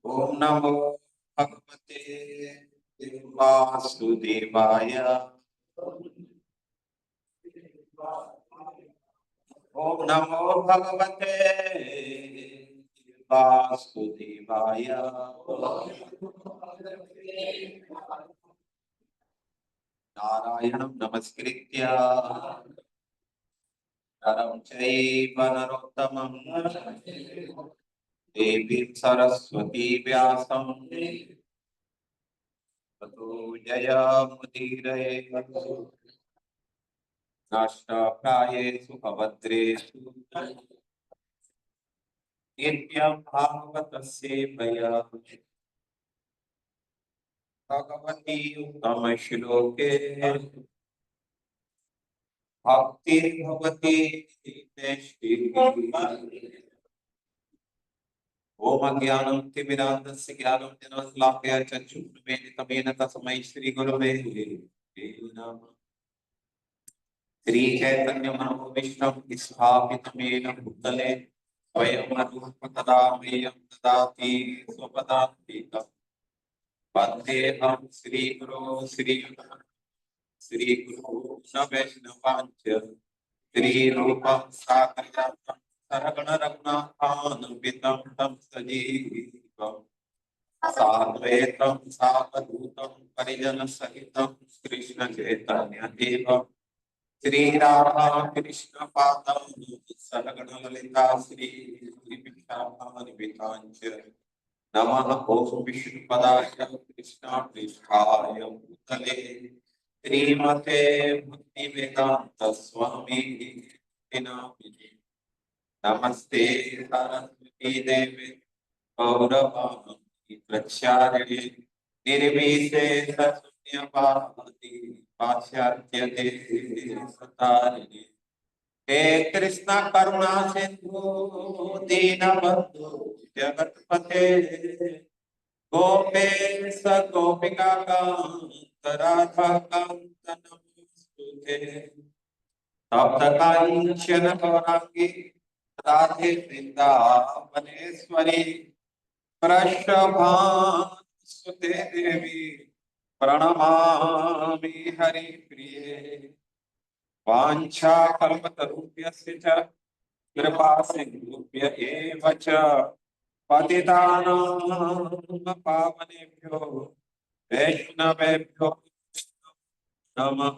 ओम नमो भगवते वासुदेवाय। ओम नमो भगवते वासुदेवाय। नारायणं नमस्कृत्य नरं चैव नरोत्तमं देवीं सरस्वती व्यासं ततो जयमुदीरये। नष्टप्रायेषु भवद्रेषु नित्यं भागवतसेवया भगवती उत्तमश्लोके भक्तिर्भवति नैष्ठिकी। ओम अज्ञानं तिमिरान्धस्य ज्ञानं जन्मशलाकया चक्षुरुन्मीलितं तस्मै श्रीगुरवे नमः। श्रीचैतन्यमनोभीष्टं स्थापितं येन भूतले स्वयं रूपं तदा मह्यं ददाति स्वपदान्तिकम्। वन्देऽहं श्रीगुरो श्रीगुरो न वैष्णवाञ्च श्रीरूपं साग्रजातं सरगण रघुनाथान्वितं तं सजीवम् साद्वैतं सावधूतं परिजनसहितं कृष्णचैतन्यदेवं श्रीराधा कृष्णपादं सरगण ललिता श्रीविशाखान्विताञ्च नमः ओम विष्णुपदाय कृष्णापृष्ठाय भूतले श्रीमते भक्तिवेदांत स्वामी नामिने। नमस्ते सरस्वती देवे गौरवाणी प्रचारिणे निर्विशेष शून्यवादी पाश्चात्य देशतारिणे। हे कृष्ण करुणा सिंधु दीनबंधु जगतपते गोपेश गोपिका कांत राधा कांत नमोस्तुते। तप्त कांचन गौरांगी राधे वृंदावनेश्वरी वृषभानुसुते देवी प्रणमामि हरिप्रिये। वाञ्छाकल्पतरुभ्यश्च कृपा सिन्धुभ्य एव च पतितानां पावनेभ्यो वैष्णवेभ्यो नमः।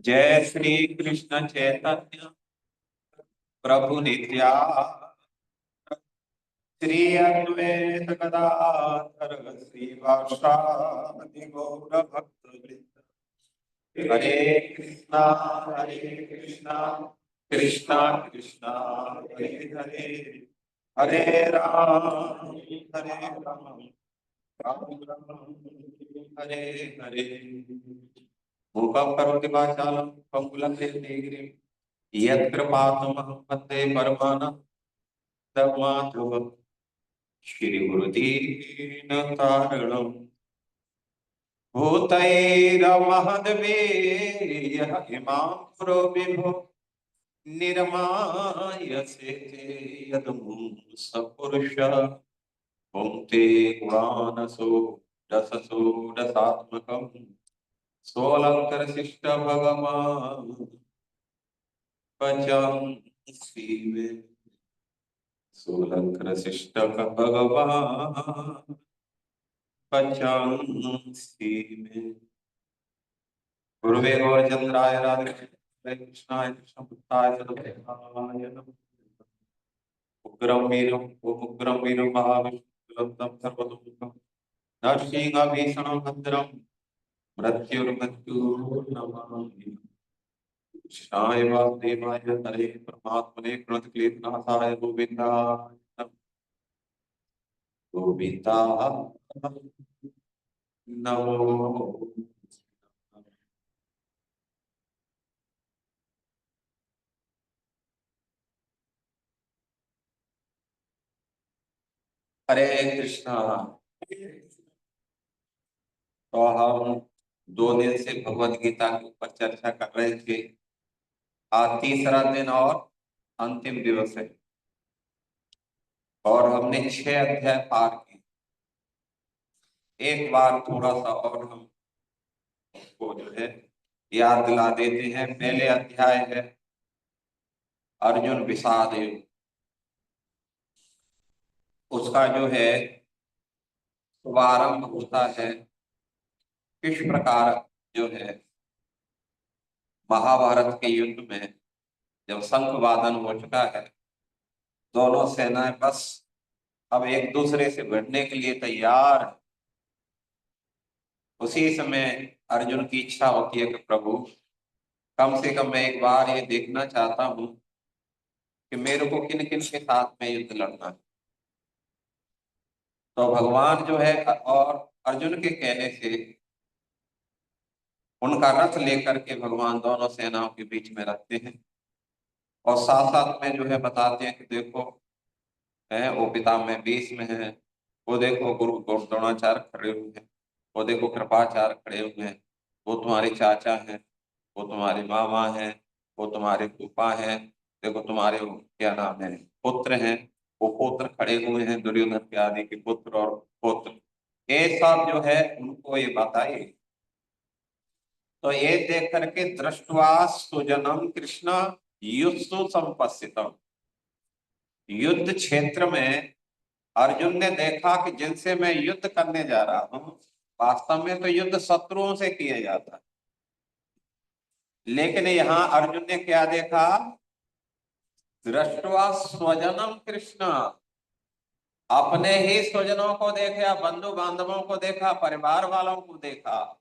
जय श्री कृष्ण चैतन्य प्रभु नित्यानंद श्री अद्वैत गदाधर श्रीवासादि गौर भक्तवृंद। हरे कृष्णा कृष्णा कृष्णा हरे हरे हरे राम राम राम हरे हरे। मूकं करोति वाचालं पंगुलं लङ्घयते यत्कृपातमहं वन्दे परमानन्दमाधवं श्रीगुरुदीनतारिणम्। भूतैरमहद्वीर्यः इमां पुरो विभो निरमायसे यदमुसपुरुषः पुंते गुणानसो रससो रसात्मकम् सोऽलङ्कृशिष्ट भगवान् पचांसि मे। सोऽलङ्कृशिष्ट भगवान् पचांसि मे। गुरुवे गौरचन्द्राय राधे कृष्णाय कृष्णभक्ताय सद्गुणाय नमः। उग्रं वीरं उग्रं वीरं महाविष्णुं सर्वतोमुखं नरसिंहभीषणं भद्रं मृत्युर्मृत्युर्नमामि। कृष्णाय वासुदेवाय हरे परमात्मने प्रणतक्लेशनाशाय गोविन्दाय नमः। गोविन्दाय नमो। हरे कृष्णा। तो हम 2 दिन से भगवत गीता के ऊपर चर्चा कर रहे थे। आज तीसरा दिन और अंतिम दिवस है। और हमने 6 अध्याय पार किए। एक बार थोड़ा सा और हम को जो है याद दिला देते हैं। पहले अध्याय है अर्जुन विषाद युद्ध। उसका जो है शुभारंभ होता है किस प्रकार, जो है महाभारत के युद्ध में जब शंख वादन हो चुका है, दोनों सेनाएं बस अब एक दूसरे से भिड़ने के लिए तैयार है। उसी समय अर्जुन की इच्छा होती है कि प्रभु कम से कम मैं एक बार ये देखना चाहता हूं कि मेरे को किन किन के साथ में युद्ध लड़ना है। तो भगवान जो है और अर्जुन के कहने से उनका रथ लेकर के भगवान दोनों सेनाओं के बीच में रखते हैं और साथ साथ में जो है बताते हैं कि देखो है वो पितामह भीष्म है, वो देखो गुरु द्रोणाचार्य खड़े हुए हैं, वो देखो कृपाचार्य खड़े हुए हैं, वो तुम्हारे चाचा हैं, वो तुम्हारे मामा हैं, वो तुम्हारे फूफा हैं, देखो तुम्हारे क्या नाम है पुत्र हैं, वो पुत्र खड़े हुए हैं, दुर्योधन के आदि के पुत्र और पुत्र। ये सब जो है उनको ये बताइए। तो ये देख करके दृष्टवा सुजनम कृष्ण युत्सु संपस्थितम, युद्ध क्षेत्र में अर्जुन ने देखा कि जिनसे मैं युद्ध करने जा रहा हूं वास्तव में तो युद्ध शत्रुओं से किया जाता है, लेकिन यहां अर्जुन ने क्या देखा, दृष्टवा स्वजनम कृष्ण, अपने ही स्वजनों को देखा, बंधु बांधवों को देखा, परिवार वालों को देखा।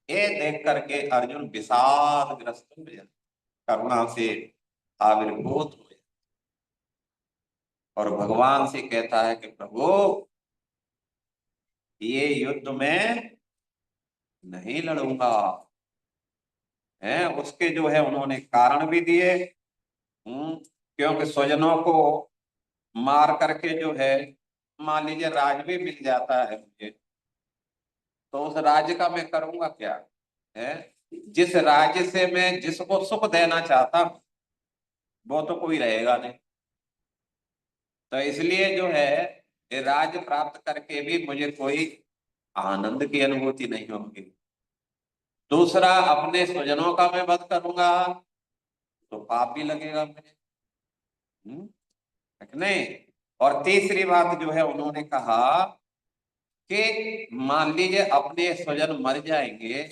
ये देख करके अर्जुन विषाद ग्रस्त हुए, करुणा से आविर्भूत हुए और भगवान से कहता है कि प्रभु ये युद्ध में नहीं लड़ूंगा। है उसके जो है उन्होंने कारण भी दिए। क्योंकि स्वजनों को मार करके जो है मान लीजिए राज भी मिल जाता है मुझे, तो उस राज्य का मैं करूंगा क्या। है जिस राज्य से मैं जिसको सुख देना चाहता हूं वो तो कोई रहेगा नहीं, तो इसलिए जो है ये राज्य प्राप्त करके भी मुझे कोई आनंद की अनुभूति नहीं होगी। दूसरा, अपने स्वजनों का मैं वध करूंगा तो पाप भी लगेगा मुझे। है कि नहीं। और तीसरी बात जो है उन्होंने कहा कि मान लीजिए अपने स्वजन मर जाएंगे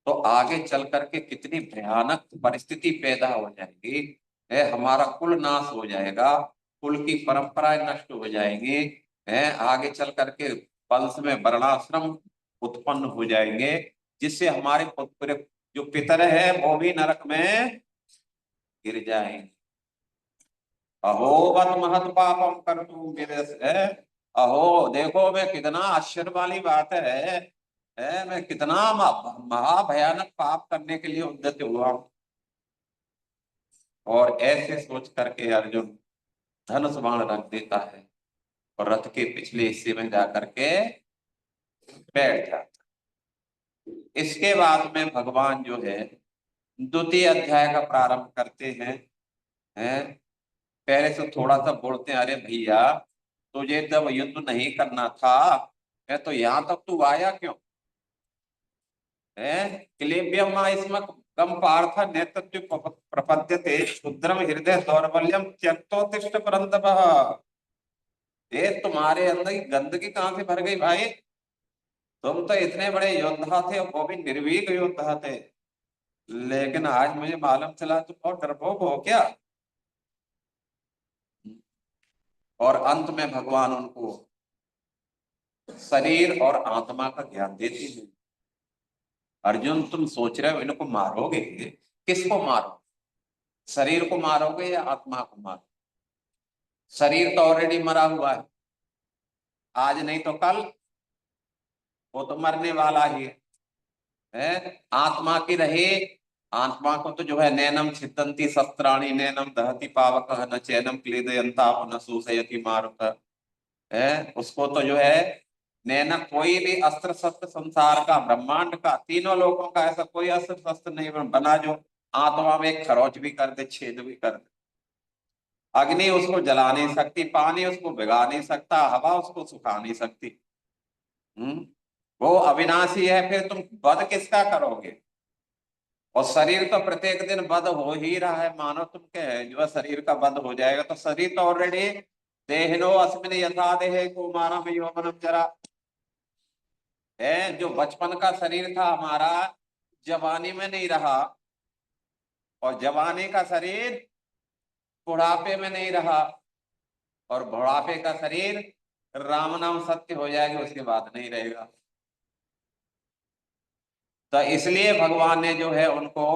तो आगे चल करके कितनी भयानक परिस्थिति पैदा हो जाएगी। है हमारा कुल नाश हो जाएगा, कुल की परंपराएं नष्ट हो जाएंगी। है आगे चल करके वंश में वर्णाश्रम उत्पन्न हो जाएंगे, जिससे हमारे पूरे जो पितर है वो भी नरक में गिर जाएंगे। अहो बत महत पापम कर तू है। अहो देखो मैं कितना आश्चर्य वाली बात है मैं कितना महाभयानक पाप करने के लिए उद्यत हुआ हूं। और ऐसे सोच करके अर्जुन धनुष बाण रख देता है और रथ के पिछले हिस्से में जाकर के बैठ जाता। इसके बाद में भगवान जो है द्वितीय अध्याय का प्रारंभ करते हैं। पहले से थोड़ा सा बोलते हैं, अरे भैया तुझे जब युद्ध नहीं करना था है तो यहां तक तू आया क्यों। है क्लेब्यम स्म कम पार्थ नेतृत्व प्रपद्यते क्षुद्रम हृदय दौर्बल्यम त्यक्तोत्तिष्ठ परंतपः। ये तुम्हारे अंदर की गंदगी कहां से भर गई भाई, तुम तो इतने बड़े योद्धा थे और वो भी निर्भीक योद्धा थे, लेकिन आज मुझे मालूम चला तुम बहुत डरपोक हो क्या। और अंत में भगवान उनको शरीर और आत्मा का ज्ञान देते हैं। अर्जुन तुम सोच रहे हो इनको मारोगे, किसको मारो, शरीर को मारोगे या आत्मा को मारो। शरीर तो ऑलरेडी मरा हुआ है, आज नहीं तो कल वो तो मरने वाला ही है। आत्मा की रहे, आत्मा को तो जो है नैनम छिदन्ति शस्त्राणि नैनम दहति पावकः न चैनम क्लेदयन्ताप न सूसयति मारुतः। है उसको तो जो है नैना कोई भी अस्त्र शस्त्र संसार का ब्रह्मांड का तीनों लोगों का ऐसा कोई अस्त्र शस्त्र नहीं बना जो आत्मा में खरोच भी कर दे, छेद भी कर दे। अग्नि उसको जला नहीं सकती, पानी उसको भिगा नहीं सकता, हवा उसको सुखा नहीं सकती। वो अविनाशी है, फिर तुम वध किसका करोगे? और शरीर तो प्रत्येक दिन वध हो ही रहा है। मानो तुम के जो शरीर का वध हो जाएगा तो शरीर तो ऑलरेडी देहिनो अस्मिन यथा देहे कौमारम यौवनम जरा है। जो बचपन का शरीर था हमारा, जवानी में नहीं रहा, और जवानी का शरीर बुढ़ापे में नहीं रहा, और बुढ़ापे का शरीर राम नाम सत्य हो जाएगा उसके बाद नहीं रहेगा। तो इसलिए भगवान ने जो है उनको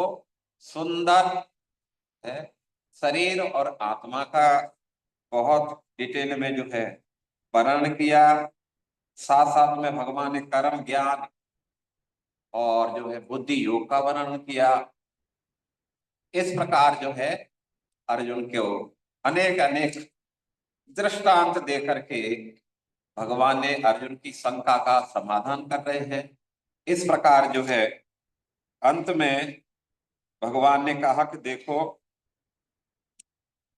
सुंदर है शरीर और आत्मा का बहुत डिटेल में जो है वर्णन किया। साथ साथ में भगवान ने कर्म ज्ञान और जो है बुद्धि योग का वर्णन किया। इस प्रकार जो है अर्जुन को अनेक अनेक दृष्टांत दे करके भगवान ने अर्जुन की शंका का समाधान कर रहे हैं। इस प्रकार जो है अंत में भगवान ने कहा कि देखो,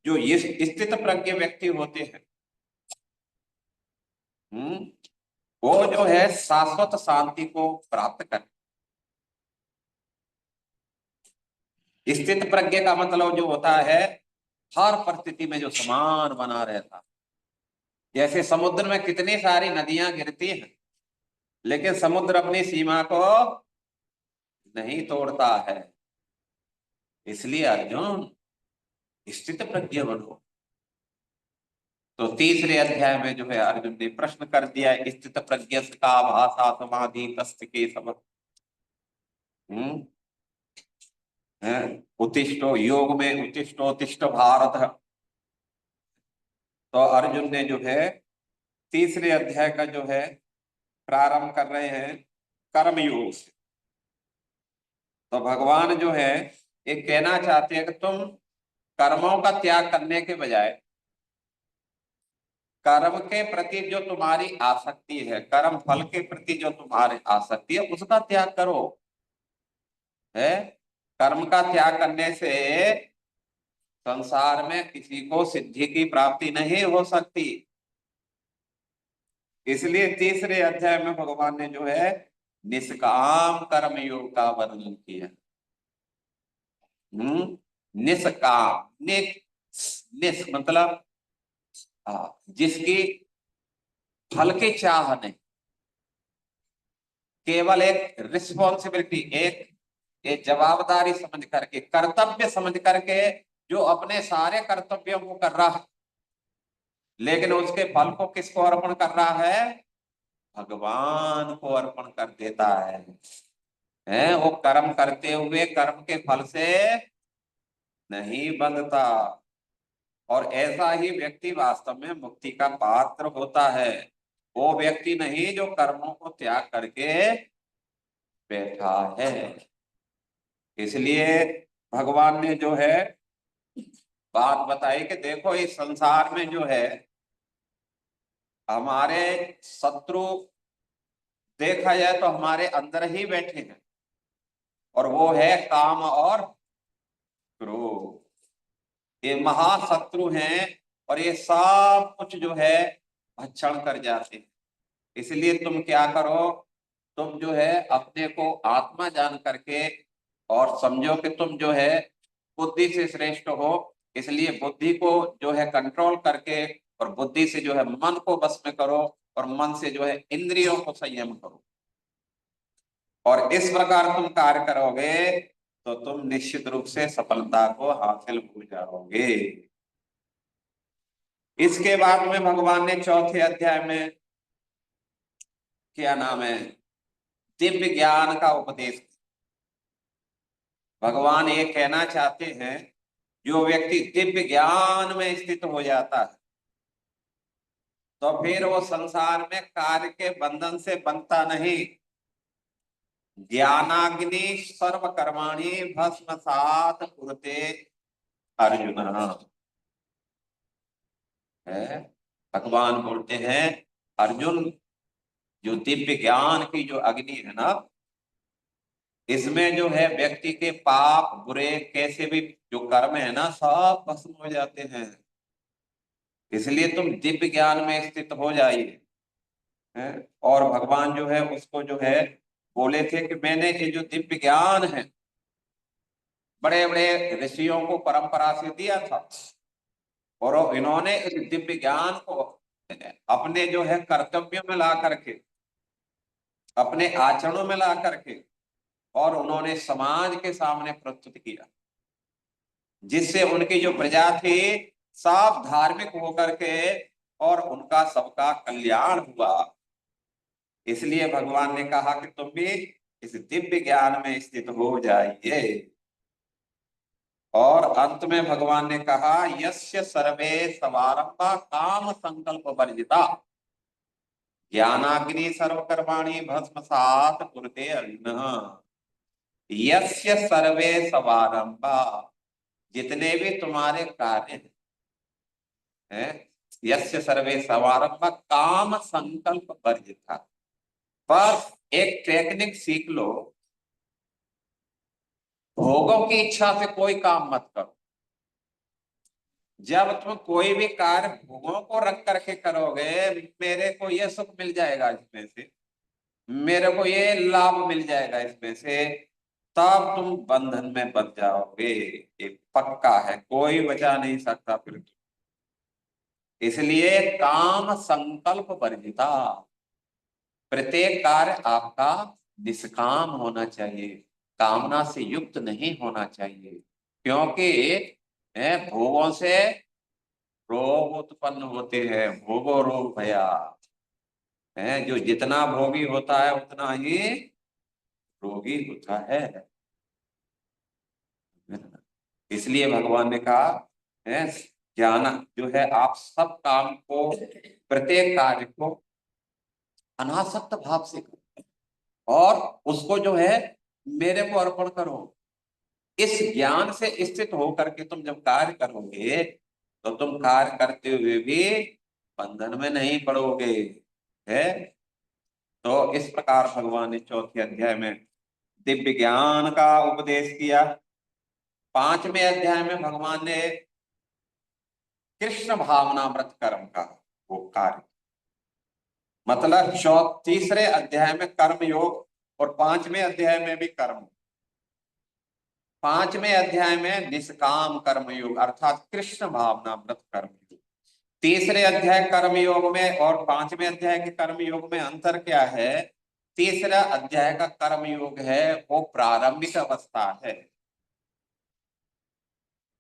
जो ये स्थित प्रज्ञ व्यक्ति होते हैं, वो जो है शाश्वत शांति को प्राप्त कर। स्थित प्रज्ञ का मतलब जो होता है हर परिस्थिति में जो समान बना रहता। जैसे समुद्र में कितनी सारी नदियां गिरती हैं, लेकिन समुद्र अपनी सीमा को नहीं तोड़ता है। इसलिए अर्जुन स्थित प्रज्ञ बनो। तो तीसरे अध्याय में जो है अर्जुन ने प्रश्न कर दिया, स्थित प्रज्ञ का भाषा समाधि तस्त के सब उत्तिष्ठो योग में उत्तिष्ठो उत्तिष्ठ भारत। तो अर्जुन ने जो है तीसरे अध्याय का जो है प्रारंभ कर रहे हैं कर्म योग से। तो भगवान जो है एक कहना चाहते हैं कि तुम कर्मों का त्याग करने के बजाय कर्म के प्रति जो तुम्हारी आसक्ति है, कर्म फल के प्रति जो तुम्हारी आसक्ति है, उसका त्याग करो। है कर्म का त्याग करने से संसार में किसी को सिद्धि की प्राप्ति नहीं हो सकती। इसलिए तीसरे अध्याय में भगवान ने जो है निष्काम कर्म योग का वर्णन किया। निष्काम निस मतलब जिसकी फल की चाह नहीं, केवल एक रिस्पॉन्सिबिलिटी, एक जवाबदारी समझ करके, कर्तव्य समझ करके जो अपने सारे कर्तव्यों को कर रहा है, लेकिन उसके फल को किसको अर्पण कर रहा है? भगवान को अर्पण कर देता है। वो कर्म करते हुए कर्म के फल से नहीं बंधता। और ऐसा ही व्यक्ति वास्तव में मुक्ति का पात्र होता है। वो व्यक्ति नहीं जो कर्मों को त्याग करके बैठा है। इसलिए भगवान ने जो है बात बताई कि देखो इस संसार में जो है हमारे शत्रु देखा जाए तो हमारे अंदर ही बैठे हैं, और वो है काम और क्रोध। ये महाशत्रु हैं और ये सब कुछ जो है भक्षण कर जाते हैं। इसलिए तुम क्या करो, तुम जो है अपने को आत्मा जान करके और समझो कि तुम जो है बुद्धि से श्रेष्ठ हो। इसलिए बुद्धि को जो है कंट्रोल करके और बुद्धि से जो है मन को बस में करो, और मन से जो है इंद्रियों को संयम करो। और इस प्रकार तुम कार्य करोगे तो तुम निश्चित रूप से सफलता को हासिल हो जाओगे। इसके बाद में भगवान ने चौथे अध्याय में क्या नाम है दिव्य ज्ञान का उपदेश। भगवान ये कहना चाहते हैं जो व्यक्ति दिव्य ज्ञान में स्थित हो जाता है तो फिर वो संसार में कार्य के बंधन से बंधता नहीं। ज्ञानाग्नि सर्व कर्माणि भस्मसात कुरुते अर्जुन है। भगवान बोलते हैं अर्जुन, जो दिव्य ज्ञान की जो अग्नि है ना, इसमें जो है व्यक्ति के पाप बुरे कैसे भी जो कर्म है ना सब भस्म हो जाते हैं। इसलिए तुम दिव्य ज्ञान में स्थित हो जाइए। और भगवान जो है उसको जो है बोले थे कि मैंने ये जो दिव्य ज्ञान है बड़े बड़े ऋषियों को परंपरा से दिया था, और इन्होंने इस दिव्य ज्ञान को अपने जो है कर्तव्यों में ला करके, अपने आचरणों में ला करके, और उन्होंने समाज के सामने प्रस्तुत किया, जिससे उनकी जो प्रजा थी सब धार्मिक होकर के और उनका सबका कल्याण हुआ। इसलिए भगवान ने कहा कि तुम भी इस दिव्य ज्ञान में स्थित हो जाइए। और अंत में भगवान ने कहा यस्य सर्वे समारंभा काम संकल्प वर्जिता ज्ञानाग्नि सर्वकर्माणि भस्मसात कुरुते अर्जुन। यस्य सर्वे समारंभा, जितने भी तुम्हारे कार्य हैं, यस्य सर्वे समारंभा काम संकल्प वर्जिता। बस एक टेक्निक सीख लो, भोगों की इच्छा से कोई काम मत करो। जब तुम कोई भी कार्य भोगों को रख करके करोगे, मेरे को ये सुख मिल जाएगा इसमें से, मेरे को ये लाभ मिल जाएगा इसमें से, तब तुम बंधन में बंध जाओगे। ये पक्का है, कोई बचा नहीं सकता फिर। इसलिए काम संकल्प वर्जिता, प्रत्येक कार्य आपका निष्काम होना चाहिए, कामना से युक्त नहीं होना चाहिए। क्योंकि भोगों से रोग उत्पन्न होते हैं, भोगो रोग भया है। जो जितना भोगी होता है उतना ही रोगी होता है। इसलिए भगवान ने कहा है ज्ञान जो है, आप सब काम को, प्रत्येक कार्य को अनासक्त भाव से करो, और उसको जो है मेरे को अर्पण करो। इस ज्ञान से स्थित होकर के तुम जब कार्य करोगे तो तुम कार्य करते हुए भी बंधन में नहीं पड़ोगे। है, तो इस प्रकार भगवान ने चौथे अध्याय में दिव्य ज्ञान का उपदेश किया। पांचवें अध्याय में भगवान ने कृष्ण भावनामृत कर्म का वो कार्य, मतलब तीसरे अध्याय में कर्म योग और पांचवें अध्याय में भी कर्म। पांचवें अध्याय में निष्काम कर्म योग अर्थात कृष्ण भावनामृत कर्म योग। तीसरे अध्याय कर्म योग में और पांचवें अध्याय के कर्म योग में अंतर क्या है? तीसरा अध्याय का कर्म योग है वो प्रारंभिक अवस्था है,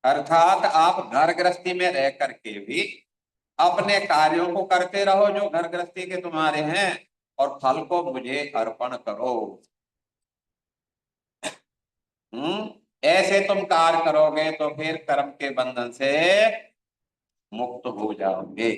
अर्थात आप घर गृहस्थी में रह करके भी अपने कार्यों को करते रहो जो घर गृहस्थी के तुम्हारे हैं, और फल को मुझे अर्पण करो। ऐसे तुम कार्य करोगे तो फिर कर्म के बंधन से मुक्त हो जाओगे।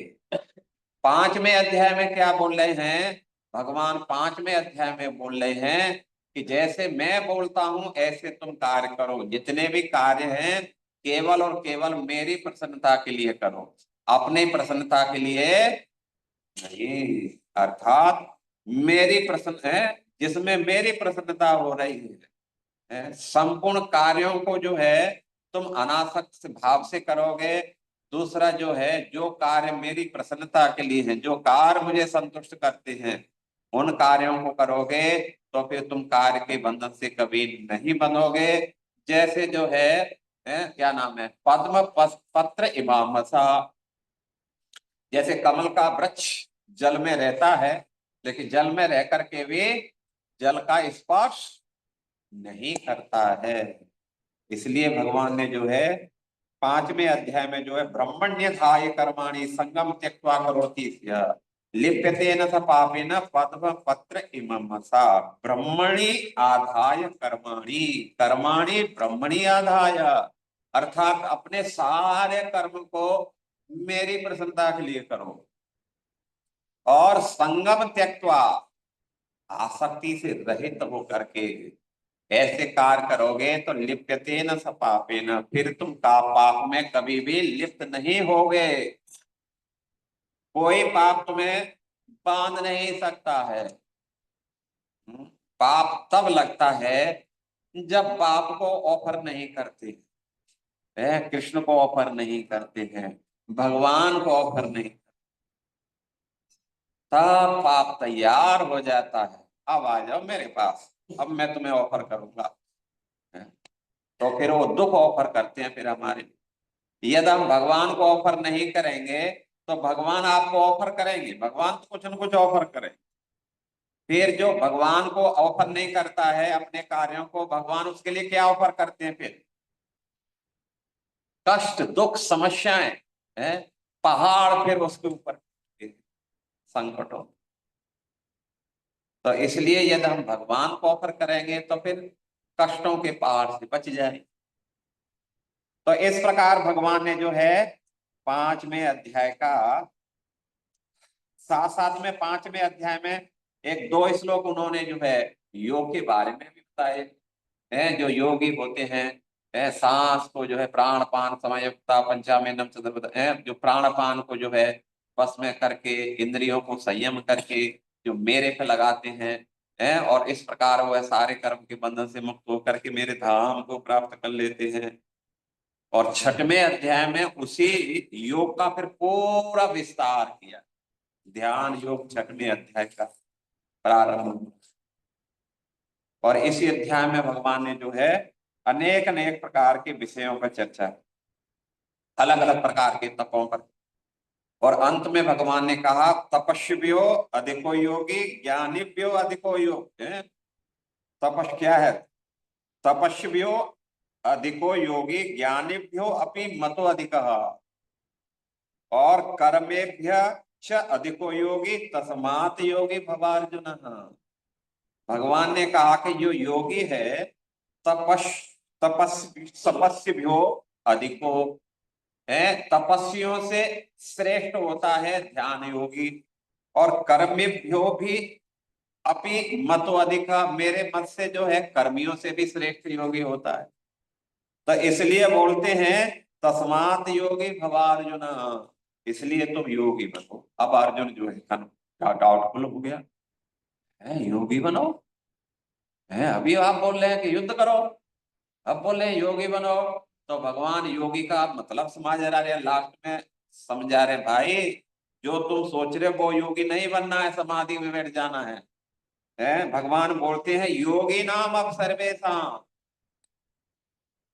पांचवें अध्याय में क्या बोल रहे हैं भगवान? पांचवें अध्याय में बोल रहे हैं कि जैसे मैं बोलता हूं ऐसे तुम कार्य करो, जितने भी कार्य हैं केवल और केवल मेरी प्रसन्नता के लिए करो, अपनी प्रसन्नता के लिए नहीं। अर्थात मेरी प्रसन्न है, जिसमें मेरी प्रसन्नता हो रही है, संपूर्ण कार्यों को जो है तुम अनासक्त भाव से करोगे। दूसरा जो है, जो कार्य मेरी प्रसन्नता के लिए है, जो कार्य मुझे संतुष्ट करते हैं, उन कार्यों को करोगे तो फिर तुम कार्य के बंधन से कभी नहीं बंधोगे। जैसे जो है क्या नाम है, पद्म पत्र इमामसा, जैसे कमल का वृक्ष जल में रहता है, लेकिन जल में रह करके भी जल का स्पर्श नहीं करता है। इसलिए भगवान ने जो है पांचवें अध्याय में जो है ब्रह्मण्यधाय कर्माणि संगम त्यक्त्वा करोति लिप्यते न स पापेन पद्म पत्र इममसा। ब्रह्मणि आधाय कर्माणि, कर्माणि ब्रह्मणि आधाय, अर्थात अपने सारे कर्म को मेरी प्रसन्नता के लिए करो, और संगम त्यक्त्वा, आसक्ति से रहित होकर के ऐसे कार्य करोगे तो लिप्यते न स पापेन, फिर तुम का पाप में कभी भी लिप्त नहीं होगे। कोई पाप तुम्हें बांध नहीं सकता है। पाप तब लगता है जब पाप को ऑफर नहीं करते हैं, कृष्ण को ऑफर नहीं करते हैं, भगवान को ऑफर नहीं, तब पाप तैयार हो जाता है, अब आ जाओ मेरे पास, अब मैं तुम्हें ऑफर करूंगा। तो फिर वो दुख ऑफर करते हैं फिर हमारे। यदि हम भगवान को ऑफर नहीं करेंगे तो भगवान आपको ऑफर करेंगे, भगवान तो कुछ न कुछ ऑफर करेंगे। फिर जो भगवान को ऑफर नहीं करता है अपने कार्यों को, भगवान उसके लिए क्या ऑफर करते हैं फिर? कष्ट, दुख, समस्याएं, है पहाड़ फिर उसके ऊपर संकटों। तो इसलिए यदि हम भगवान को ऑफर करेंगे तो फिर कष्टों के पहाड़ से बच जाए। तो इस प्रकार भगवान ने जो है 5वें अध्याय का, साथ साथ में 5वें अध्याय में एक दो श्लोक उन्होंने जो है योग के बारे में भी बताए हैं। जो योगी होते हैं, सांस को जो है प्राण पान समयुक्ता पंचामेनम चतुर्विध, जो प्राण पान को जो है बस में करके इंद्रियों को संयम करके जो मेरे पे लगाते हैं, और इस प्रकार वह सारे कर्म के बंधन से मुक्त होकर के मेरे धाम को प्राप्त कर लेते हैं। और 6वें अध्याय में उसी योग का फिर पूरा विस्तार किया। ध्यान योग 6वें अध्याय का प्रारंभ। और इसी अध्याय में भगवान ने जो है अनेक अनेक प्रकार के विषयों पर चर्चा, अलग अलग प्रकार के तपों पर। और अंत में भगवान ने कहा तपस्वियो अधिको योगी ज्ञानिव्यो अधिको योग है। तपस क्या है? तपस्वियो अधिको योगी ज्ञानिभ्यो अपि मतो अधिकः और कर्मेभ्य च अधिको योगी तस्मात् योगी भवार्जुन। भगवान ने कहा कि जो योगी है तपस तपस्वियों अधिको है, तपस्वियों से श्रेष्ठ होता है ध्यान योगी। और कर्मेभ्यो भी अपि मतो अधिका, मेरे मत से जो है कर्मियों से भी श्रेष्ठ योगी होता है। तो इसलिए बोलते हैं तस्मात् योगी भवार्जुन, इसलिए तुम योगी बनो। अब अर्जुन जो है डाउटफुल हो गया है, योगी बनो है, अभी आप बोल रहे हैं कि युद्ध करो, अब बोल रहे हैं योगी बनो। तो भगवान योगी का मतलब समझ रहा है, लास्ट में समझा रहे भाई जो तुम सोच रहे हो वो योगी नहीं बनना है, समाधि में बैठ जाना है। भगवान बोलते हैं योगी नाम अब सर्वेशा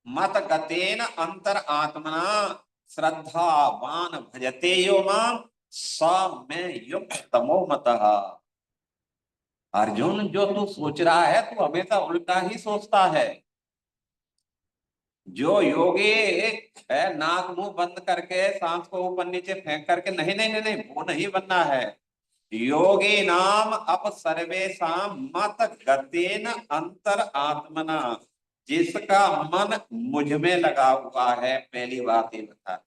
मत गतेन अंतर आत्मना श्रद्धावान भजते यो माम स में युक्त तमो मतः। अर्जुन जो तू सोच रहा है तू हमेशा उल्टा ही सोचता है। जो योगी है नाक मुंह बंद करके सांस को ऊपर नीचे फेंक करके, नहीं नहीं नहीं नहीं, वो नहीं बनना है। योगी नाम अप सर्वेशम मत गतेन अंतर आत्मना, जिसका मन मुझ में लगा हुआ है, पहली बात ये बता।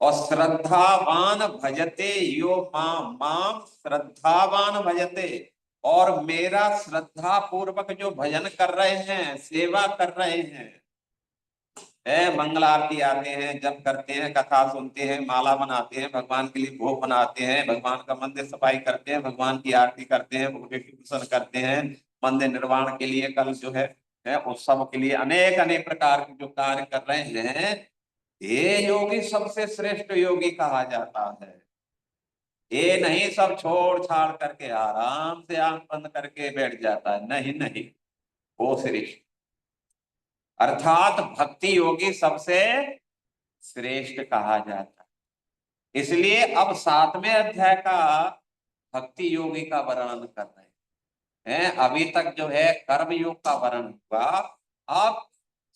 और श्रद्धावान भजते यो माम माम श्रद्धावान भजते, और मेरा श्रद्धा पूर्वक जो भजन कर रहे हैं, सेवा कर रहे हैं, मंगल आरती आते हैं, जप करते हैं, कथा सुनते हैं, माला बनाते हैं, भगवान के लिए भोग बनाते हैं, भगवान का मंदिर सफाई करते हैं, भगवान की आरती करते हैं, भोग करते हैं, मंदिर निर्माण के लिए कल जो है उत्सव के लिए अनेक अनेक प्रकार के जो कार्य कर रहे हैं, ये योगी सबसे श्रेष्ठ योगी कहा जाता है। ये नहीं सब छोड़ छाड़ करके आराम से आंख बंद करके बैठ जाता है, नहीं नहीं, वो श्रेष्ठ। अर्थात भक्ति योगी सबसे श्रेष्ठ कहा जाता है। इसलिए अब 7वें अध्याय का भक्ति योगी का वर्णन कर रहे हैं। अभी तक जो है कर्म योग का वर्णन हुआ, अब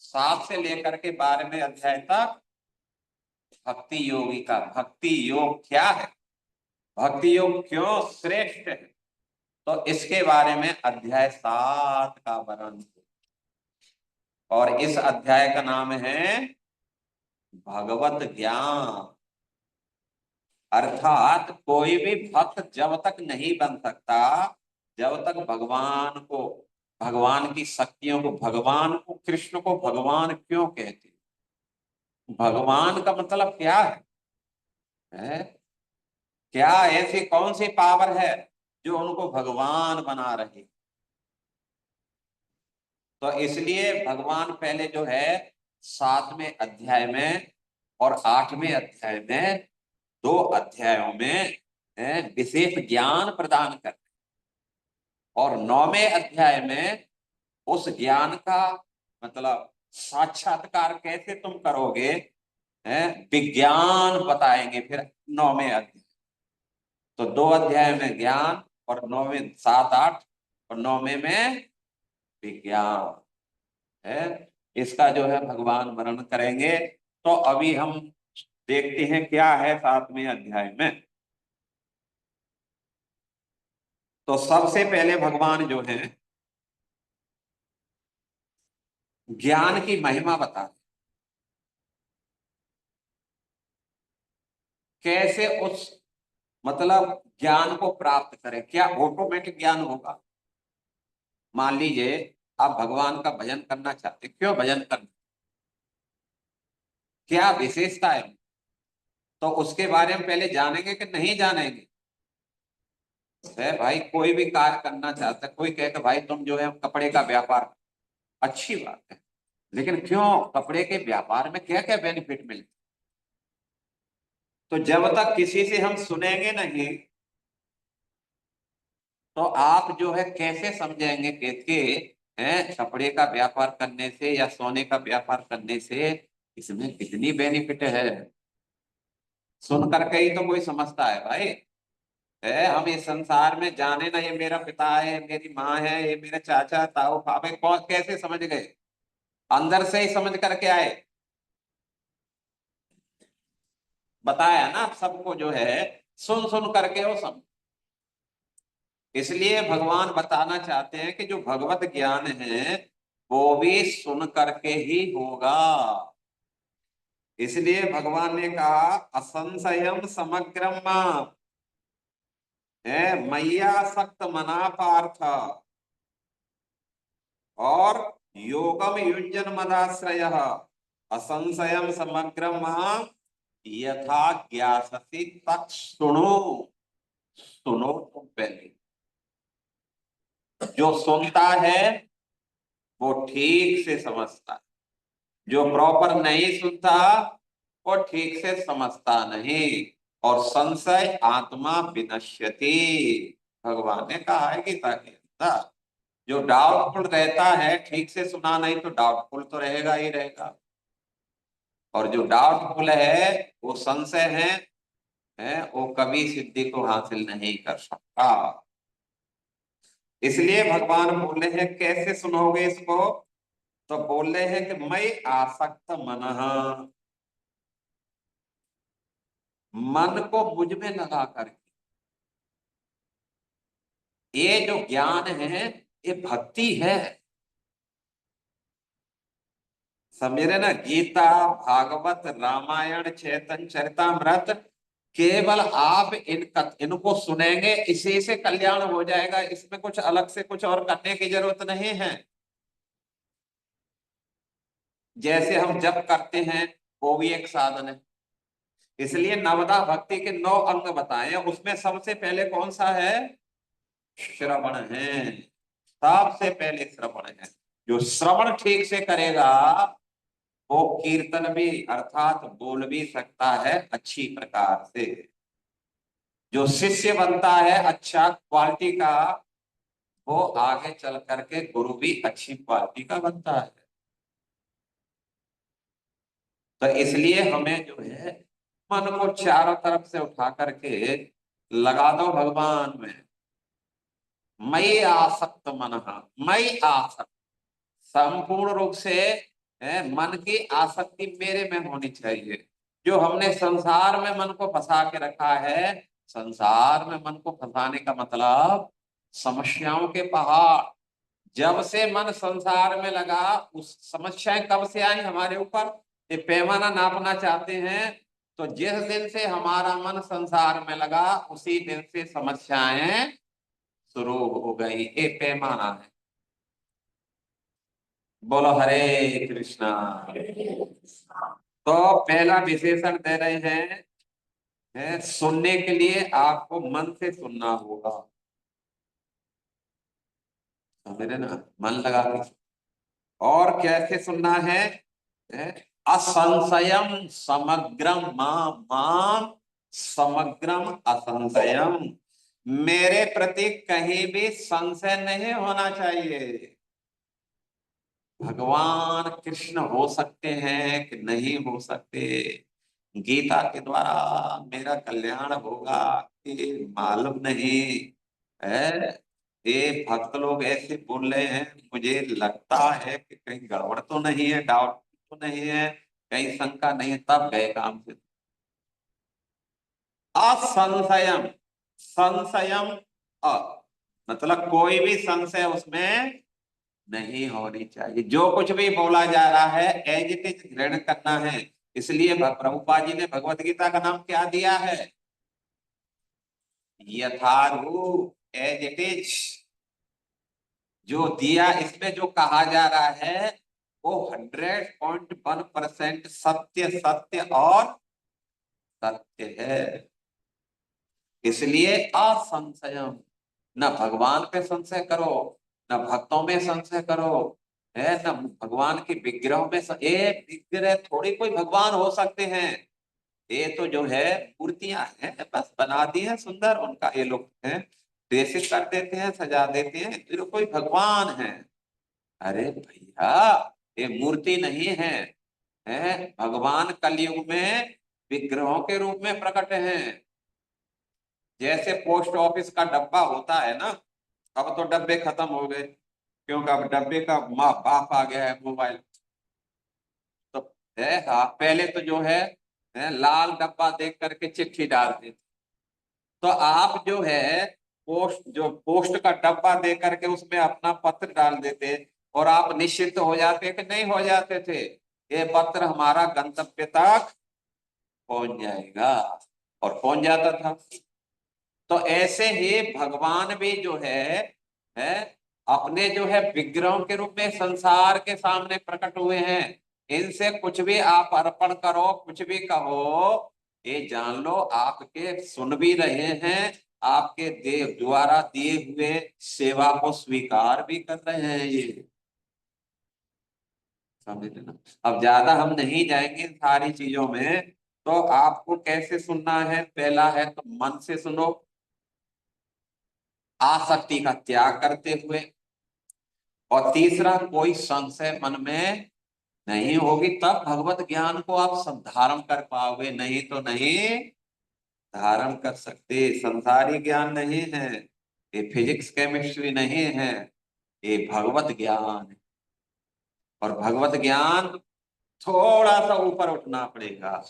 7 से लेकर के 12वें अध्याय तक भक्ति योगी का, भक्ति योग क्या है, भक्ति योग क्यों श्रेष्ठ है, तो इसके बारे में अध्याय 7 का वर्णन। और इस अध्याय का नाम है भगवत ज्ञान। अर्थात कोई भी भक्त जब तक नहीं बन सकता जब तक भगवान को, भगवान की शक्तियों को, भगवान को, कृष्ण को भगवान क्यों कहते, भगवान का मतलब क्या है? क्या ऐसी कौन सी पावर है जो उनको भगवान बना रही? तो इसलिए भगवान पहले जो है 7वें अध्याय में और 8वें अध्याय में 2 अध्यायों में विशेष ज्ञान प्रदान करते, और 9वें अध्याय में उस ज्ञान का मतलब साक्षात्कार कैसे तुम करोगे, विज्ञान बताएंगे फिर 9वें अध्याय। तो 2 अध्याय में ज्ञान और 9वें 7, 8 और 9वें में विज्ञान है। इसका जो है भगवान वर्णन करेंगे। तो अभी हम देखते हैं क्या है 7वें अध्याय में। तो सबसे पहले भगवान जो है ज्ञान की महिमा बता, कैसे उस मतलब ज्ञान को प्राप्त करें। क्या ऑटोमेटिक ज्ञान होगा? मान लीजिए आप भगवान का भजन करना चाहते, क्यों भजन करना, क्या विशेषता है, तो उसके बारे में पहले जानेंगे कि नहीं जानेंगे? है भाई, कोई भी कार्य करना चाहता है, कोई कहता भाई तुम जो है कपड़े का व्यापार, अच्छी बात है, लेकिन क्यों, कपड़े के व्यापार में क्या क्या बेनिफिट मिलते, तो जब तक किसी से हम सुनेंगे नहीं तो आप जो है कैसे समझेंगे कि कपड़े का व्यापार करने से या सोने का व्यापार करने से इसमें कितनी बेनिफिट है। सुन करके ही तो कोई समझता है भाई। हम इस संसार में जाने ना, ये मेरा पिता है, ये मेरी माँ है, ये मेरे चाचा ताऊ पापे, कौन कैसे समझ गए? अंदर से ही समझ करके आए। बताया ना सबको जो है, सुन सुन करके वो समझ। इसलिए भगवान बताना चाहते हैं कि जो भगवत ज्ञान है वो भी सुन करके ही होगा। इसलिए भगवान ने कहा असंशयम समग्रम है मैया सक्त मना पार्थ, और योगम युंजन मदाश्रय असंशयम समग्रम यथा ज्ञासि तत् सुनो। सुनो तुम पहले, जो सुनता है वो ठीक से समझता है, जो प्रॉपर नहीं सुनता वो ठीक से समझता नहीं। और संशय आत्मा विनश्यति, भगवान ने कहा है गीता के अंदर। जो डाउटफुल रहता है, ठीक से सुना नहीं तो डाउटफुल तो रहेगा ही रहेगा, और जो डाउटफुल है वो संशय है वो कभी सिद्धि को हासिल नहीं कर सकता। इसलिए भगवान बोल रहे हैं कैसे सुनोगे इसको, तो बोल रहे हैं कि मैं आसक्त मन, मन को मुझ में लगा करके। ये जो ज्ञान है ये भक्ति है, समझ रहे ना? गीता, भागवत, रामायण, चैतन्य चरितमृत, केवल आप इनको सुनेंगे, इसी से कल्याण हो जाएगा। इसमें कुछ अलग से कुछ और करने की जरूरत नहीं है। जैसे हम जप करते हैं वो भी एक साधन है। इसलिए नवदा भक्ति के 9 अंग बताए, उसमें सबसे पहले कौन सा है? श्रवण है। सबसे पहले श्रवण है। जो श्रवण ठीक से करेगा वो कीर्तन भी अर्थात बोल भी सकता है अच्छी प्रकार से। जो शिष्य बनता है अच्छा क्वालिटी का, वो आगे चल करके गुरु भी अच्छी क्वालिटी का बनता है। तो इसलिए हमें जो है मन को चारों तरफ से उठा करके लगा दो भगवान में। मैं आसक्त मन, मैं आसक्त, संपूर्ण रूप से मन की आसक्ति मेरे में होनी चाहिए। जो हमने संसार में मन को फंसा के रखा है, संसार में मन को फंसाने का मतलब समस्याओं के पहाड़। जब से मन संसार में लगा, उस समस्याएं कब से आई हमारे ऊपर, ये पैमाना नापना चाहते हैं तो जिस दिन से हमारा मन संसार में लगा उसी दिन से समस्याएं शुरू हो गई। ये पैमाना है। बोलो हरे कृष्णा। तो पहला विशेषण दे रहे हैं सुनने के लिए आपको मन से सुनना होगा, समझ रहे ना? मन लगा के। और कैसे सुनना है? असंशयम समग्रम माम समग्रम असंशयम, मेरे प्रति कहीं भी संशय नहीं होना चाहिए। भगवान कृष्ण हो सकते हैं कि नहीं हो सकते, गीता के द्वारा मेरा कल्याण होगा कि मालूम नहीं है। ये भक्त लोग ऐसे बोल रहे हैं, मुझे लगता है कि कहीं गड़बड़ तो नहीं है, डाउट तो नहीं है, कहीं शंका नहीं है, तब गए काम से। असंशयम, संशयम अ मतलब कोई भी संशय उसमें नहीं होनी चाहिए। जो कुछ भी बोला जा रहा है एज इट इज ग्रहण करना है। इसलिए प्रभुपाद जी ने भगवत गीता का नाम क्या दिया है? यथारूप, एज इट इज। जो दिया, इसमें जो कहा जा रहा है वो 100.1% सत्य सत्य और सत्य है। इसलिए असंशयम, न भगवान पे संशय करो, न भक्तों में संशय करो, है न भगवान के विग्रहों में ये विग्रह थोड़ी कोई भगवान हो सकते हैं। ये तो जो है मूर्तियां हैं, बस बना दी है सुंदर, उनका ये लोग हैं ड्रेसिंग कर देते हैं, सजा देते हैं, फिर कोई भगवान है। अरे भैया, ये मूर्ति नहीं है, भगवान कलयुग में विग्रहों के रूप में प्रकट हैं। जैसे पोस्ट ऑफिस का डब्बा होता है ना, अब तो डब्बे खत्म हो गए, क्योंकि अब डब्बे का माँ बाप आ गया है, मोबाइल। तो है, हाँ, पहले तो जो है लाल डब्बा देख करके चिट्ठी डालते थे। तो आप जो है पोस्ट का डब्बा दे करके उसमें अपना पत्र डाल देते, और आप निश्चित हो जाते कि नहीं हो जाते थे, ये पत्र हमारा गंतव्य तक पहुंच जाएगा, और पहुंच जाता था। तो ऐसे ही भगवान भी जो है अपने जो है विग्रहों के रूप में संसार के सामने प्रकट हुए हैं। इनसे कुछ भी आप अर्पण करो, कुछ भी कहो, ये जान लो आपके सुन भी रहे हैं, आपके देव द्वारा दिए हुए सेवा को स्वीकार भी कर रहे हैं ये। समझ लेना। अब ज्यादा हम नहीं जाएंगे इन सारी चीजों में। तो आपको कैसे सुनना है? पहला है तो मन से सुनो, आसक्ति का त्याग करते हुए। और तीसरा, कोई संशय मन में नहीं होगी, तब भगवत ज्ञान को आप सब धारण कर पाओगे, नहीं तो नहीं धारण कर सकते। संसारी ज्ञान नहीं है ये, फिजिक्स केमिस्ट्री नहीं है, ये भगवत ज्ञान है। और भगवत ज्ञान थोड़ा सा ऊपर उठना पड़ेगा,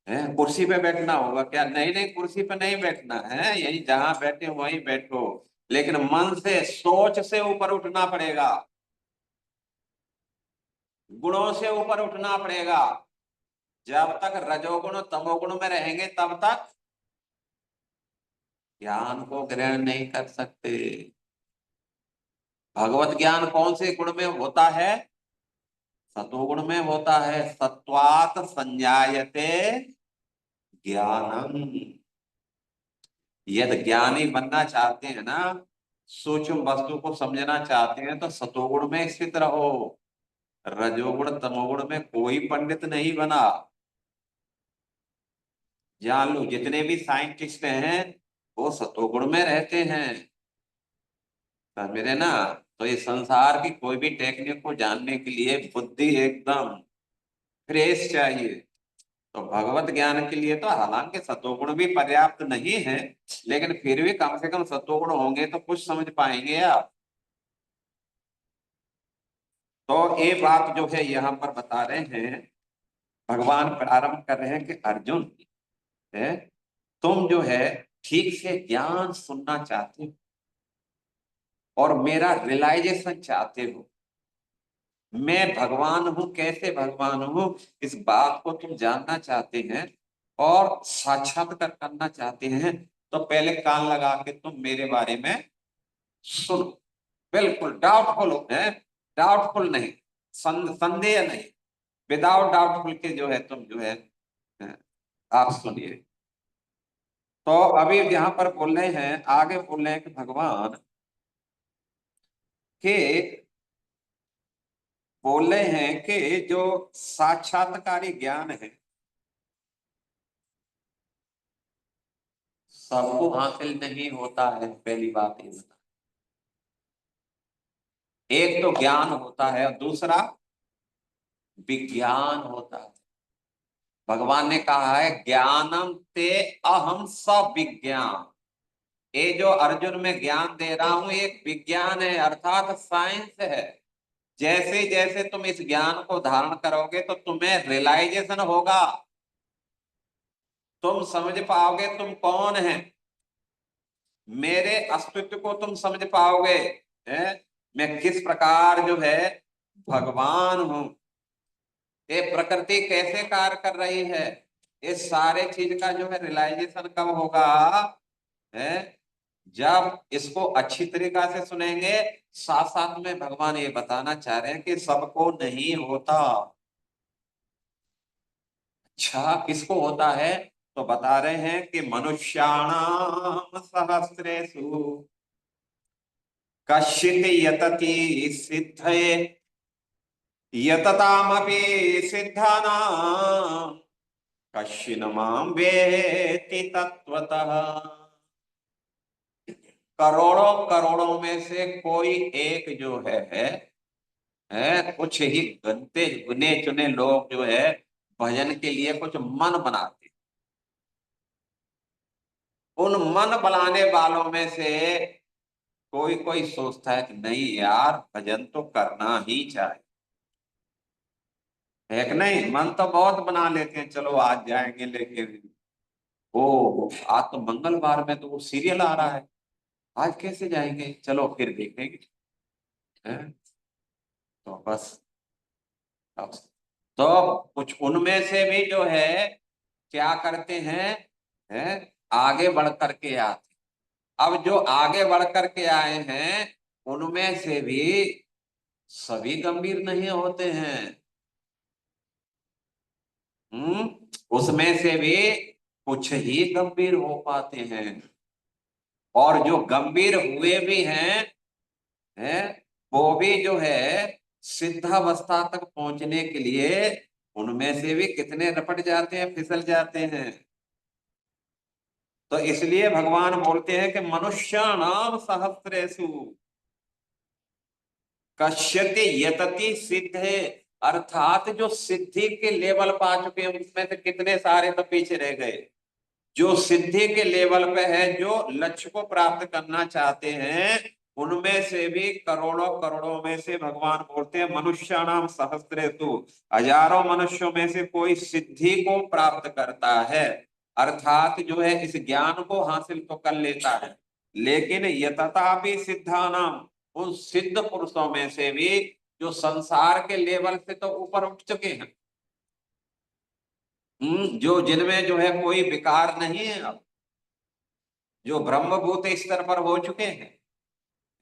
है कुर्सी पे बैठना होगा क्या? नहीं नहीं, कुर्सी पे नहीं बैठना है, यही जहां बैठे वहीं बैठो, लेकिन मन से सोच से ऊपर उठना पड़ेगा, गुणों से ऊपर उठना पड़ेगा। जब तक रजोगुण तमोगुण में रहेंगे तब तक ज्ञान को ग्रहण नहीं कर सकते। भगवत ज्ञान कौन से गुण में होता है? सतोगुण में होता है। सत्वात संजायते ज्ञानम। यदि ज्ञानी बनना चाहते हैं ना, सूक्ष्म वस्तु को समझना चाहते हैं, तो सतोगुण में स्थित रहो। रजोगुण तमोगुण में कोई पंडित नहीं बना। जान लो जितने भी साइंटिस्ट हैं वो सतोगुण में रहते हैं, समझे ना। तो ये संसार की कोई भी टेक्निक को जानने के लिए बुद्धि एकदम फ्रेश चाहिए। तो भगवत ज्ञान के लिए तो हालांकि सतोगुण भी पर्याप्त नहीं है, लेकिन फिर भी कम से कम सतोगुण होंगे तो कुछ समझ पाएंगे आप। तो ये बात जो है यहाँ पर बता रहे हैं, भगवान प्रारंभ कर रहे हैं कि अर्जुन, है तुम जो है ठीक से ज्ञान सुनना चाहते हो और मेरा रियलाइजेशन चाहते हो, मैं भगवान हूं, कैसे भगवान हूं, इस बात को तुम जानना चाहते हैं और साक्षात्कार करना चाहते हैं, तो पहले कान लगा के तुम मेरे बारे में सुनो। बिल्कुल डाउटफुल है, डाउटफुल नहीं, संदेह नहीं, विदाउट डाउटफुल के जो है तुम जो है आप सुनिए। तो अभी यहाँ पर बोल रहे हैं, आगे बोल रहे हैं कि भगवान के बोल रहे हैं कि जो साक्षात्कारी ज्ञान है सबको हासिल नहीं होता है। पहली बात ये बता, एक तो ज्ञान होता है और दूसरा विज्ञान होता है। भगवान ने कहा है ज्ञानम ते अहम सविज्ञान। ये जो अर्जुन में ज्ञान दे रहा हूं एक विज्ञान है, अर्थात साइंस है। जैसे जैसे तुम इस ज्ञान को धारण करोगे तो तुम्हें रियलाइजेशन होगा, तुम समझ पाओगे तुम कौन है, मेरे अस्तित्व को तुम समझ पाओगे। है? मैं किस प्रकार जो है भगवान हूं, ये प्रकृति कैसे कार्य कर रही है, इस सारे चीज का जो है रियलाइजेशन कब होगा है, जब इसको अच्छी तरीका से सुनेंगे। साथ साथ में भगवान ये बताना चाह रहे हैं कि सबको नहीं होता। अच्छा किसको होता है? तो बता रहे हैं कि मनुष्याणाम सहस्रेषु कश्चित् यतति सिद्धये यततामपि सिद्धानां कश्चिन् मां वेत्ति तत्वतः। करोड़ों करोड़ों में से कोई एक जो है कुछ ही गंते गुने चुने लोग जो है भजन के लिए कुछ मन बनाते। उन मन बनाने वालों में से कोई कोई सोचता है कि नहीं यार भजन तो करना ही चाहिए, है कि नहीं। मन तो बहुत बना लेते हैं, चलो आज जाएंगे, लेकिन ओ आज तो मंगलवार में तो वो सीरियल आ रहा है, आज कैसे जाएंगे, चलो फिर देखेंगे। हैं? तो बस अब तो कुछ उनमें से भी जो है क्या करते हैं आगे बढ़ करके आते। अब जो आगे बढ़ करके आए हैं उनमें से भी सभी गंभीर नहीं होते हैं। उसमें से भी कुछ ही गंभीर हो पाते हैं, और जो गंभीर हुए भी हैं वो भी जो है सिद्धावस्था तक पहुंचने के लिए उनमें से भी कितने रपट जाते हैं, फिसल जाते हैं। तो इसलिए भगवान बोलते हैं कि मनुष्याणाम सहस्रेषु कश्यति यतति सिद्धे, अर्थात जो सिद्धि के लेवल पा चुके हैं उसमें से कितने सारे तो पीछे रह गए। जो सिद्धि के लेवल पे है, जो लक्ष्य को प्राप्त करना चाहते हैं, उनमें से भी करोड़ों करोड़ों में से भगवान बोलते हैं मनुष्याणाम सहस्रेषु, हजारों मनुष्यों में से कोई सिद्धि को प्राप्त करता है, अर्थात जो है इस ज्ञान को हासिल तो कर लेता है, लेकिन यततापि सिद्धानाम, उन सिद्ध पुरुषों में से भी जो संसार के लेवल से तो ऊपर उठ चुके हैं, जो जिनमें जो है कोई विकार नहीं है, अब जो ब्रह्मभूत स्तर पर हो चुके हैं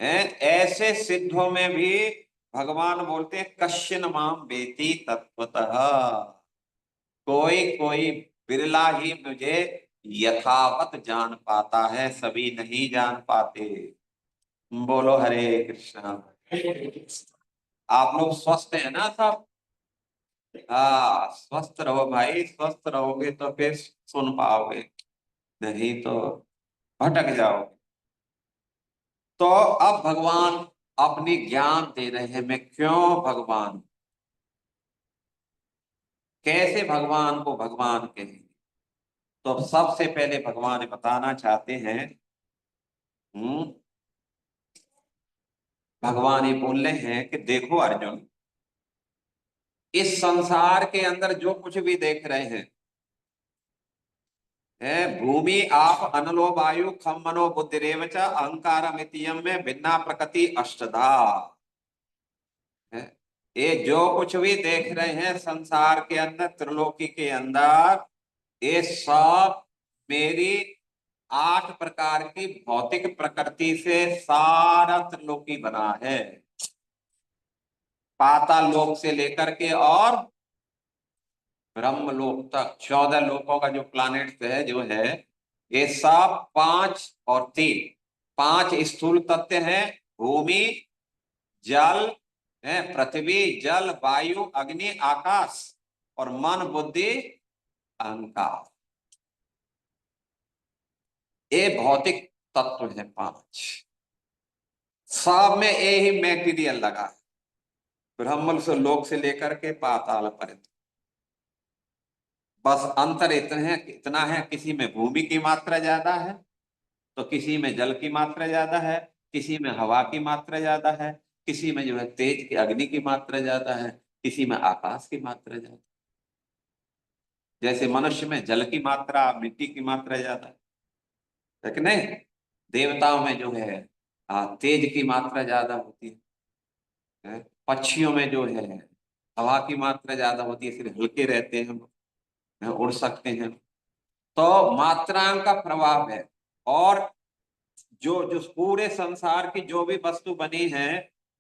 ऐसे सिद्धों में भी भगवान बोलते हैं कश्चिन माम वेति तत्वतः, कोई कोई बिरला ही मुझे यथावत जान पाता है, सभी नहीं जान पाते। बोलो हरे कृष्णा। आप लोग स्वस्थ हैं ना सब? हाँ स्वस्थ रहो भाई, स्वस्थ रहोगे तो फिर सुन पाओगे, नहीं तो भटक जाओगे। तो अब भगवान अपनी ज्ञान दे रहे हैं, मैं क्यों भगवान, कैसे भगवान को भगवान कहेंगे। तो अब सबसे पहले भगवान बताना चाहते हैं, हम्म भगवान ये बोल रहे हैं कि देखो अर्जुन, इस संसार के अंदर जो कुछ भी देख रहे हैं भूमि आप अनलो वायु खम मनो बुद्धिरेव च अहंकार में भिन्ना प्रकृति अष्टधा है। ये जो कुछ भी देख रहे हैं संसार के अंदर, त्रिलोकी के अंदर, ये सब मेरी 8 प्रकार की भौतिक प्रकृति से सारा त्रिलोकी बना है। पाताल लोक से लेकर के और ब्रह्म लोक तक 14 लोकों का जो प्लानेट है जो है, ये सब 5 और 3, 5 स्थूल तत्व हैं, भूमि, जल, है, पृथ्वी जल वायु अग्नि आकाश और मन बुद्धि अहंकार, ये भौतिक तत्व है 5। सब में ये ही मेटीरियल लगा है, ब्रह्म से लोक से लेकर के पाताल पर्यंत। बस अंतर इतना है, किसी में भूमि की मात्रा ज्यादा है तो किसी में जल की मात्रा ज्यादा है, किसी में हवा की मात्रा ज्यादा है, किसी में जो है तेज की अग्नि की मात्रा ज्यादा है, किसी में आकाश की मात्रा ज्यादा है। जैसे मनुष्य में जल की मात्रा मिट्टी की मात्रा ज्यादा है कि नहीं। देवताओं में जो है तेज की मात्रा ज्यादा होती है। पक्षियों में जो है हवा की मात्रा ज्यादा होती है, फिर हल्के रहते हैं हम, उड़ सकते हैं। तो मात्राओं का प्रभाव है। और जो जो पूरे संसार की जो भी वस्तु बनी है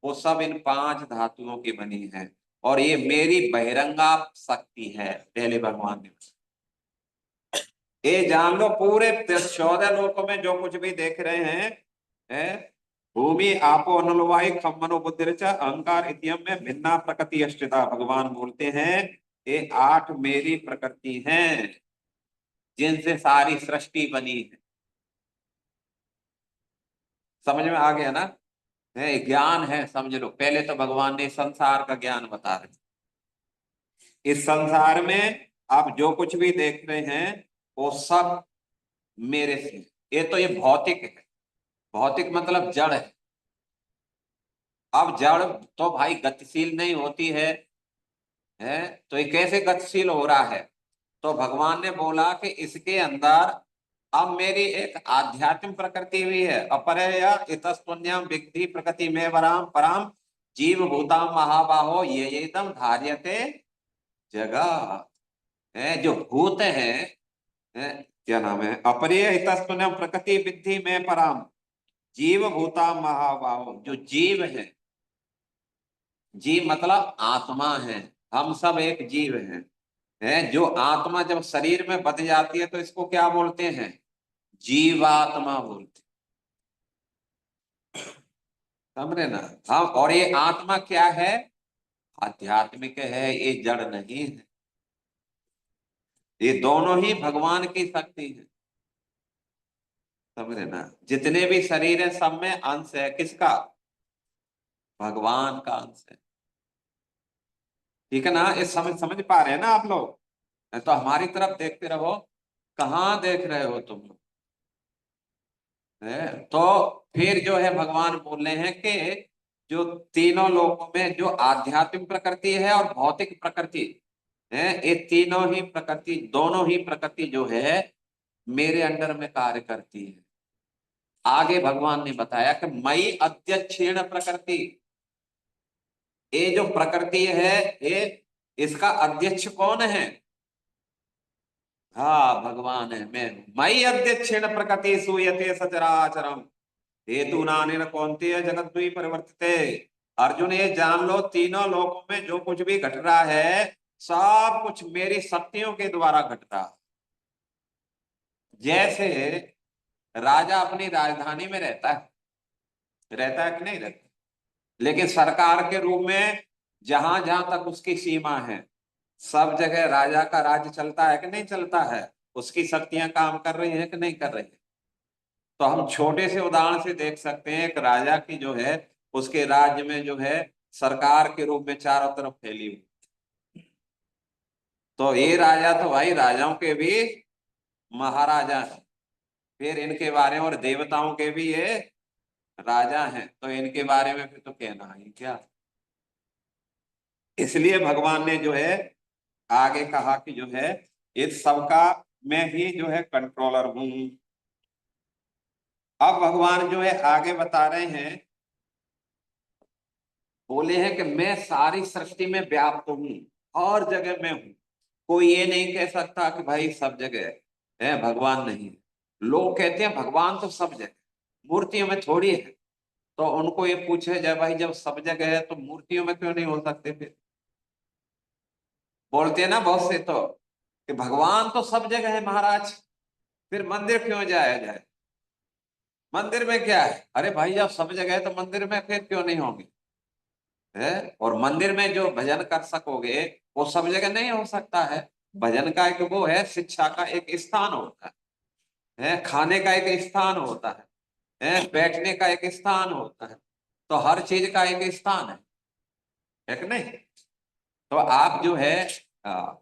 वो सब इन 5 धातुओं की बनी है। और ये मेरी बहिरंगा शक्ति है, पहले भगवान ने। ये जान लो, पूरे 14 लोकों में जो कुछ भी देख रहे हैं, भूमि आपो अनल वायु खम मनो बुद्धिर्च अहंकार इत्यम में भिन्ना प्रकृति अष्टता, भगवान बोलते हैं ये 8 मेरी प्रकृति हैं जिनसे सारी सृष्टि बनी है। समझ में आ गया ना। है ज्ञान है, समझ लो। पहले तो भगवान ने संसार का ज्ञान बता रहे। इस संसार में आप जो कुछ भी देख रहे हैं वो सब मेरे से। ये भौतिक है। भौतिक मतलब जड़ है। अब जड़ तो भाई गतिशील नहीं होती है तो ये कैसे गतिशील हो रहा है। तो भगवान ने बोला कि इसके अंदर अब मेरी एक आध्यात्मिक प्रकृति भी है। अपरया इतस्तुन्यम विद्धि प्रकृति में वराम पराम जीव भूता महाबाहो ये एकदम धार्यते जगह है। जो भूत है, क्या नाम है, अपरय इतस्तुन्यम प्रकृति विद्धि में पराम जीव भूता महाबाहो, जो जीव है। जीव मतलब आत्मा है। हम सब एक जीव है जो आत्मा जब शरीर में बंध जाती है तो इसको क्या बोलते हैं, जीवात्मा बोलते। समझे ना। हम और ये आत्मा क्या है, आध्यात्मिक है, ये जड़ नहीं है। ये दोनों ही भगवान की शक्ति है। समझे ना। जितने भी शरीर है सब में अंश है किसका, भगवान का अंश है। ठीक है ना। ये समझ समझ पा रहे हैं ना आप लोग। तो हमारी तरफ देखते रहो। कहाँ देख रहे हो तुम लोग है। तो फिर जो है भगवान बोल रहे हैं कि जो तीनों लोगों में जो आध्यात्मिक प्रकृति है और भौतिक प्रकृति है, ये तीनों ही प्रकृति, दोनों ही प्रकृति जो है मेरे अंडर में कार्य करती है। आगे भगवान ने बताया कि मई अध्यक्षीण प्रकृति, ये जो प्रकृति है ये, इसका अध्यक्ष कौन है, हाँ भगवान है। मई अध्यक्षीण प्रकृति सूयते सचराचरम हेतु नानेन कौन्तेय जगद्द्वयी परिवर्तिते। अर्जुन ये जान लो, तीनों लोकों में जो कुछ भी घट रहा है सब कुछ मेरी शक्तियों के द्वारा घट रहा है। जैसे राजा अपनी राजधानी में रहता है कि नहीं रहता, लेकिन सरकार के रूप में जहां जहां तक उसकी सीमा है सब जगह राजा का राज्य चलता है कि नहीं चलता है, उसकी शक्तियां काम कर रही है कि नहीं कर रही है। तो हम छोटे से उदाहरण से देख सकते हैं, एक राजा की जो है उसके राज्य में जो है सरकार के रूप में चारों तरफ फैली हुई। तो ये राजा तो भाई राजाओं के भी महाराजा है। फिर इनके बारे में और देवताओं के भी ये राजा हैं, तो इनके बारे में फिर तो कहना ही क्या। इसलिए भगवान ने जो है आगे कहा कि जो है इस सबका मैं ही जो है कंट्रोलर हूं। अब भगवान जो है आगे बता रहे हैं, बोले हैं कि मैं सारी सृष्टि में व्याप्त हूं, हर जगह मैं हूं। कोई ये नहीं कह सकता कि भाई सब जगह है भगवान नहीं है। लोग कहते हैं भगवान तो सब जगह, मूर्तियों में थोड़ी है। तो उनको ये पूछे जाए भाई जब सब जगह है तो मूर्तियों में क्यों नहीं हो सकते। फिर बोलते हैं ना बहुत से तो कि भगवान तो सब जगह है महाराज, फिर मंदिर क्यों जाया जाए। मंदिर में क्या है, अरे भाई जब सब जगह है तो मंदिर में फिर क्यों नहीं होंगे। है। और मंदिर में जो भजन कर सकोगे वो सब जगह नहीं हो सकता है। भजन का एक वो है, शिक्षा का एक स्थान होता है, खाने का एक स्थान होता है, बैठने का एक स्थान होता है। तो हर चीज का एक स्थान है कि नहीं। तो आप जो है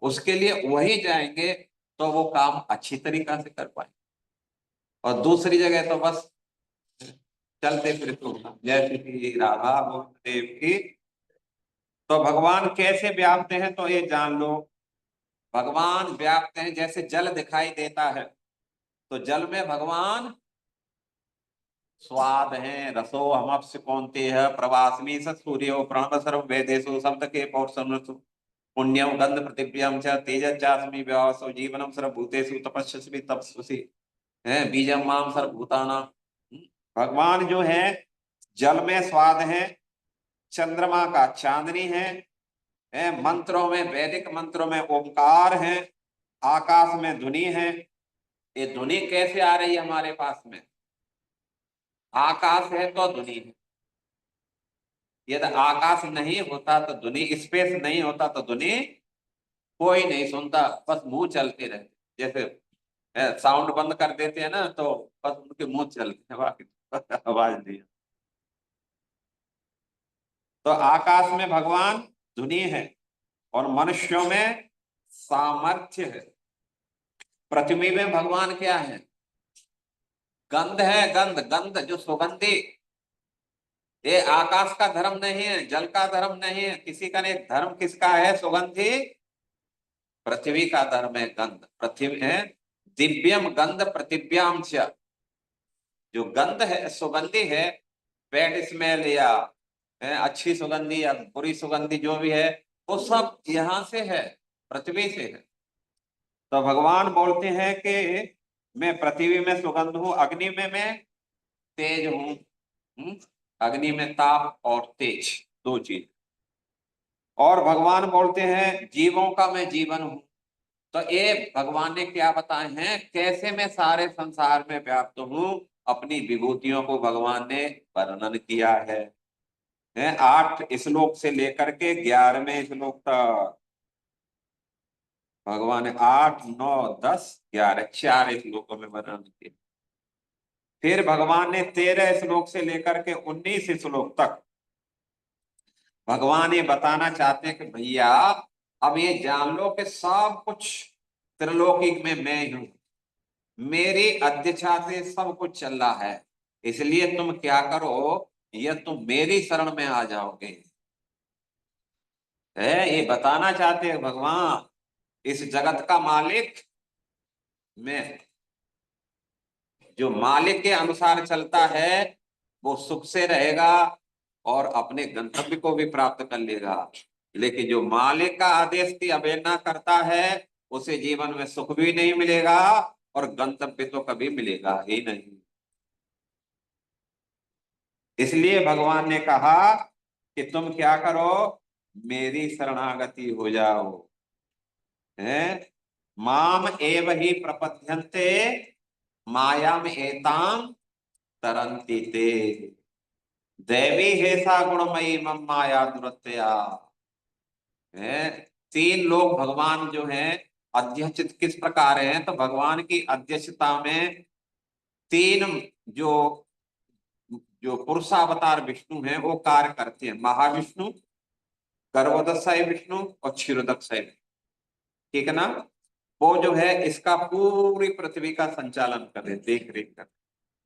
उसके लिए वही जाएंगे तो वो काम अच्छी तरीका से कर पाए। और दूसरी जगह तो बस चलते फिरते होना। जैसे कि राधा मोहन देव की, तो भगवान कैसे व्याप्त हैं तो ये जान लो। भगवान व्याप्त हैं, जैसे जल दिखाई देता है तो जल में भगवान स्वाद है, रसो हमअप्स कौन्तेय प्रवास्मि स सूर्यो प्राण सर्व वेदेषु शब्द के पौरुषम पुण्यम गंध पृथिव्याम च तेजश्चास्मि व्यासो जीवनम सर्वभूतेषु तपस्वी तपस्वी है बीजम माम सर्वभूतानां। भगवान जो है जल में स्वाद है, चंद्रमा का चांदनी है, मंत्रों में, वैदिक मंत्रों में ओंकार है, आकाश में ध्वनि है। ये ध्वनि कैसे आ रही है हमारे पास में? आकाश है तो ध्वनि है। यदि आकाश नहीं होता तो ध्वनि, स्पेस नहीं होता तो ध्वनि कोई नहीं सुनता, बस मुंह चलते रहते। जैसे साउंड बंद कर देते हैं ना तो बस उनके मुंह चलते हैं, बाकी आवाज नहीं। तो आकाश में भगवान ध्वनि है और मनुष्यों में सामर्थ्य है। पृथ्वी में भगवान क्या है? गंध है, गंध, गंध जो सुगंधी। ये आकाश का धर्म नहीं है, जल का धर्म नहीं है, किसी का नहीं। धर्म किसका है? सुगंधी पृथ्वी का धर्म है गंध। पृथ्वी है दिव्यम गंध पृथिव्याम च। जो गंध है, सुगंधी है, बैड स्मेल या अच्छी सुगंधी या बुरी सुगंधी जो भी है, वो सब यहां से है, पृथ्वी से है। तो भगवान बोलते हैं कि मैं पृथ्वी में सुगंध हूं, अग्नि में मैं तेज हूं। अग्नि में ताप और तेज, दो चीज। और भगवान बोलते हैं जीवों का मैं जीवन हूं। तो ये भगवान ने क्या बताए हैं, कैसे मैं सारे संसार में व्याप्त हूं। अपनी विभूतियों को भगवान ने वर्णन किया है 8 श्लोक से लेकर के 11वें श्लोक तक। भगवान ने 8, 9, 10, 11, 4 श्लोकों में वर्णन किया। फिर भगवान ने 13 श्लोक से लेकर के 19 श्लोक तक भगवान ये बताना चाहते हैं कि भैया अब ये जान लो कि सब कुछ त्रिलोकी में मैं ही हूं, मेरी अध्यक्षता से सब कुछ चल रहा है। इसलिए तुम क्या करो, ये तुम मेरी शरण में आ जाओगे। है ये बताना चाहते हैं भगवान, इस जगत का मालिक मैं। जो मालिक के अनुसार चलता है वो सुख से रहेगा और अपने गंतव्य को भी प्राप्त कर लेगा। लेकिन जो मालिक का आदेश की अवहेलना करता है उसे जीवन में सुख भी नहीं मिलेगा और गंतव्य तो कभी मिलेगा ही नहीं। इसलिए भगवान ने कहा कि तुम क्या करो, मेरी शरणागति हो जाओ। है माम एव ही प्रपद्यन्ते मायाम एताम तरन्ति ते। दैवी हेसा गुणमयी मम माया दुरत्या। है 3 लोग भगवान जो हैं अध्यक्ष किस प्रकार हैं, तो भगवान की अध्यक्षता में 3 जो जो पुरुषावतार विष्णु हैं वो कार्य करते हैं। महाविष्णु, गर्भोदक्षाय विष्णु और क्षीरोदक्षाय विष्णु। ठीक है ना। वो जो है इसका पूरी पृथ्वी का संचालन कर रहे, देख रेख कर।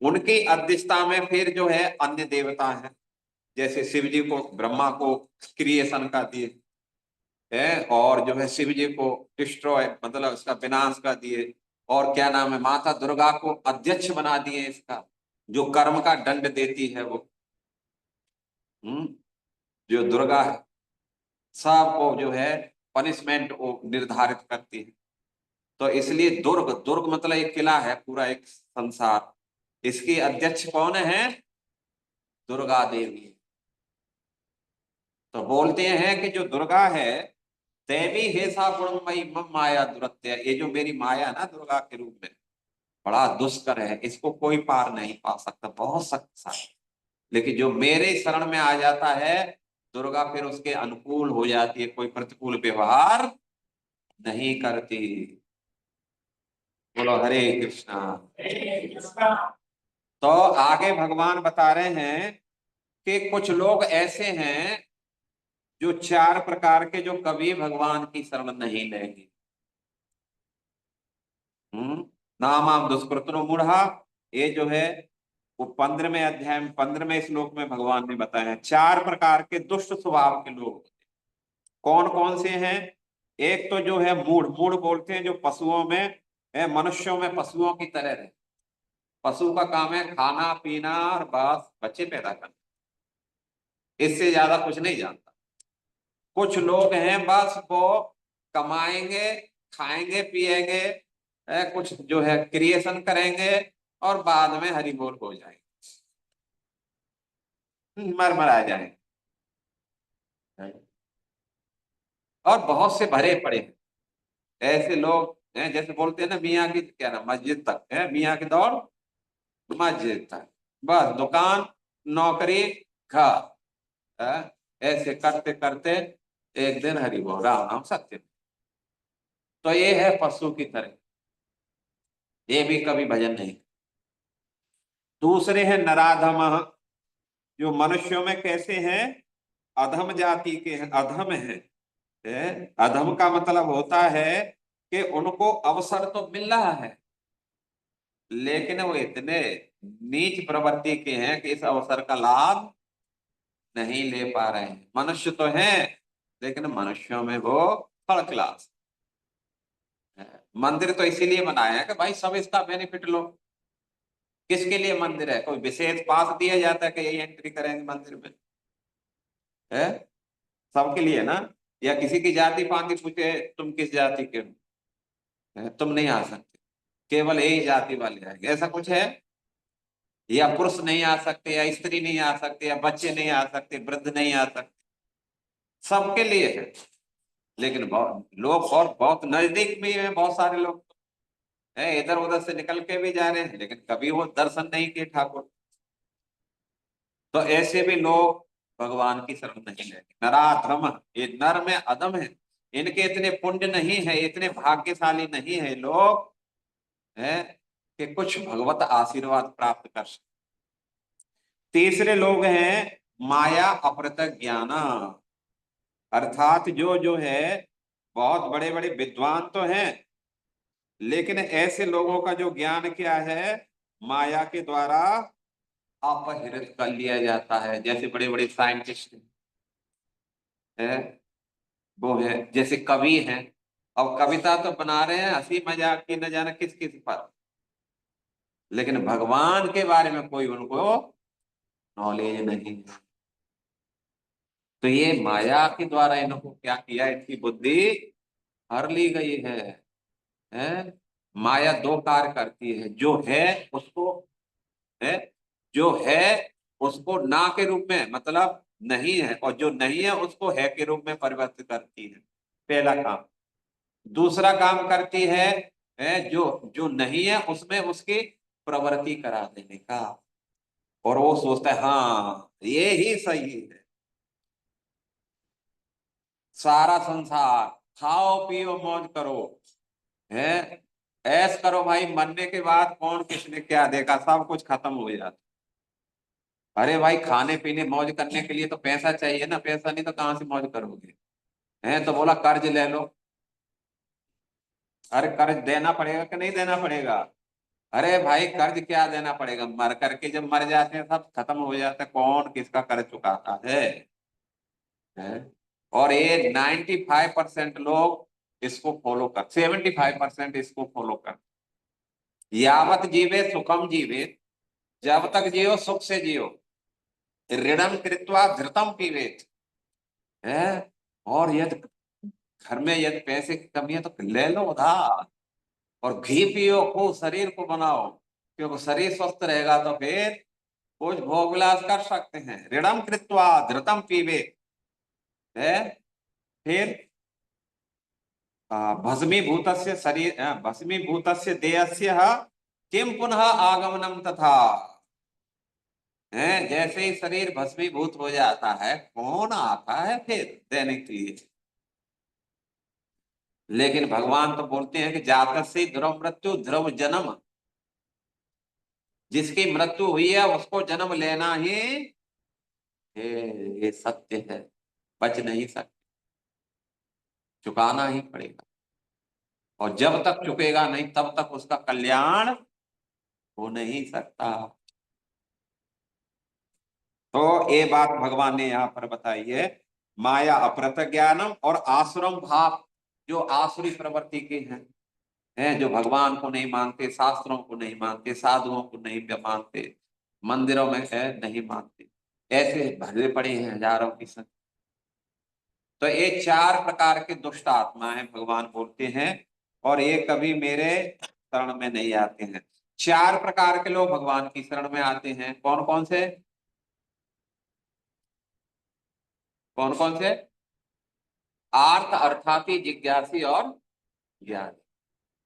उनकी अध्यक्षता में फिर जो है अन्य देवता हैं, जैसे शिव जी को, ब्रह्मा को क्रिएशन का दिए है, और जो है शिव जी को डिस्ट्रॉय मतलब इसका विनाश का दिए। और क्या नाम है, माता दुर्गा को अध्यक्ष बना दिए इसका, जो कर्म का दंड देती है वो। हम्म जो दुर्गा है सबको जो है पनिशमेंट वो निर्धारित करती है। तो इसलिए दुर्ग, दुर्ग मतलब एक किला है, पूरा एक संसार। इसकी अध्यक्ष कौन है? दुर्गा देवी। तो बोलते हैं कि जो दुर्गा है, देवी हेसा गुणमयी मम माया दुरत्य। ये जो मेरी माया ना दुर्गा के रूप में बड़ा दुष्कर है, इसको कोई पार नहीं पा सकता, बहुत शक्तिशाली। लेकिन जो मेरे शरण में आ जाता है दुर्गा फिर उसके अनुकूल हो जाती है, कोई प्रतिकूल व्यवहार नहीं करती। बोलो हरे कृष्णा। तो आगे भगवान बता रहे हैं कि कुछ लोग ऐसे हैं जो 4 प्रकार के, जो कभी भगवान की शरण नहीं लेंगे। नामाम दुष्कृतनो मूढ़ा, ये जो है वो 15वें अध्याय में 15वें श्लोक में भगवान ने बताया है 4 प्रकार के दुष्ट स्वभाव के लोग कौन कौन से हैं। एक तो जो है मूढ़, मूढ़ बोलते हैं जो पशुओं में मनुष्यों में पशुओं की तरह रहे। पशु का काम है खाना पीना और बस बच्चे पैदा करना, इससे ज्यादा कुछ नहीं जानता। कुछ लोग हैं बस वो कमाएंगे, खाएंगे पिएंगे, कुछ जो है क्रिएशन करेंगे और बाद में हरि बोल हो जाएंगे, मर मरा जाएंगे। और बहुत से भरे पड़े हैं ऐसे लोग हैं, जैसे बोलते हैं ना मियाँ की क्या ना मस्जिद तक है, मियाँ की दौड़ मस्जिद तक, बस दुकान नौकरी घर, ऐसे करते करते एक दिन हरि बोल राम नाम सत्य। तो ये है पशु की तरह, ये भी कभी भजन नहीं। दूसरे हैं नराधम, जो मनुष्यों में कैसे हैं, अधम जाति के हैं, अधम है। अधम का मतलब होता है कि उनको अवसर तो मिल रहा है लेकिन वो इतने नीच प्रवृत्ति के हैं कि इस अवसर का लाभ नहीं ले पा रहे हैं। मनुष्य तो हैं लेकिन मनुष्यों में वो थर्ड क्लास है। मंदिर तो इसीलिए बनाया है कि भाई सब इसका बेनिफिट लो। किसके लिए मंदिर है, कोई विशेष पास दिया जाता है कि यही एंट्री करेंगे मंदिर में, है सबके लिए ना। या किसी की जाति पाति पूछे तुम किस जाति के हो, तुम नहीं आ सकते, केवल यही जाति वाले आएंगे, ऐसा कुछ है। या पुरुष नहीं आ सकते, या स्त्री नहीं आ सकते, या बच्चे नहीं आ सकते, वृद्ध नहीं आ सकते, सबके लिए है। लेकिन बहुत लोग और बहुत नजदीक भी हैं, बहुत सारे लोग है इधर उधर से निकल के भी जा रहे हैं लेकिन कभी वो दर्शन नहीं किए ठाकुर। तो ऐसे भी लोग भगवान की शरण नहीं लेंगे। नराधम, ये नर में अधम है, इनके इतने पुण्य नहीं है, इतने भाग्यशाली नहीं है लोग है कि कुछ भगवत आशीर्वाद प्राप्त कर सके। तीसरे लोग हैं माया अपृत ज्ञान, अर्थात जो जो है बहुत बड़े बड़े विद्वान तो हैं लेकिन ऐसे लोगों का जो ज्ञान क्या है, माया के द्वारा अपहृत कर लिया जाता है। जैसे बड़े बड़े साइंटिस्ट है, वो है जैसे कवि हैं, अब कविता तो बना रहे हैं हंसी मजाक की न जाने किस किस पर, लेकिन भगवान के बारे में कोई उनको नॉलेज नहीं है। तो ये माया के द्वारा इनको क्या किया, इनकी बुद्धि हर ली गई है? माया 2 कार्य करती है, जो है उसको है, जो है उसको ना के रूप में मतलब नहीं है, और जो नहीं है उसको है के रूप में परिवर्तित करती है, पहला काम। दूसरा काम करती है जो जो नहीं है उसमें उसकी प्रवृत्ति करा देने का, और वो सोचता है हाँ ये ही सही है। सारा संसार खाओ पियो मौज करो, है ऐश करो भाई, मरने के बाद कौन किसने क्या देखा, सब कुछ खत्म हो जाता। अरे भाई खाने पीने मौज करने के लिए तो पैसा चाहिए ना, पैसा नहीं तो कहां से मौज करोगे, है तो बोला कर्ज ले लो। अरे कर्ज देना पड़ेगा कि नहीं देना पड़ेगा। अरे भाई कर्ज क्या देना पड़ेगा, मर करके जब मर जाते हैं सब खत्म हो जाता है, कौन किसका कर्ज चुकाता है? और ये 95% लोग इसको फॉलो कर, 75% इसको फॉलो कर। यावत जीवे सुखम जीवे, जब तक जियो सुख से जियो, ऋणम कृत्वा धृतम पीवेत, है। और यदि घर में यदि पैसे की कमी है तो ले लो उधार, और घी पियो खूब, शरीर को बनाओ, क्योंकि शरीर स्वस्थ रहेगा तो फिर कुछ भोग विलास कर सकते हैं। ऋणम कृत्वा धृतम पीवे, है। फिर भस्मीभूतस्य शरीर भस्मीभूतस्य देहस्य किम पुनः आगमनम तथा, है। जैसे ही शरीर भस्मीभूत हो जाता है, कौन आता है फिर देने के लिए? लेकिन भगवान तो बोलते हैं कि जातस्य ध्रुव मृत्यु ध्रुव जन्म, जिसकी मृत्यु हुई है उसको जन्म लेना ही ये सत्य है, बच नहीं सकते, चुकाना ही पड़ेगा। और जब तक चुकेगा नहीं तब तक उसका कल्याण हो नहीं सकता। तो ये बात भगवान ने यहाँ पर बताई है। माया अपरत ज्ञानम और आसुरम भाव, जो आसुरी प्रवृत्ति के हैं जो भगवान को नहीं मानते, शास्त्रों को नहीं मानते, साधुओं को नहीं मानते, मंदिरों में है नहीं मानते, ऐसे भरे पड़े हैं हजारों की संख्या। तो ये चार प्रकार के दुष्ट आत्मा हैं भगवान बोलते हैं, और ये कभी मेरे शरण में नहीं आते हैं। चार प्रकार के लोग भगवान की शरण में आते हैं, कौन कौन से? कौन कौन से? आर्थ अर्थाती जिज्ञासी और ज्ञानी।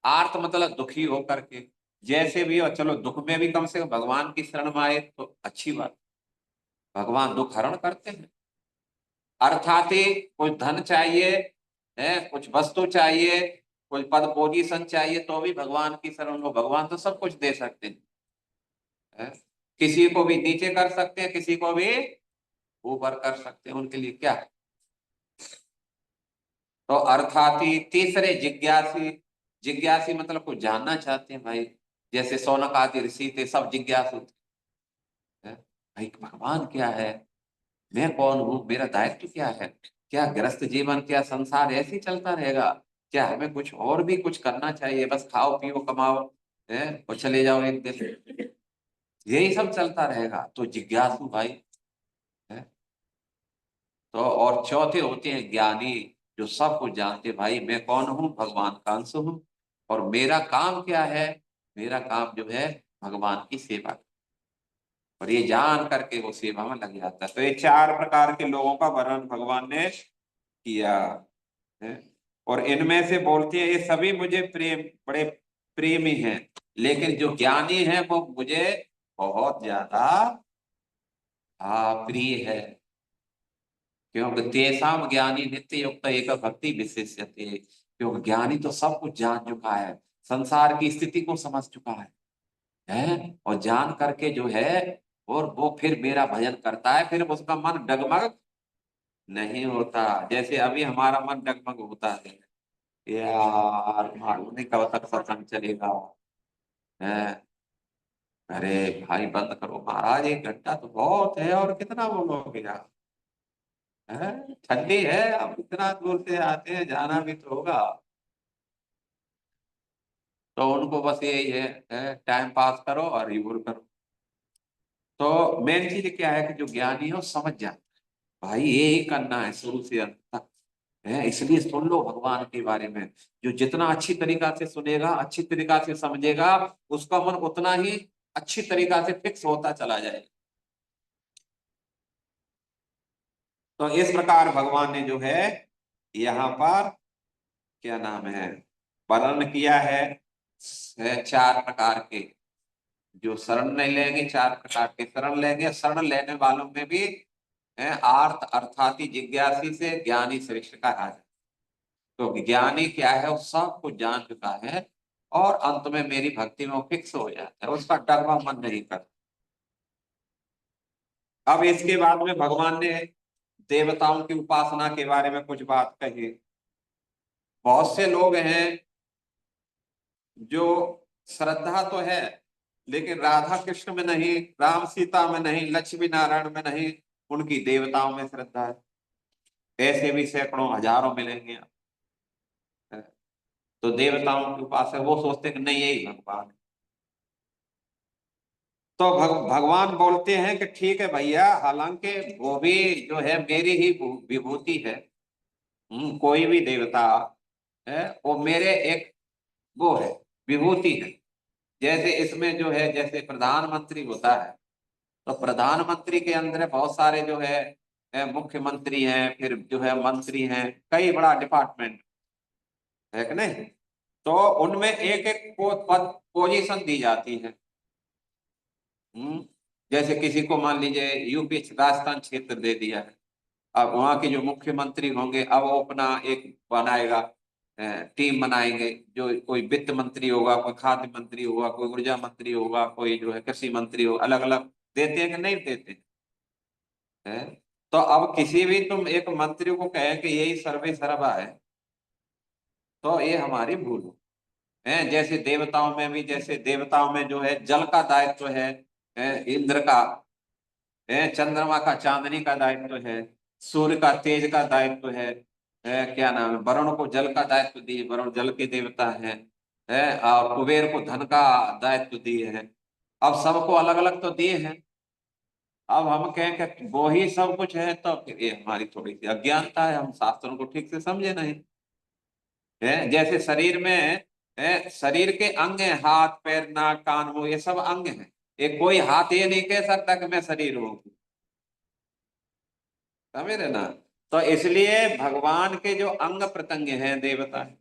आर्थ मतलब दुखी होकर के, जैसे भी हो, चलो दुख में भी कम से कम भगवान की शरण में आए तो अच्छी बात, भगवान दुख हरण करते हैं। अर्थात ही कुछ धन चाहिए है, कुछ वस्तु चाहिए, कुछ पद पोजीशन चाहिए, तो भी भगवान की शरण लो, भगवान तो सब कुछ दे सकते हैं, है? किसी को भी नीचे कर सकते हैं, किसी को भी ऊपर कर सकते हैं, उनके लिए क्या है? तो अर्थात ही तीसरे जिज्ञासी। जिज्ञासी मतलब कुछ जानना चाहते हैं भाई, जैसे शौनक आदि ऋषि थे, सब जिज्ञासु थे, है? भाई भगवान क्या है, मैं कौन हूँ, मेरा दायित्व क्या है, क्या गृहस्थ जीवन, क्या संसार ऐसे ही चलता रहेगा, क्या हमें कुछ और भी कुछ करना चाहिए, बस खाओ पियो कमाओ है और चले जाओ एक दिन, यही सब चलता रहेगा? तो जिज्ञासु भाई है। तो और चौथे होते हैं ज्ञानी, जो सब कुछ जानते, भाई मैं कौन हूँ, भगवान का अंश हूँ, और मेरा काम क्या है, मेरा काम जो है भगवान की सेवा, और ये जान करके वो सेवा में लग जाता है। तो ये चार प्रकार के लोगों का वर्णन भगवान ने किया है। और इनमें से बोलते हैं ये सभी मुझे प्रेम, बड़े प्रेमी हैं, लेकिन जो ज्ञानी है वो मुझे बहुत ज्यादा प्रिय है, क्योंकि तेषाम ज्ञानी नित्य युक्त एक भक्ति विशेष्यते, क्योंकि ज्ञानी तो सब कुछ जान चुका है, संसार की स्थिति को समझ चुका है और जान करके जो है, और वो फिर मेरा भजन करता है, फिर उसका मन डगमग नहीं होता, जैसे अभी हमारा मन डगमग होता है, यार मालूम नहीं कब तक सत्संग चलेगा है। अरे भाई बंद करो महाराज, 1 घंटा तो बहुत है, और कितना बोलोगे यार, है? ठंडी है, अब इतना दूर से आते हैं, जाना भी तो होगा। तो उनको बस यही है टाइम पास करो और रिव्यू करो। तो मेन चीज क्या है कि जो ज्ञानी है वो समझ जाता है, भाई ये ही करना है शुरू से अंत तक, है? इसलिए सुन लो भगवान के बारे में, जो जितना अच्छी तरीका से सुनेगा, अच्छी तरीका से समझेगा, उसका मन उतना ही अच्छी तरीका से फिक्स होता चला जाएगा। तो इस प्रकार भगवान ने जो है यहाँ पर क्या नाम है वर्णन किया है चार प्रकार के, जो शरण नहीं लेंगे, चार प्रकार के शरण लेंगे, शरण लेने वालों में भी है आर्थ अर्थाती जिज्ञासी से ज्ञानी श्रेष्ठ का राजा। तो ज्ञानी क्या है, वो सब कुछ जान चुका है, और अंत में मेरी भक्ति में वो फिक्स हो जाता है, उसका डरवा मन नहीं करता। अब इसके बाद में भगवान ने देवताओं की उपासना के बारे में कुछ बात कही। बहुत से लोग हैं जो श्रद्धा तो है, लेकिन राधा कृष्ण में नहीं, राम सीता में नहीं, लक्ष्मी नारायण में नहीं, उनकी देवताओं में श्रद्धा है। ऐसे भी सैकड़ों हजारों मिलेंगे। तो देवताओं के पास है, वो सोचते कि नहीं यही भगवान है। तो भगवान बोलते हैं कि ठीक है भैया, हालांकि वो भी जो है मेरी ही विभूति है। कोई भी देवता है वो मेरे एक वो है, विभूति है। जैसे इसमें जो है, जैसे प्रधानमंत्री होता है, तो प्रधानमंत्री के अंदर बहुत सारे जो है मुख्यमंत्री हैं, फिर जो है मंत्री हैं, कई बड़ा डिपार्टमेंट है कि नहीं। तो उनमें एक एक पद पोजीशन दी जाती है। हम्म जैसे किसी को मान लीजिए यूपी राजस्थान क्षेत्र दे दिया है, अब वहां के जो मुख्यमंत्री होंगे अब वो अपना एक बनाएगा, टीम बनाएंगे, जो कोई वित्त मंत्री होगा, कोई खाद्य मंत्री होगा, कोई ऊर्जा मंत्री होगा, कोई जो है कृषि मंत्री होगा, अलग अलग देते हैं कि नहीं देते हैं? तो अब किसी भी तुम एक मंत्री को कहें कि यही सर्वे सर्वा है, तो ये हमारी भूल है। जैसे देवताओं में भी, जैसे देवताओं में जो है जल का दायित्व है इंद्र का, है चंद्रमा का चांदनी का दायित्व है, सूर्य का तेज का दायित्व है क्या नाम है, वरुण को जल का दायित्व दिए, वरुण जल के देवता है और कुबेर को धन का दायित्व दिए हैं। अब सबको अलग अलग तो दिए हैं, अब हम कहें कि वो ही सब कुछ है, तो फिर ये हमारी थोड़ी सी अज्ञानता है, हम शास्त्रों को ठीक से समझे नहीं। है जैसे शरीर में शरीर के अंग हैं, हाथ पैर नाक कान मुंह, ये सब अंग हैं। एक कोई हाथ ये नहीं कह सकता कि मैं शरीर हूं, समझ रहे ना। तो इसलिए भगवान के जो अंग प्रत्यंग हैं देवता हैं,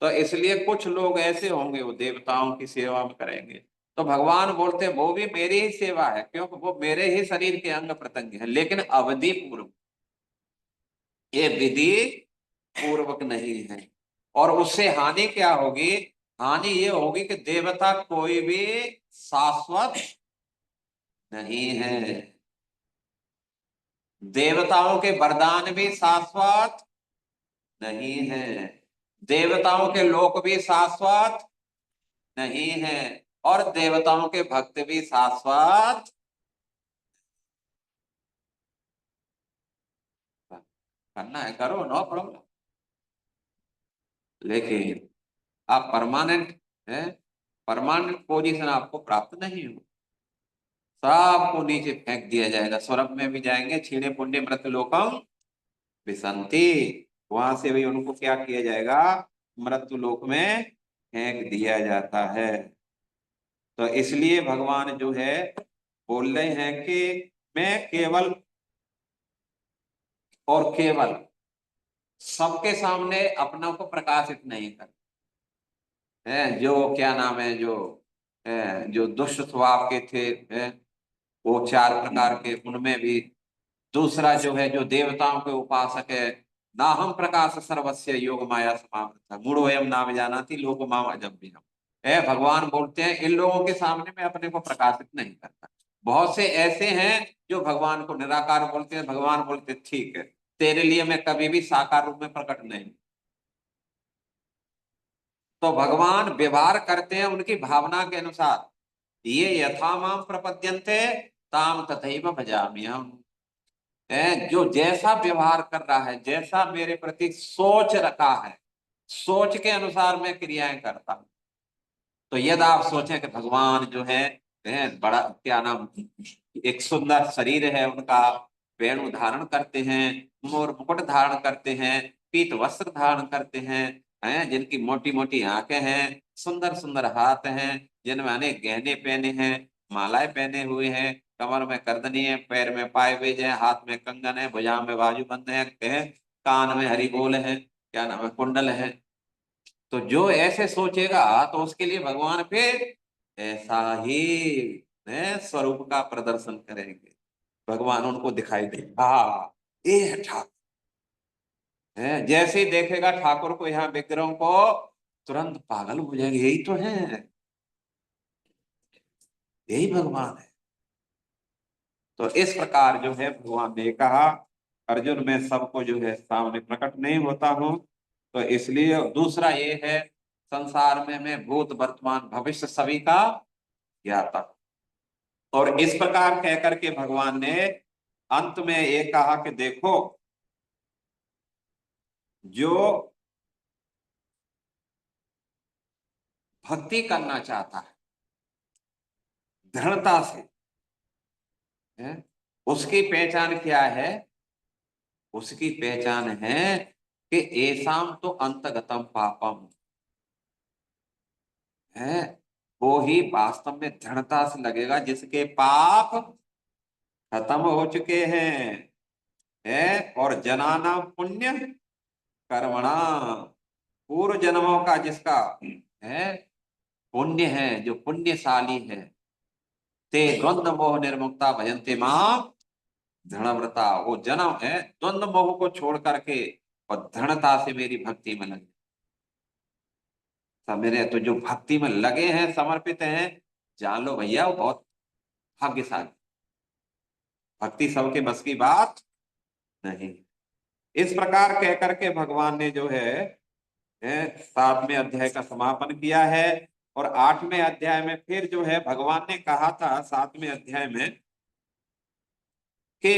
तो इसलिए कुछ लोग ऐसे होंगे वो देवताओं की सेवा में करेंगे, तो भगवान बोलते हैं वो भी मेरी ही सेवा है, क्योंकि वो मेरे ही शरीर के अंग प्रत्यंग है, लेकिन अवधि पूर्व, ये विधि पूर्वक नहीं है। और उससे हानि क्या होगी? हानि ये होगी कि देवता कोई भी शाश्वत नहीं है, देवताओं के वरदान भी शाश्वत नहीं है, देवताओं के लोक भी शाश्वत नहीं है, और देवताओं के भक्त भी शाश्वत। करना है करो, नो प्रॉब्लम, लेकिन आप परमानेंट है, परमानेंट पोजीशन आपको प्राप्त नहीं हो, सबको नीचे फेंक दिया जाएगा, स्वर्ग में भी जाएंगे, क्षीणे पुण्य मृत लोकम विसंति, वहां से भी उनको क्या किया जाएगा? मृत्यु लोक में फेंक दिया जाता है। तो इसलिए भगवान जो है बोल रहे हैं कि मैं केवल और केवल सबके सामने अपना को प्रकाशित नहीं करता है। जो क्या नाम है, जो दुष्ट स्वभाव के थे है, वो चार प्रकार के, उनमें भी दूसरा जो है जो देवताओं के उपासक है, नाहम प्रकाश सर्वस्य योग माया समावृत मूढ़ोयम नाम जानाति लोक माम अजम, है भगवान बोलते हैं इन लोगों के सामने मैं अपने को प्रकाशित नहीं करता। बहुत से ऐसे हैं जो भगवान को निराकार बोलते हैं, भगवान बोलते ठीक है तेरे लिए मैं कभी भी साकार रूप में प्रकट नहीं। तो भगवान व्यवहार करते हैं उनकी भावना के अनुसार, ये यथा माम प्रपद्यन्ते ताम तथैव भजामि हम, है जो जैसा व्यवहार कर रहा है, जैसा मेरे प्रति सोच रखा है, सोच के अनुसार मैं क्रियाएं करता हूं। तो यदि आप सोचें कि भगवान जो है बड़ा क्या नाम, एक सुंदर शरीर है उनका, वेणु धारण करते हैं, मोर मुकुट धारण करते हैं, पीत वस्त्र धारण करते हैं जिनकी मोटी मोटी आंखें हैं, सुंदर सुंदर हाथ हैं, जिनमें अनेक गहने पहने हैं, मालाएं पहने हुए हैं, कमर में करदनी है, पैर में पायवेज है, हाथ में कंगन है, भुजा में बाजूबंद है, कान में हरि बोल है, क्या नाम है कुंडल है। तो जो ऐसे सोचेगा तो उसके लिए भगवान फिर ऐसा ही स्वरूप का प्रदर्शन करेंगे, भगवान उनको दिखाई देगा, हाँ ये है ठाकुर, है जैसे ही देखेगा ठाकुर को, यहाँ विग्रहों को, तुरंत पागल हो जाएंगे, यही तो है, यही भगवान है। तो इस प्रकार जो है भगवान ने कहा अर्जुन मैं सबको जो है सामने प्रकट नहीं होता हूं, तो इसलिए दूसरा ये है संसार में मैं भूत वर्तमान भविष्य सभी का ज्ञाता। और इस प्रकार कह करके भगवान ने अंत में ये कहा कि देखो जो भक्ति करना चाहता है दृढ़ता से, है उसकी पहचान क्या है? उसकी पहचान है कि ऐसाम तो अंतगतम पापम, है वो ही वास्तव में दृढ़ता से लगेगा जिसके पाप खत्म हो चुके हैं, है और जनाना पुण्य कर्मणा, पूर्व जन्मों का जिसका है पुण्य है, जो पुण्यशाली है, ते द्वंद्व मोह निर्मुक्ता भजन्ते माम दृढ़व्रता। वो जन्म है द्वंद्व मोह को छोड़ करके और दृढ़ता से मेरी भक्ति में लगे। सब मेरे तो जो भक्ति में लगे हैं, समर्पित हैं, जान लो भैया वो बहुत भाग्यशाली। भक्ति सबके बस की बात नहीं। इस प्रकार कह करके भगवान ने जो है 7वें अध्याय का समापन किया है। और 8वें अध्याय में फिर जो है भगवान ने कहा था 7वें अध्याय में कि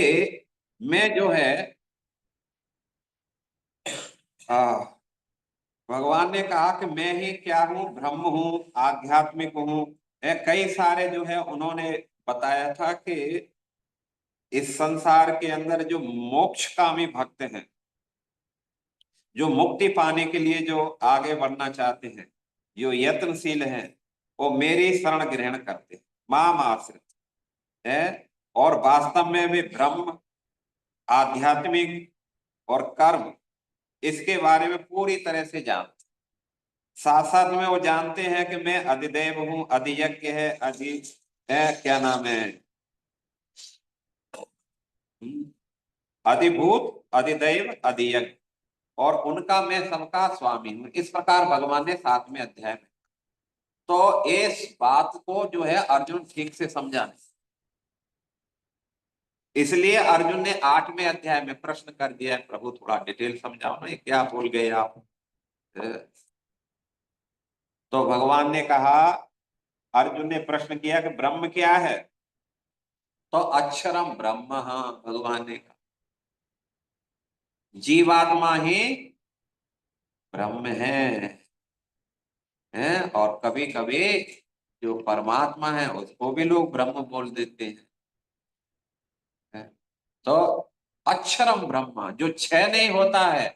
मैं जो है भगवान ने कहा कि मैं ही क्या हूं, ब्रह्म हूं, आध्यात्मिक हूं। कई सारे जो है उन्होंने बताया था कि इस संसार के अंदर जो मोक्षकामी भक्त हैं, जो मुक्ति पाने के लिए जो आगे बढ़ना चाहते हैं, जो यत्नशील हैं, वो मेरी शरण ग्रहण करते हैं, माम आश्रित है। और वास्तव में वे ब्रह्म, आध्यात्मिक और कर्म, इसके बारे में पूरी तरह से जानते। साथ साथ में वो जानते हैं कि मैं अधिदेव हूं, अधियज्ञ है, क्या नाम है, अधिभूत, अधिदैव, अधियज्ञ, और उनका मैं सबका स्वामी हूं। इस प्रकार भगवान ने 7वें अध्याय में तो इस बात को जो है अर्जुन ठीक से समझा नहीं, इसलिए अर्जुन ने 8वें अध्याय में प्रश्न कर दिया है, प्रभु थोड़ा डिटेल समझाओ ना, ये क्या बोल गए आप। तो भगवान ने कहा, अर्जुन ने प्रश्न किया कि ब्रह्म क्या है, तो अक्षरम ब्रह्म, भगवान ने कहा जीवात्मा ही ब्रह्म है। और कभी कभी जो परमात्मा है उसको भी लोग ब्रह्म बोल देते हैं। तो अक्षरम ब्रह्म, जो क्षय नहीं होता है,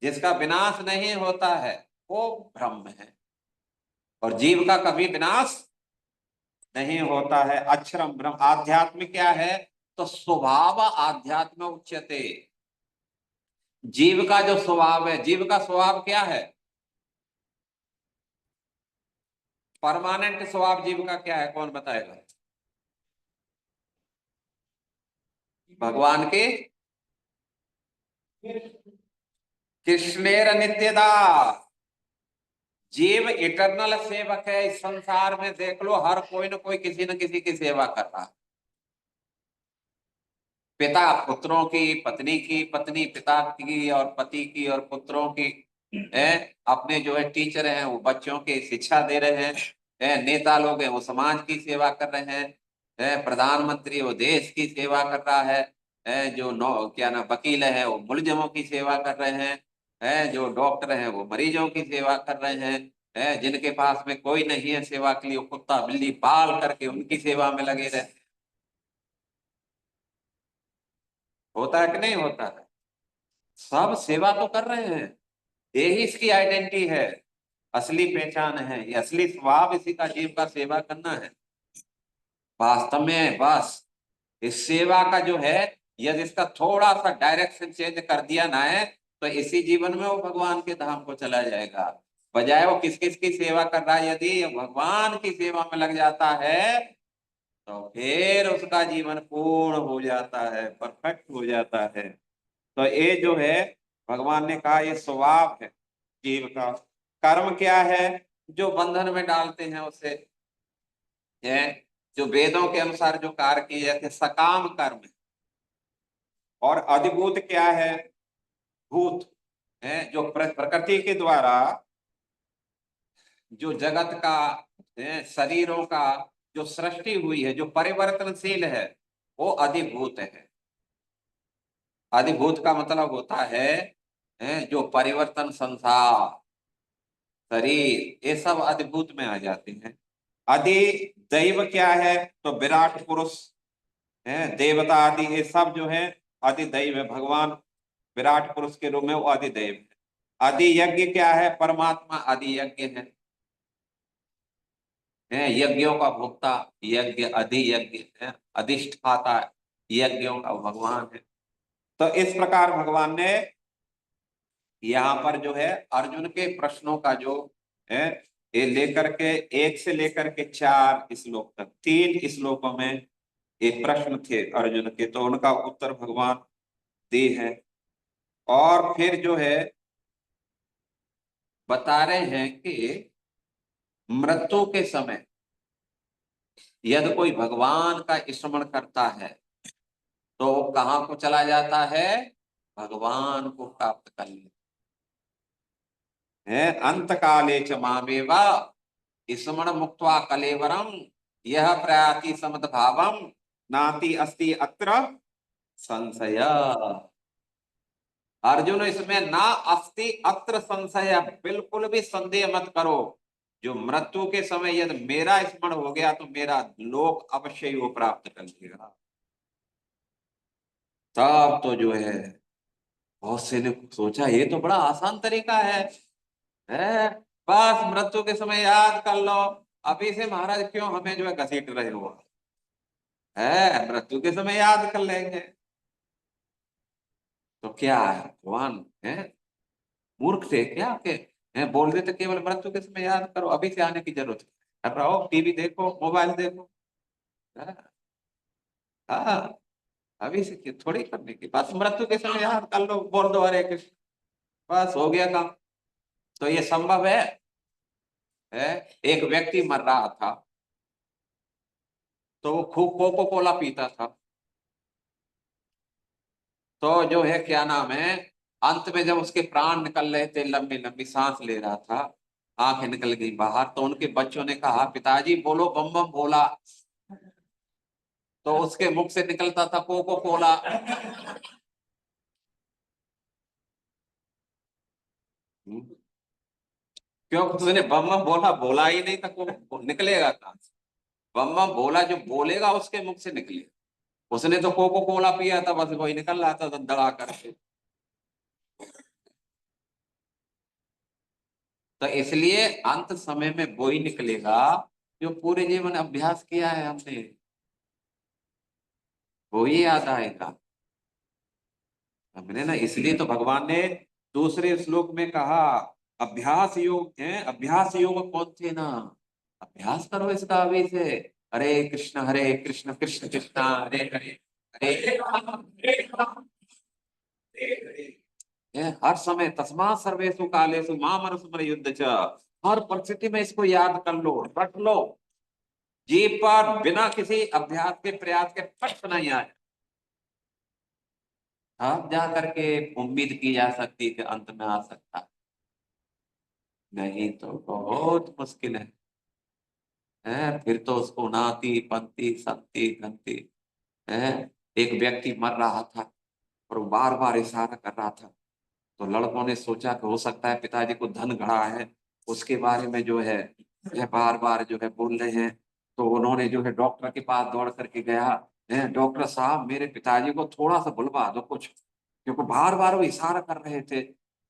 जिसका विनाश नहीं होता है, वो ब्रह्म है। और जीव का कभी विनाश नहीं होता है। अक्षरम ब्रह्म। आध्यात्म क्या है, तो स्वभाव आध्यात्म उच्यते। जीव का जो स्वभाव है, जीव का स्वभाव क्या है, परमानेंट स्वभाव जीव का क्या है, कौन बताएगा। भगवान के कृष्णेर नित्यदा, जीव इटरनल सेवक है। इस संसार में देख लो, हर कोई न कोई किसी न किसी की सेवा कर रहा है। पिता पुत्रों की, पत्नी की, पत्नी पिता की, और पति की और पुत्रों की है। अपने जो है टीचर हैं वो बच्चों की शिक्षा दे रहे हैं। नेता लोग हैं वो समाज की सेवा कर रहे हैं। प्रधानमंत्री वो देश की सेवा कर रहा है। जो क्या ना वकील है वो मुलजमों की सेवा कर रहे हैं। जो डॉक्टर हैं वो मरीजों की सेवा कर रहे हैं। जिनके पास में कोई नहीं है सेवा के लिए, वो कुत्ता बिल्ली पाल करके उनकी सेवा में लगे रहे। होता है कि नहीं होता है। सब सेवा तो कर रहे हैं, यही इसकी आइडेंटिटी है, असली पहचान है, ये असली स्वभाव इसी का, जीव का सेवा करना है। वास्तव में बस इस सेवा का जो है, यदि इसका थोड़ा सा डायरेक्शन चेंज कर दिया ना है, तो इसी जीवन में वो भगवान के धाम को चला जाएगा। बजाय वो किस किस की सेवा कर रहा है, यदि भगवान की सेवा में लग जाता है तो फिर उसका जीवन पूर्ण हो जाता है, परफेक्ट हो जाता है। तो ये जो है भगवान ने कहा ये स्वभाव है जीव का। कर्म क्या है, जो बंधन में डालते हैं उसे है, जो वेदों के अनुसार जो कार्य किए जाते हैं, सकाम कर्म। और अधिभूत क्या है, भूत है, जो प्रकृति के द्वारा जो जगत का शरीरों का जो सृष्टि हुई है, जो परिवर्तनशील है, वो अधिभूत है। अधिभूत का मतलब होता है जो परिवर्तन, संसार, शरीर, ये सब अधिभूत में आ जाते हैं। आदि दैव क्या है, तो विराट पुरुष है, देवता आदि, ये सब जो है आदि दैव है। भगवान विराट पुरुष के रूप में वो आदि दैव है। आदि यज्ञ क्या है, परमात्मा आदि यज्ञ है यज्ञों का भोक्ता, यज्ञ अधि यज्ञ है, अधिष्ठाता यज्ञों का भगवान है। तो इस प्रकार भगवान ने यहाँ पर जो है अर्जुन के प्रश्नों का जो है ये लेकर के 1 से लेकर के 4 श्लोक तक, 3 श्लोकों में ये प्रश्न थे अर्जुन के, तो उनका उत्तर भगवान दे है। और फिर जो है बता रहे हैं कि मृत्यु के समय यदि कोई भगवान का स्मरण करता है तो वो कहाँ को चला जाता है, भगवान को प्राप्त कर लेता है। अंत काले च मामेवा स्मरण मुक्त्वा कलेवरम यह प्रयाति समद्भावम नाति अस्ति अत्र संशय। अर्जुन इसमें ना अस्ति अत्र संशय, बिल्कुल भी संदेह मत करो। जो मृत्यु के समय यदि मेरा स्मरण हो गया तो मेरा लोक अवश्य ही वो प्राप्त कर लेगा। तब तो जो है बहुत से ने सोचा ये तो बड़ा आसान तरीका है? बस मृत्यु के समय याद कर लो। अभी से महाराज क्यों हमें जो है घसीट रहे हो, है मृत्यु के समय याद कर लेंगे। तो क्या है भगवान है मूर्ख थे क्या के हैं? बोल देते केवल मृत्यु के समय याद करो, अभी से आने की जरूरत है। अब रहो टीवी देखो, मोबाइल देखो। हाँ हाँ, अभी से थोड़ी करने की बस मृत्यु के समय याद कर लो, बोल दो हरे कृष्ण, बस हो गया काम। तो ये संभव है? एक व्यक्ति मर रहा था तो वो खूब कोको कोला पीता था। तो जो है क्या नाम है, अंत में जब उसके प्राण निकल रहे थे, लंबी लंबी सांस ले रहा था, आंखें निकल गई बाहर, तो उनके बच्चों ने कहा पिताजी बोलो बम बम बोला। तो उसके मुख से निकलता था कोको कोला। क्यों उसने बम बम बोला, बोला ही नहीं था, को निकलेगा कहां से? बम बम बोला, जो बोलेगा उसके मुख से निकले। उसने तो कोको कोला पिया था, बस वही निकल रहा था दड़ा करके। तो इसलिए अंत समय में वो ही निकलेगा जो पूरे जीवन अभ्यास किया है हमने, वो ही याद आएगा। हमने ना, इसलिए तो भगवान ने दूसरे श्लोक में कहा अभ्यास योग है, अभ्यास योग कौन थे ना, अभ्यास करो इसका अभी से। हरे कृष्ण कृष्ण कृष्ण हरे हरे, हरे राम हरे राम, हरे हरे। हर समय तस्मात् सर्वेषु कालेषु माम स्मर युद्ध च, हर परिस्थिति में इसको याद कर लो, रट लो जीभ पर, बिना किसी अभ्यास के प्रयास के फट नहीं आए। अब जा करके उम्मीद की जा सकती है कि अंत में आ सकता है, नहीं तो बहुत मुश्किल है। फिर तो उसको नाती पंती संती गंती है। एक व्यक्ति मर रहा था और वो बार बार इशारा कर रहा था, तो लड़कों ने सोचा कि हो सकता है पिताजी को धन घड़ा है, उसके बारे में जो है यह बार बार जो है बोल रहे हैं। तो उन्होंने जो है डॉक्टर के पास दौड़ करके गया है, डॉक्टर साहब मेरे पिताजी को थोड़ा सा बुलवा दो कुछ, क्योंकि बार बार वो इशारा कर रहे थे।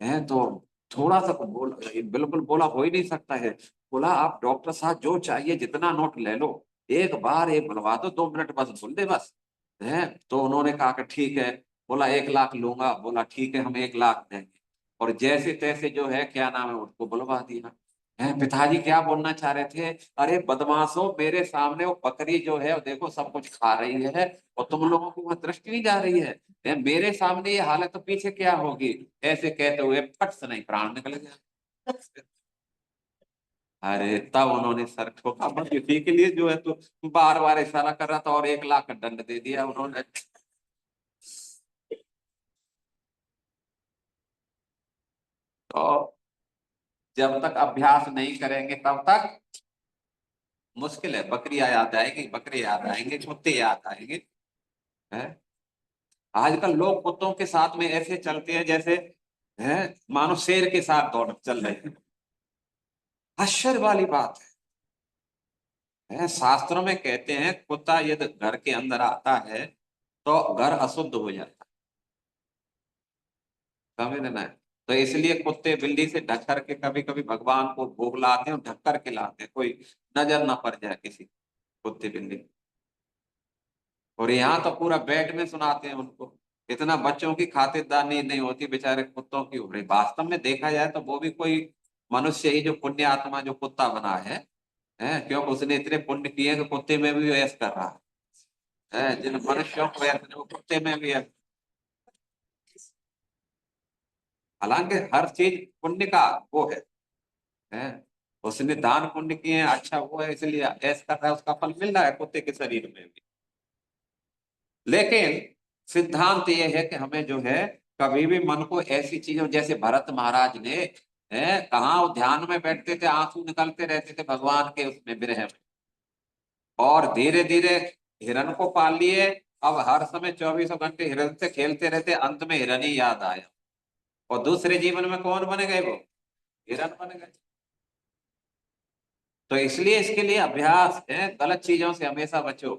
हैं तो थोड़ा सा बोल, बिल्कुल बोला हो ही नहीं सकता है। बोला आप डॉक्टर साहब जो चाहिए जितना नोट ले लो, एक बार ये बुलवा दो, 2 मिनट बस बोल दे बस। है तो उन्होंने कहा कि ठीक है। बोला 1 लाख लूंगा, बोला ठीक है हम 1 लाख देंगे। और जैसे तैसे जो है क्या नाम है उसको बुलवा दिया। है पिताजी क्या बोलना चाह रहे थे, अरे बदमाशों मेरे सामने वो बकरी जो है वो देखो सब कुछ खा रही है और तुम लोगों की वहां दृष्टि नहीं जा रही है, मेरे सामने ये हालत तो पीछे क्या होगी। ऐसे कहते हुए फट से नहीं प्राण निकल गया। अरे तब उन्होंने सर ठोका, बस इसी के लिए जो है तो बार बार इशारा कर रहा था और 1 लाख का दंड दे दिया उन्होंने। तो जब तक अभ्यास नहीं करेंगे तब तक मुश्किल है। बकरियां याद आएगी, बकरे याद आएंगे, कुत्ते याद आएंगे। है आजकल लोग कुत्तों के साथ में ऐसे चलते हैं जैसे है मानो शेर के साथ दौड़ चल रहे हैं। आश्चर्य वाली बात है। शास्त्रों में कहते हैं कुत्ता यदि घर के अंदर आता है तो घर अशुद्ध हो जाता है, समझ लेना है। तो इसलिए कुत्ते बिल्ली से ढक करके कभी कभी भगवान को भोग लाते हैं और ढक करके लाते हैं, कोई नजर ना पड़ जाए किसी कुत्ते बिल्ली। और यहाँ तो पूरा बेड में सुनाते हैं उनको। इतना बच्चों की खातिरदारी नहीं होती, बेचारे कुत्तों की हो रही। वास्तव में देखा जाए तो वो भी कोई मनुष्य ही जो पुण्य आत्मा जो कुत्ता बना है क्योंकि उसने इतने पुण्य किए कि कुत्ते में भी ऐश कर रहा है, जिन मनुष्यों को ऐश नहीं, वो कुत्ते में भी ऐश। हालांकि हर चीज पुण्य का वो है उसने दान पुण्य किए हैं, अच्छा वो है इसलिए ऐश कर रहा है, उसका फल मिल रहा है कुत्ते के शरीर में भी। लेकिन सिद्धांत ये है कि हमें जो है कभी भी मन को ऐसी चीजों, जैसे भरत महाराज ने कहा, वो ध्यान में बैठते थे, आंसू निकलते रहते थे भगवान के उसमें विरह में, और धीरे धीरे हिरण को पाल लिए। अब हर समय 24 घंटे हिरण से खेलते रहते, अंत में हिरण ही याद आया, और दूसरे जीवन में कौन बने गए, वो हिरण बन गए। तो इसलिए इसके लिए अभ्यास है, गलत चीजों से हमेशा बचो,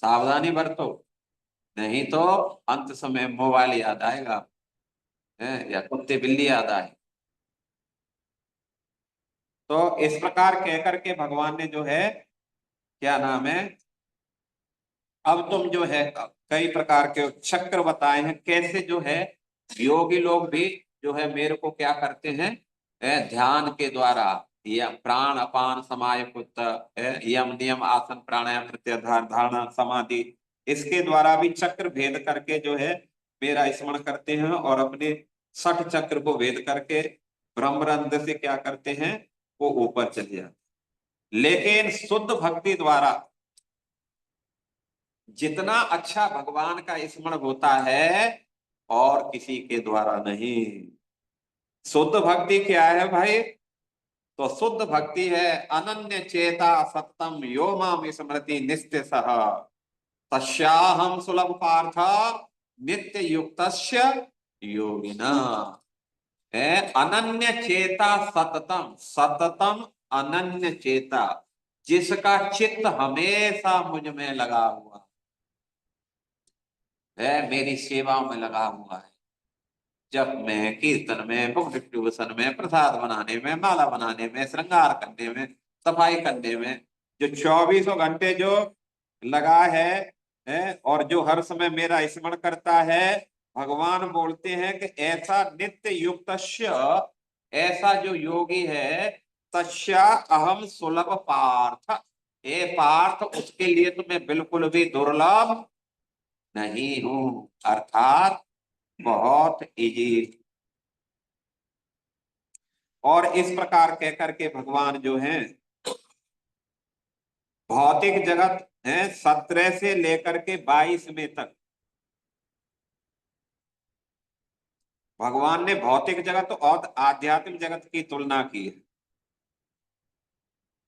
सावधानी बरतो, नहीं तो अंत समय मोबाइल याद आएगा या कुत्ते बिल्ली याद आए। तो इस प्रकार कह करके भगवान ने जो है, क्या नाम है, अब तुम जो है कई प्रकार के चक्र बताए हैं, कैसे जो है योगी लोग भी जो है मेरे को क्या करते हैं, ध्यान के द्वारा, या प्राण अपान समायुक्त, यम नियम आसन प्राणायाम प्रत्याहार धारणा समाधि, इसके द्वारा भी चक्र भेद करके जो है मेरा स्मरण करते हैं, और अपने 60 चक्र को भेद करके ब्रह्मरंध्र से क्या करते हैं, वो ऊपर चले जाते। लेकिन शुद्ध भक्ति द्वारा जितना अच्छा भगवान का स्मरण होता है, और किसी के द्वारा नहीं। शुद्ध भक्ति क्या है भाई, तो शुद्ध भक्ति है अनन्य चेता सत्तम यो माम स्मृति नित्य सह, तस्याहम सुलभ पार्थ नित्य युक्तस्य योगिना। है अनन्य चेता सततम, सततम अनन्य चेता, जिसका चित्त हमेशा मुझ में लगा हुआ है, मेरी सेवा में लगा हुआ है, जप में, कीर्तन में, बुक डिस्ट्रीब्यूशन में, प्रसाद बनाने में, माला बनाने में, श्रृंगार करने में, सफाई करने में, जो 24 घंटे जो लगा है और जो हर समय मेरा स्मरण करता है, भगवान बोलते हैं कि ऐसा नित्य युक्त, ऐसा जो योगी है, तस्या अहम सुलभ पार्थ, ए पार्थ उसके लिए तो मैं बिल्कुल भी दुर्लभ नहीं हूं, अर्थात बहुत इजी। और इस प्रकार कह करके भगवान जो है भौतिक जगत है 17 से लेकर के 22 में तक, भगवान ने भौतिक जगत और आध्यात्मिक जगत की तुलना की है।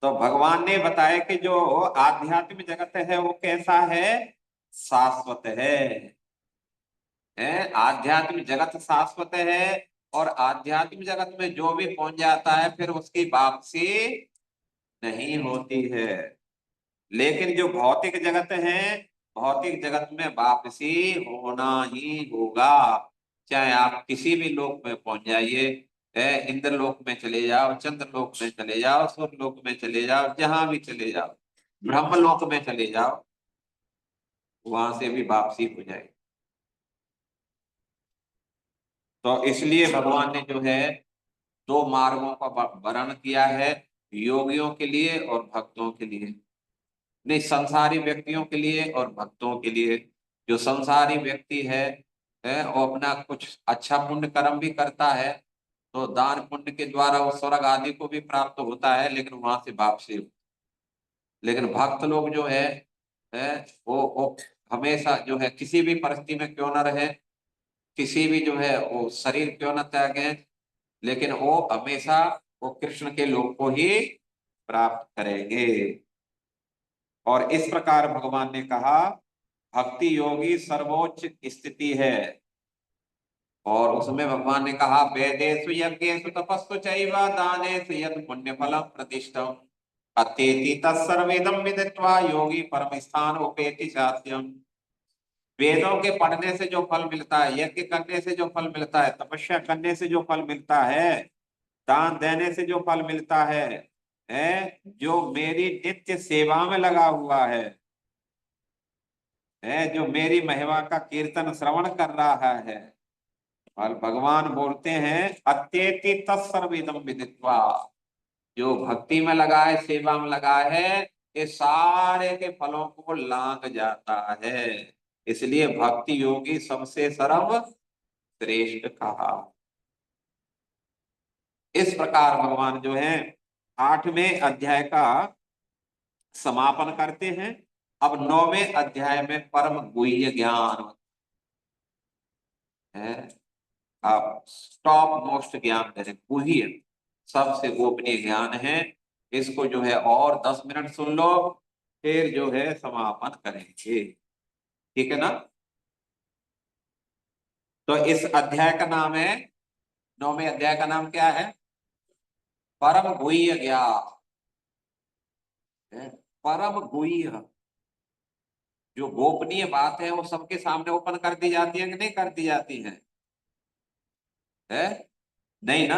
तो भगवान ने बताया कि जो आध्यात्मिक जगत है वो कैसा है, शाश्वत है आध्यात्मिक जगत शाश्वत है, और आध्यात्मिक जगत में जो भी पहुंच जाता है फिर उसकी वापसी नहीं होती है। लेकिन जो भौतिक जगत है, भौतिक जगत में वापसी होना ही होगा, चाहे आप किसी भी लोक में पहुंच जाइए, इंद्र लोक में चले जाओ, चंद्र लोक में चले जाओ, सूर्य लोक में चले जाओ, जहां भी चले जाओ, ब्रह्म लोक में चले जाओ, वहां से भी वापसी हो जाएगी। तो इसलिए भगवान ने जो है 2 मार्गों का वर्णन किया है, योगियों के लिए और भक्तों के लिए, नहीं संसारी व्यक्तियों के लिए और भक्तों के लिए। जो संसारी व्यक्ति है वो अपना कुछ अच्छा पुण्य कर्म भी करता है, तो दान पुण्य के द्वारा वो स्वर्ग आदि को भी प्राप्त होता है, लेकिन वहां से वापसी। लेकिन भक्त लोग जो है वो हमेशा जो है किसी भी परिस्थिति में क्यों न रहे, किसी भी जो है वो शरीर क्यों न त्यागे, लेकिन वो हमेशा वो कृष्ण के लोक को ही प्राप्त करेंगे। और इस प्रकार भगवान ने कहा भक्ति योगी सर्वोच्च स्थिति है, और उसमें भगवान ने कहा वेदेषु यज्ञेषु तपस्सु चैव दानेषु यत् पुण्य फलम प्रतिष्ठम अत्येति तत्सर्वेदम विदित्वा योगी परम स्थान उपेति चात्यम। वेदों के पढ़ने से जो फल मिलता है, यज्ञ करने से जो फल मिलता है, तपस्या करने से जो फल मिलता है, दान देने से जो फल मिलता है जो मेरी नित्य सेवा में लगा हुआ है जो मेरी महिमा का कीर्तन श्रवण कर रहा है, और भगवान बोलते हैं अत्येति तत्सर्वेदम विदित्वा, जो भक्ति में लगा है, सेवा में लगा है, ये सारे के फलों को लांघ जाता है। इसलिए भक्ति योगी सबसे सर्वश्रेष्ठ कहा। इस प्रकार भगवान जो है 8वें अध्याय का समापन करते हैं। अब 9वें अध्याय में परम गुह्य ज्ञान है। आप टॉप मोस्ट ज्ञान है, गुह्य सबसे गोपनीय ज्ञान है। इसको जो है और 10 मिनट सुन लो, फिर जो है समापन करेंगे, ठीक है ना। तो इस अध्याय का नाम है, 9वें अध्याय का नाम क्या है? परम गुह्य ज्ञान। परम गुह्य, जो गोपनीय बात है वो सबके सामने ओपन कर दी जाती है कि नहीं कर दी जाती है? नहीं ना।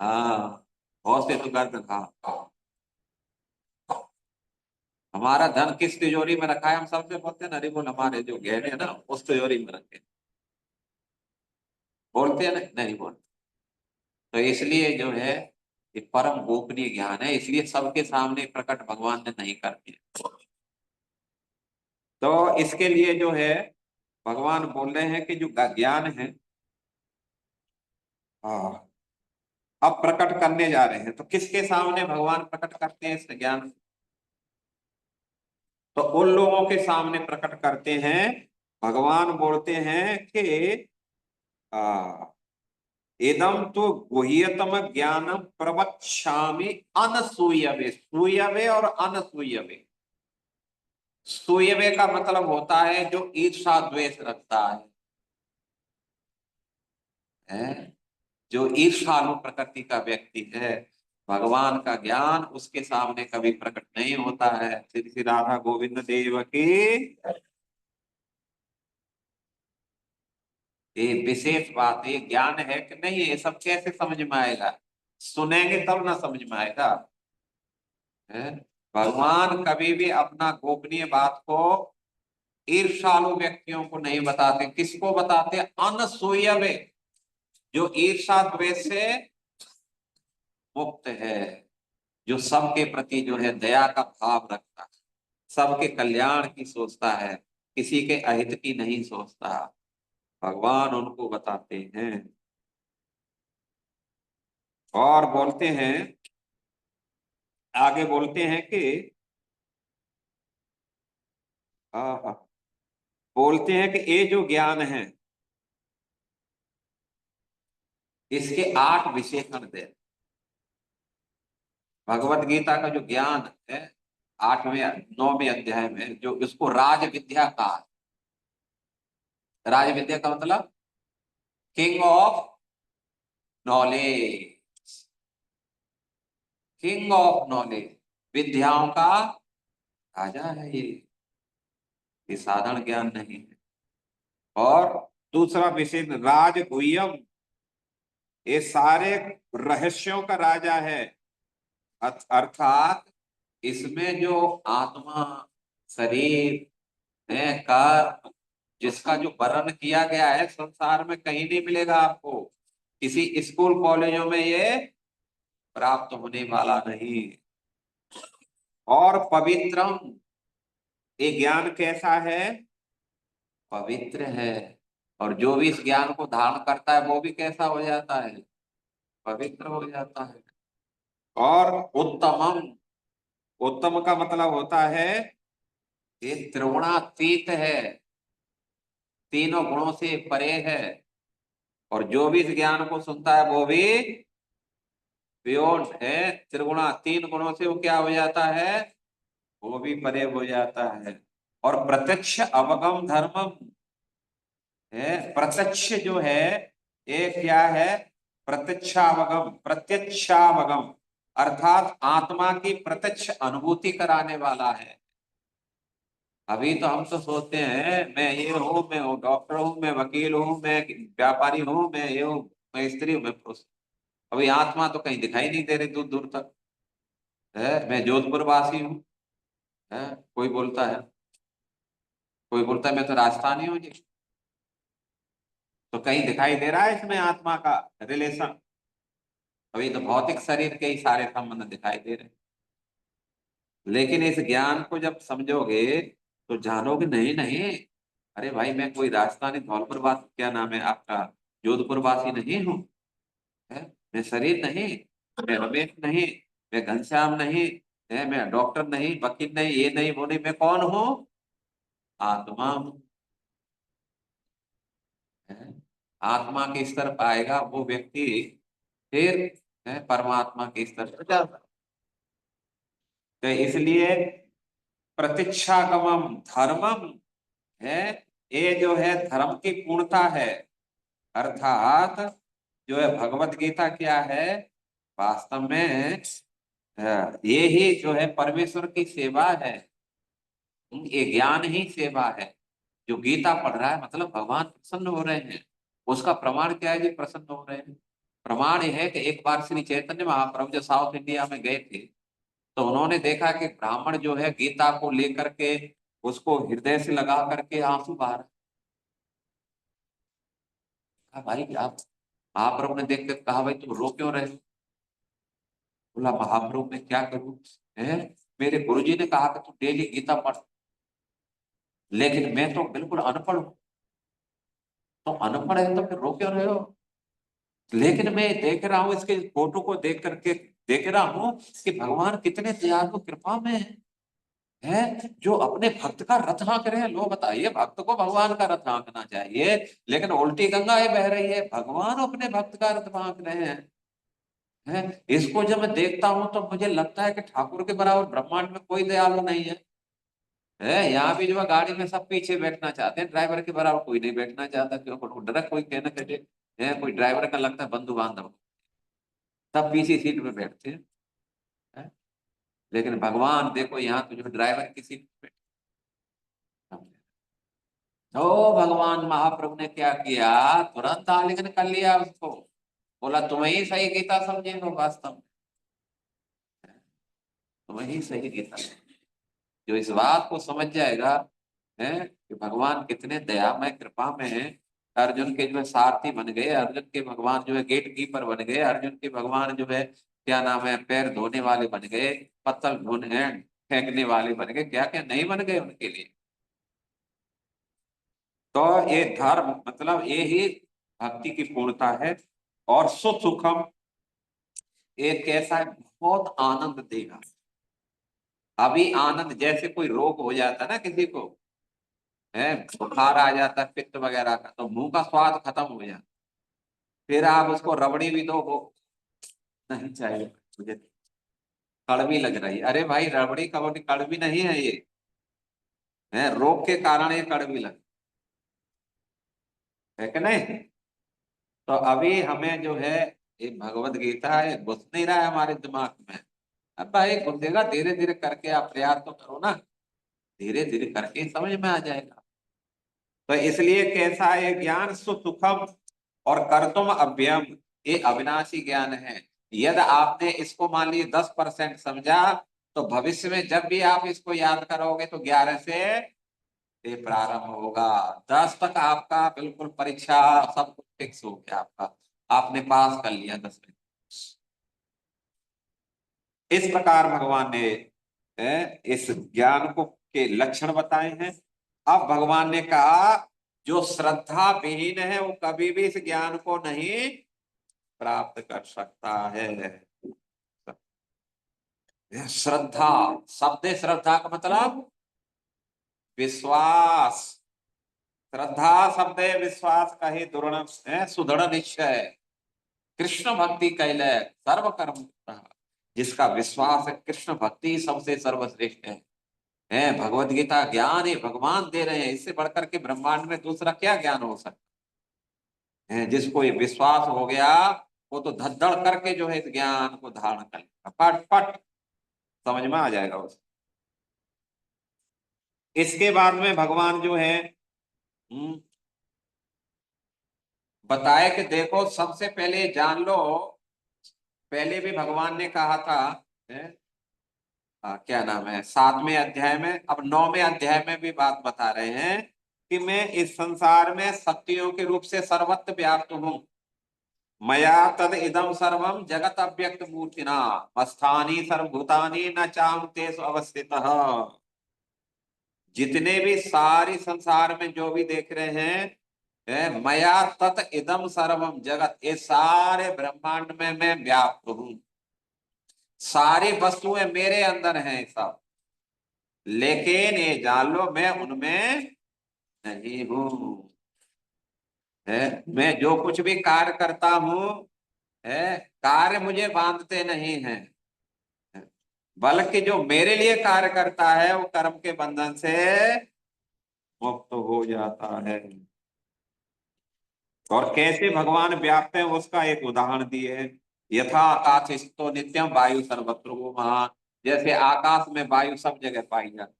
हाँ, बहुत से तो गर्द था। हमारा धन किस तिजोरी में रखा है? हम सबसे बोलते हैं ना, अरे बोल हमारे जो गहने हैं ना उस तिजोरी में रखे, बोलते हैं ना, नहीं बोलते। तो इसलिए जो है ये परम गोपनीय ज्ञान है, इसलिए सबके सामने प्रकट भगवान ने नहीं कर दिया। तो इसके लिए जो है भगवान बोल रहे हैं कि जो ज्ञान है, हाँ, अब प्रकट करने जा रहे हैं। तो किसके सामने भगवान प्रकट करते हैं इस ज्ञान? तो उन लोगों के सामने प्रकट करते हैं। भगवान बोलते हैं कि आ, इदम तो गुह्यतम ज्ञानम प्रवक्ष्यामि अनसूयवे। सूयवे और अनसूयवे, सूयवे का मतलब होता है जो ईर्षा द्वेष रखता है, जो ईर्षालु प्रकृति का व्यक्ति है, भगवान का ज्ञान उसके सामने कभी प्रकट नहीं होता है। श्री श्री राधा गोविंद देव की। ये विशेष बात, ये ज्ञान है कि नहीं, ये सब कैसे समझ में आएगा? सुनेंगे तब ना समझ में आएगा। है? भगवान कभी भी अपना गोपनीय बात को ईर्षालु व्यक्तियों को नहीं बताते। किसको बताते? अनसूयवे, जो ईर्षा द्वेष से मुक्त है, जो सबके प्रति जो है दया का भाव रखता है, सबके कल्याण की सोचता है, किसी के अहित की नहीं सोचता, भगवान उनको बताते हैं। और बोलते हैं, आगे बोलते हैं कि हाँ हाँ, बोलते हैं कि ये जो ज्ञान है इसके 8 विशेषण दे। भगवत गीता का जो ज्ञान है 9वें अध्याय में, जो इसको राज विद्या का, राज विद्या का मतलब king of knowledge, king of knowledge, विद्याओं का राजा है ये साधारण ज्ञान नहीं है। और दूसरा विशेष राज गुह्यम, ये सारे रहस्यों का राजा है। अर्थात इसमें जो आत्मा, शरीर है, कर्म, जिसका जो वर्णन किया गया है संसार में कहीं नहीं मिलेगा आपको। किसी स्कूल कॉलेजों में ये प्राप्त होने वाला नहीं। और पवित्रम, ये ज्ञान कैसा है? पवित्र है। और जो भी इस ज्ञान को धारण करता है वो भी कैसा हो जाता है? पवित्र हो जाता है। और उत्तमम, उत्तम का मतलब होता है ये त्रिगुणातीत है, तीनों गुणों से परे है। और जो भी इस ज्ञान को सुनता है वो भी बियॉन्ड है, त्रिगुणा, 3 गुणों से वो क्या हो जाता है? वो भी परे हो जाता है। और प्रत्यक्ष अवगम धर्मम है। प्रत्यक्ष जो है ये क्या है? प्रत्यक्षावगम, प्रत्यक्षावगम अर्थात आत्मा की प्रत्यक्ष अनुभूति कराने वाला है। अभी तो हम तो सोचते हैं मैं ये हूँ, मैं डॉक्टर हूँ, मैं वकील हूँ, मैं व्यापारी हूँ, मैं ये हूँ, मैं स्त्री हूँ, मैं पुरुष। अभी आत्मा तो कहीं दिखाई नहीं दे रही दूर दूर तक है। मैं जोधपुर वासी हूँ है, कोई बोलता है, कोई बोलता है मैं तो राजस्थानी हूँ जी। तो कहीं दिखाई दे रहा है इसमें आत्मा का रिलेशन? अभी तो भौतिक शरीर के ही सारे संबंध दिखाई दे रहे हैं। लेकिन इस ज्ञान को जब समझोगे तो जानोगे नहीं नहीं, अरे भाई मैं कोई राजस्थानी धौलपुर वासी, क्या नाम है आपका, जोधपुर वासी नहीं हूँ, है? मैं शरीर नहीं, मैं रमेश नहीं, मैं घनश्याम नहीं, है? मैं डॉक्टर नहीं, वकील नहीं, ये नहीं वो नहीं, मैं कौन हूँ? आत्मा हूँ। है? आत्मा के स्तर पाएगा वो व्यक्ति, फिर है परमात्मा के स्तर पर जाता है। तो इसलिए प्रतीक्षागमम धर्मम है, ये जो है धर्म की पूर्णता है। अर्थात जो है भगवत गीता क्या है, वास्तव में ये ही जो है परमेश्वर की सेवा है। ये ज्ञान ही सेवा है। जो गीता पढ़ रहा है मतलब भगवान प्रसन्न हो रहे हैं। उसका प्रमाण क्या है कि प्रसन्न हो रहे हैं? प्रमाण यह है कि एक बार श्री चैतन्य महाप्रभु जो साउथ इंडिया में गए थे, तो उन्होंने देखा कि ब्राह्मण जो है गीता को लेकर के उसको हृदय से लगा करके आंसू बहा रहे। कहा भाई आप, महाप्रभु ने देख कर कहा भाई तुम रो क्यों रहे हो? बोला महाप्रभु मैं क्या करूं, है? मेरे गुरुजी ने कहा कि तू डेली गीता पढ़, लेकिन मैं तो बिल्कुल अनपढ़ हूं। तो अनपढ़ है तो फिर रो क्यों रहे हो? लेकिन मैं देख रहा हूँ इसके फोटो को देख करके, देख रहा हूँ कि भगवान कितने दयालु कृपा में है, जो अपने भक्त का रथ हाँक रहे हैं। लो बताइए, भक्त को भगवान का रथ हाँकना चाहिए, लेकिन उल्टी गंगा ये बह रही है, भगवान अपने भक्त का रथ हाँक रहे हैं। है? इसको जब मैं देखता हूं तो मुझे लगता है कि ठाकुर के बराबर ब्रह्मांड में कोई दयालु नहीं है। यहाँ भी जो है गाड़ी में सब पीछे बैठना चाहते हैं, ड्राइवर के बराबर कोई नहीं बैठना चाहता, क्यों डर कोई कहना कहे, है कोई ड्राइवर का लगता है बंधु बांधव, सब पीछे सीट में बैठते हैं। है? लेकिन भगवान देखो यहाँ तो जो ड्राइवर की सीट पे बैठे। तो भगवान महाप्रभु ने क्या किया, तुरंत आलिंगन कर लिया उसको, बोला तुम ही सही गीता समझे हो, वास्तव में तुम ही सही गीता। जो इस बात को समझ जाएगा है कि भगवान कितने दयामय कृपा में है। अर्जुन के जो है सारथी बन गए, अर्जुन के भगवान जो है गेट कीपर बन गए, अर्जुन के भगवान जो है क्या नाम है पैर धोने वाले बन गए, पत्थर ढोने फेंकने वाले बन गए, क्या क्या नहीं बन गए उनके लिए। तो ये धर्म मतलब ये ही भक्ति की पूर्णता है। और सुखम एक कैसा है, बहुत आनंद देगा। अभी आनंद जैसे कोई रोग हो जाता है ना किसी को, है बुखार आ जाता है पित्त वगैरह का, तो मुंह का स्वाद खत्म हो जाता, फिर आप उसको रबड़ी भी दो वो नहीं चाहिए मुझे, कड़वी लग रही है। अरे भाई रबड़ी कबड़ी कड़वी नहीं है ये, है रोग के कारण ये कड़वी लग, है कि नहीं? तो अभी हमें जो है ये भगवत गीता है घुस नहीं रहा है हमारे दिमाग में। अब भाई घुसेगा, धीरे धीरे करके आप प्रयास तो करो ना, धीरे धीरे करके समझ में आ जाएगा। तो इसलिए कैसा है ज्ञान सुखम और कर्तुम अभ्यम, ये अविनाशी ज्ञान है। यदि आपने इसको मान लीजिए 10% समझा, तो भविष्य में जब भी आप इसको याद करोगे तो 11 से ये प्रारंभ होगा। 10 तक आपका बिल्कुल परीक्षा सब कुछ फिक्स हो गया आपका, आपने पास कर लिया 10 में। इस प्रकार भगवान ने इस ज्ञान को के लक्षण बताए हैं। अब भगवान ने कहा जो श्रद्धा विहीन है वो कभी भी इस ज्ञान को नहीं प्राप्त कर सकता है। श्रद्धा शब्द, श्रद्धा का मतलब विश्वास। श्रद्धा शब्द विश्वास का ही दृढ़ सुदृढ़ निश्चय। कृष्ण भक्ति कैले सर्व कर्म, जिसका विश्वास है कृष्ण भक्ति सबसे सर्वश्रेष्ठ है। भगवत गीता ज्ञान है, भगवान दे रहे हैं, इससे बढ़कर के ब्रह्मांड में दूसरा क्या ज्ञान हो सकता है? जिसको ये विश्वास हो गया वो तो धड़धड़ करके जो है इस ज्ञान को धारण कर लेगा, पट पट समझ में आ जाएगा उसे। इसके बाद में भगवान जो है बताए कि देखो सबसे पहले जान लो, पहले भी भगवान ने कहा था, है? क्या नाम है 7वें अध्याय में, अब 9वें अध्याय में भी बात बता रहे हैं कि मैं इस संसार में शक्तियों के रूप से सर्वत्र व्याप्त हूं। मया तद इदम सर्वम जगत अव्यक्त मूर्तिना अस्थानी सर्वभूतानि न चाहं तेषु अवस्थितः। जितने भी सारी संसार में जो भी देख रहे हैं, मया तत इदम सर्वम जगत, ये सारे ब्रह्मांड में मैं व्याप्त हूं। सारी वस्तुएं मेरे अंदर हैं सब, लेकिन ये जान लो मैं उनमें नहीं हूं। मैं जो कुछ भी कार्य करता हूं, कार्य मुझे बांधते नहीं हैं, बल्कि जो मेरे लिए कार्य करता है वो कर्म के बंधन से मुक्त हो जाता है। और कैसे भगवान व्याप्त है उसका एक उदाहरण दिए है। यथा आकाश स्थितो नित्यम वायु सर्वत्र वो महान, जैसे आकाश में वायु सब जगह पाई जाती,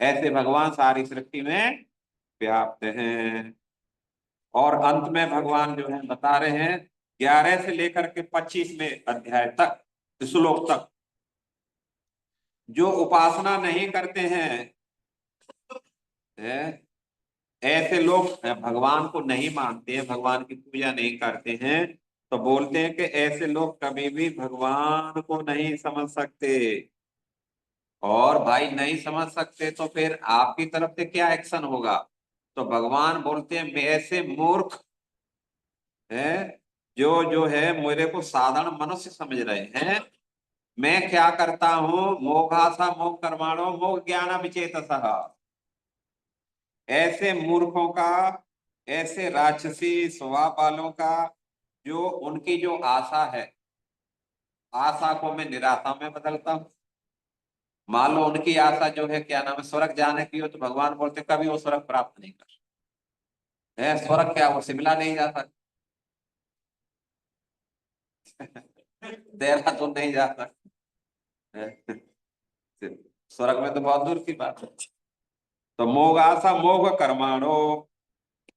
ऐसे भगवान सारी सृष्टि में व्याप्त हैं। और अंत में भगवान जो है बता रहे हैं 11 से लेकर के 25वें अध्याय तक, श्लोक तक, जो उपासना नहीं करते हैं, ऐसे लोग भगवान को नहीं मानते हैं, भगवान की पूजा नहीं करते हैं, तो बोलते हैं कि ऐसे लोग कभी भी भगवान को नहीं समझ सकते। और भाई नहीं समझ सकते तो फिर आपकी तरफ से क्या एक्शन होगा? तो भगवान बोलते हैं मैं ऐसे मूर्ख है जो है मेरे को साधारण मनुष्य समझ रहे हैं। मैं क्या करता हूं, मोघासा मोह कर्माणो मोह ज्ञान विचेतसः। ऐसे मूर्खों का, ऐसे राक्षसी स्वभाव वालों का, जो उनकी जो आशा है, आशा को मैं निराशा में बदलता हूं। मान लो उनकी आशा जो है क्या नाम है, स्वर्ग जाने की हो, तो भगवान बोलते कभी वो स्वर्ग प्राप्त नहीं कर है। स्वर्ग क्या, वो शिमला नहीं जा सकते, देहरादून नहीं जा सकते, स्वर्ग में तो बहुत दूर की बात है। तो मोह आशा मोह कर्माणो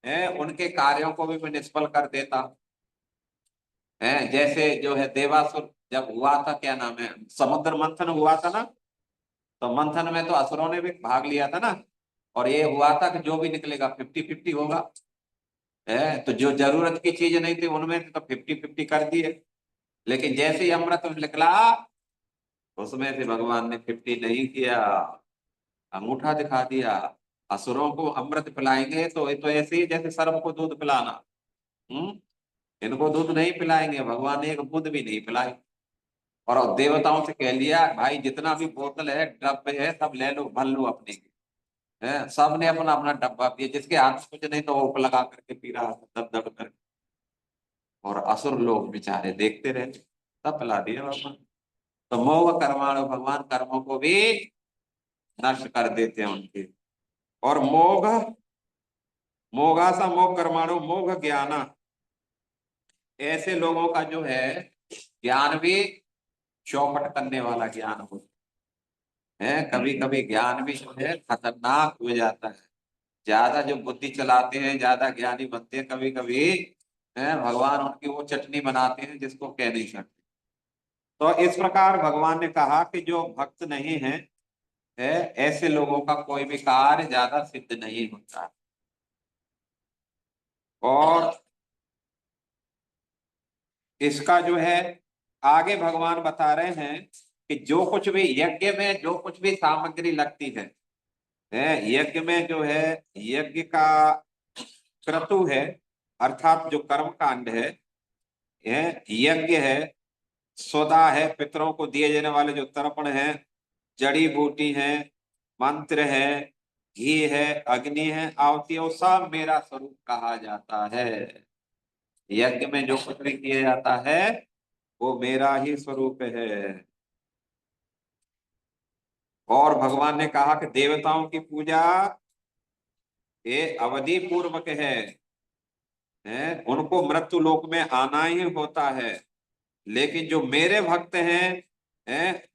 है, उनके कार्यों को भी मैं निष्फल कर देता हूं। जैसे जो है देवासुर जब हुआ था, क्या नाम है, समुद्र मंथन हुआ था ना, तो मंथन में तो असुरों ने भी भाग लिया था ना, और ये हुआ था कि जो भी निकलेगा 50-50 होगा। तो जो जरूरत की चीज नहीं थी उनमें तो 50-50 कर दिए, लेकिन जैसे ही अमृत निकला उसमें से भगवान ने 50 नहीं किया, अंगूठा दिखा दिया। असुरों को अमृत पिलाएंगे तो ये तो ऐसे ही जैसे सर्प को दूध पिलाना। हम्म इनको दूध नहीं पिलाएंगे, भगवान ने एक बूंद भी नहीं पिलाई। और देवताओं से कह लिया भाई जितना भी बोतल है डब्बे है सब ले लो, भर लो अपने। है सब ने अपना अपना डब्बा पिया, जिसके हाथ में कुछ नहीं तो वो लगा करके पी रहा था दब दब कर। और असुर लोग बेचारे देखते रहे, सब पिला दिया भगवान। तो मोह कर्माणु, भगवान कर्मों को भी नष्ट कर देते हैं उनके। और मोघ, मोघासा मोह कर्माणु मोघ ज्ञान, ऐसे लोगों का जो है ज्ञान भी चौपट करने वाला ज्ञान होता है। कभी कभी ज्ञान भी जो है खतरनाक हो जाता है। ज्यादा जो बुद्धि चलाते हैं, ज्यादा ज्ञानी बनते हैं, कभी कभी है भगवान उनकी वो चटनी बनाते हैं जिसको कह नहीं सकते। तो इस प्रकार भगवान ने कहा कि जो भक्त नहीं है, ऐसे लोगों का कोई भी कार्य ज्यादा सिद्ध नहीं होता। और इसका जो है आगे भगवान बता रहे हैं कि जो कुछ भी यज्ञ में जो कुछ भी सामग्री लगती यज्ञ में जो है, यज्ञ का क्रतु है, अर्थात जो कर्म कांड है, यज्ञ है, सौदा है, पितरों को दिए जाने वाले जो तर्पण है, जड़ी बूटी है, मंत्र है, घी है, अग्नि है, आहुति है, वो सब मेरा स्वरूप कहा जाता है। यज्ञ में जो कुछ भी किया जाता है वो मेरा ही स्वरूप है। और भगवान ने कहा कि देवताओं की पूजा ये अवधि पूर्वक है, उनको मृत्यु लोक में आना ही होता है। लेकिन जो मेरे भक्त हैं,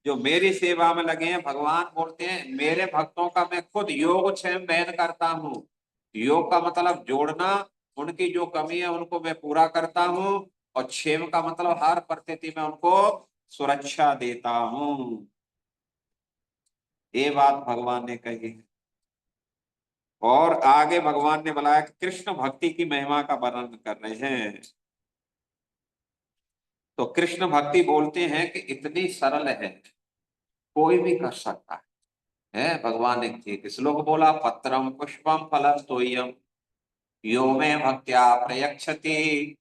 जो मेरी सेवा में लगे हैं, भगवान बोलते हैं मेरे भक्तों का मैं खुद योग क्षेम बहन करता हूँ। योग का मतलब जोड़ना, उनकी जो कमी है उनको मैं पूरा करता हूँ, और क्षेम का मतलब हर परिस्थिति में उनको सुरक्षा देता हूँ। ये बात भगवान ने कही है। और आगे भगवान ने बताया कि कृष्ण भक्ति की महिमा का वर्णन कर रहे हैं। तो कृष्ण भक्ति बोलते हैं कि इतनी सरल है, कोई भी कर सकता है। भगवान ने एक श्लोक बोला, पत्रम पुष्पम फलम तोयम यो में भक्त्या प्रयक्षति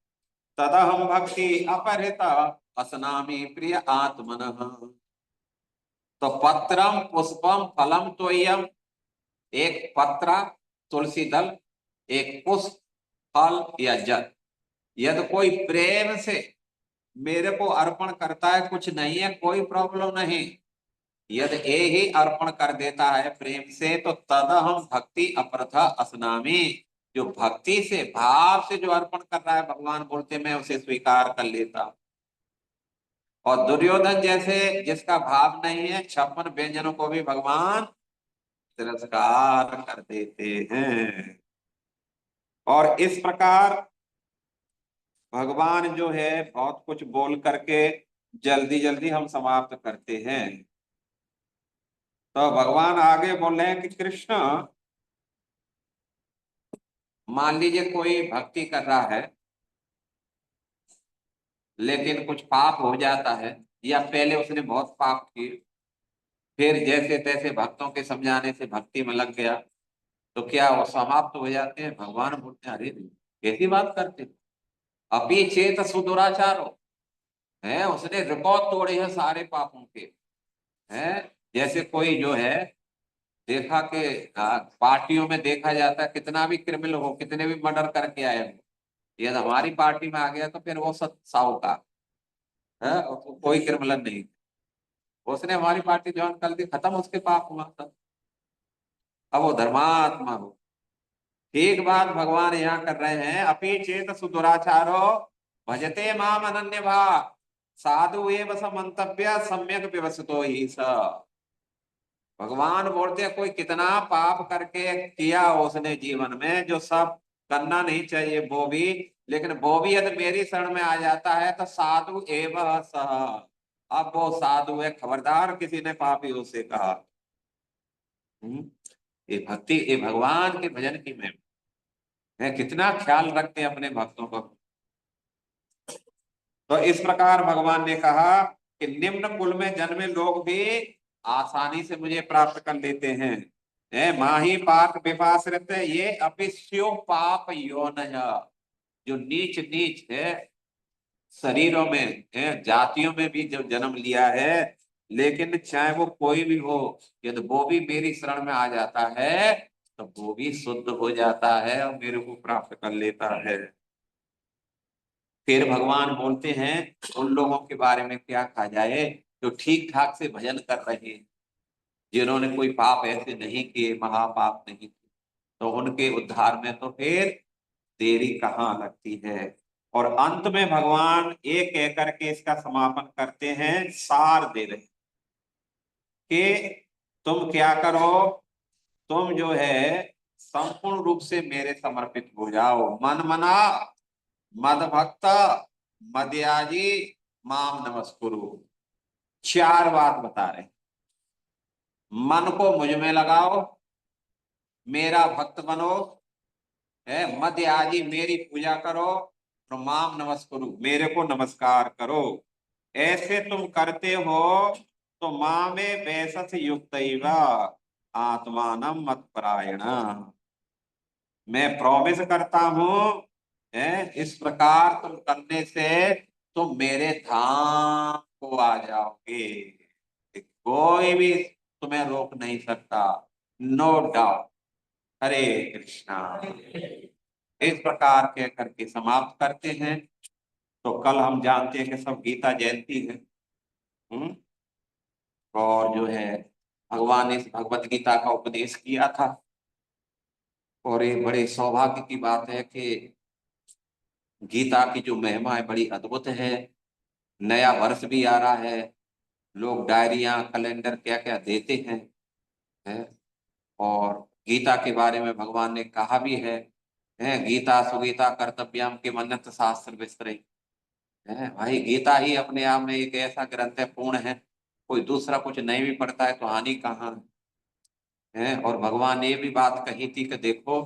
तदहम भक्ति अपहृता असनामि प्रिय आत्मनः। तो पत्रम पुष्पम फलम तोयम, एक पत्रा तुलसी दल, एक पुष्प फल या जल, यदि कोई प्रेम से मेरे को अर्पण करता है, कुछ नहीं है, कोई प्रॉब्लम नहीं। यदि ये ही अर्पण कर देता है प्रेम से, तो तद हम भक्ति अप्रथा असनामी, जो भक्ति से भाव से जो अर्पण कर रहा है, भगवान बोलते मैं उसे स्वीकार कर लेता हूं। और दुर्योधन जैसे जिसका भाव नहीं है, 56 व्यंजनों को भी भगवान तिरस्कार कर देते हैं। और इस प्रकार भगवान जो है बहुत कुछ बोल करके जल्दी जल्दी हम समाप्त करते हैं। तो भगवान आगे बोल रहे हैं कि कृष्ण, मान लीजिए कोई भक्ति कर रहा है लेकिन कुछ पाप हो जाता है, या पहले उसने बहुत पाप किए, फिर जैसे तैसे भक्तों के समझाने से भक्ति में लग गया, तो क्या वो समाप्त हो जाते हैं? भगवान बोलते हैं अरे कैसी बात करते, अपी चेत सुदुराचारो, है उसने रिकॉर्ड तोड़े हैं सारे पापों के। है जैसे कोई जो है, देखा कि पार्टियों में देखा जाता है, कितना भी क्रिमिनल हो, कितने भी मर्डर करके आए हो, यदि हमारी पार्टी में आ गया तो फिर वो सत साहूकार है, और कोई क्रिमिनल नहीं। उसने हमारी पार्टी ज्वाइन कर दी, खत्म, उसके पाप हुआ सब, अब वो धर्मात्मा हो। ठीक बात भगवान यहाँ कर रहे हैं, अपी चेत सुदुराचारो भजते माम अनन्य भाव साधु एव स मंतव्य सम्यक व्यवस्थितो ही स। भगवान बोलते हैं कोई कितना पाप करके किया उसने जीवन में, जो सब करना नहीं चाहिए वो भी, लेकिन वो भी यदि मेरी शरण में आ जाता है तो साधु एवं सह, अब वो साधु है, खबरदार किसी ने पापी उसे कहा। ये भक्ति, ये भगवान के भजन की महिमा है, कितना ख्याल रखते हैं अपने भक्तों को। तो इस प्रकार भगवान ने कहा कि निम्न कुल में जन्मे लोग भी आसानी से मुझे प्राप्त कर लेते हैं। माही पाक विपास रहते हैं, ये अपिस्यो पाप यौन, जो नीच नीच है शरीरों में है, जातियों में भी जो जन्म लिया है, लेकिन चाहे वो कोई भी हो, यदि वो भी मेरी शरण में आ जाता है तो वो भी शुद्ध हो जाता है और मेरे को प्राप्त कर लेता है। फिर भगवान बोलते हैं उन लोगों के बारे में क्या कहा जाए जो ठीक ठाक से भजन कर रहे हैं, जिन्होंने कोई पाप ऐसे नहीं किए, महापाप नहीं किए, तो उनके उद्धार में तो फिर देरी कहाँ लगती है। और अंत में भगवान एक कह करके इसका समापन करते हैं, सार दे रहे कि तुम क्या करो, तुम जो है संपूर्ण रूप से मेरे समर्पित हो जाओ, मन मना मद भक्त मदयाजी माम नमस्कुरु। चार बात बता रहे, मन को मुझ में लगाओ, मेरा भक्त बनो, है मध्य आदि मेरी पूजा करो, प्रमाम नमस्कुरु मेरे को नमस्कार करो। ऐसे तुम करते हो तो माँ में वैसस युक्त आत्मानम मत परायण, मैं प्रॉमिस करता हूं, है इस प्रकार तुम करने से तुम मेरे धाम को आ जाओगे, कोई भी तुम्हें रोक नहीं सकता, नो डाउट। हरे कृष्णा। इस प्रकार के करके समाप्त करते हैं। तो कल हम जानते हैं कि सब गीता जयंती है। हम्म और जो है भगवान ने इस भगवत गीता का उपदेश किया था, और ये बड़े सौभाग्य की बात है कि गीता की जो महिमा है बड़ी अद्भुत है। नया वर्ष भी आ रहा है, लोग डायरिया कैलेंडर क्या क्या देते हैं। और गीता के बारे में भगवान ने कहा भी है गीता सुगीता कर्तव्यम के मन्नत शास्त्र विस्तरे, है भाई गीता ही अपने आप में एक ऐसा ग्रंथ है, पूर्ण है, कोई दूसरा कुछ नहीं भी पढ़ता है तो हानि कहाँ है। है। और भगवान ने ये भी बात कही थी कि देखो,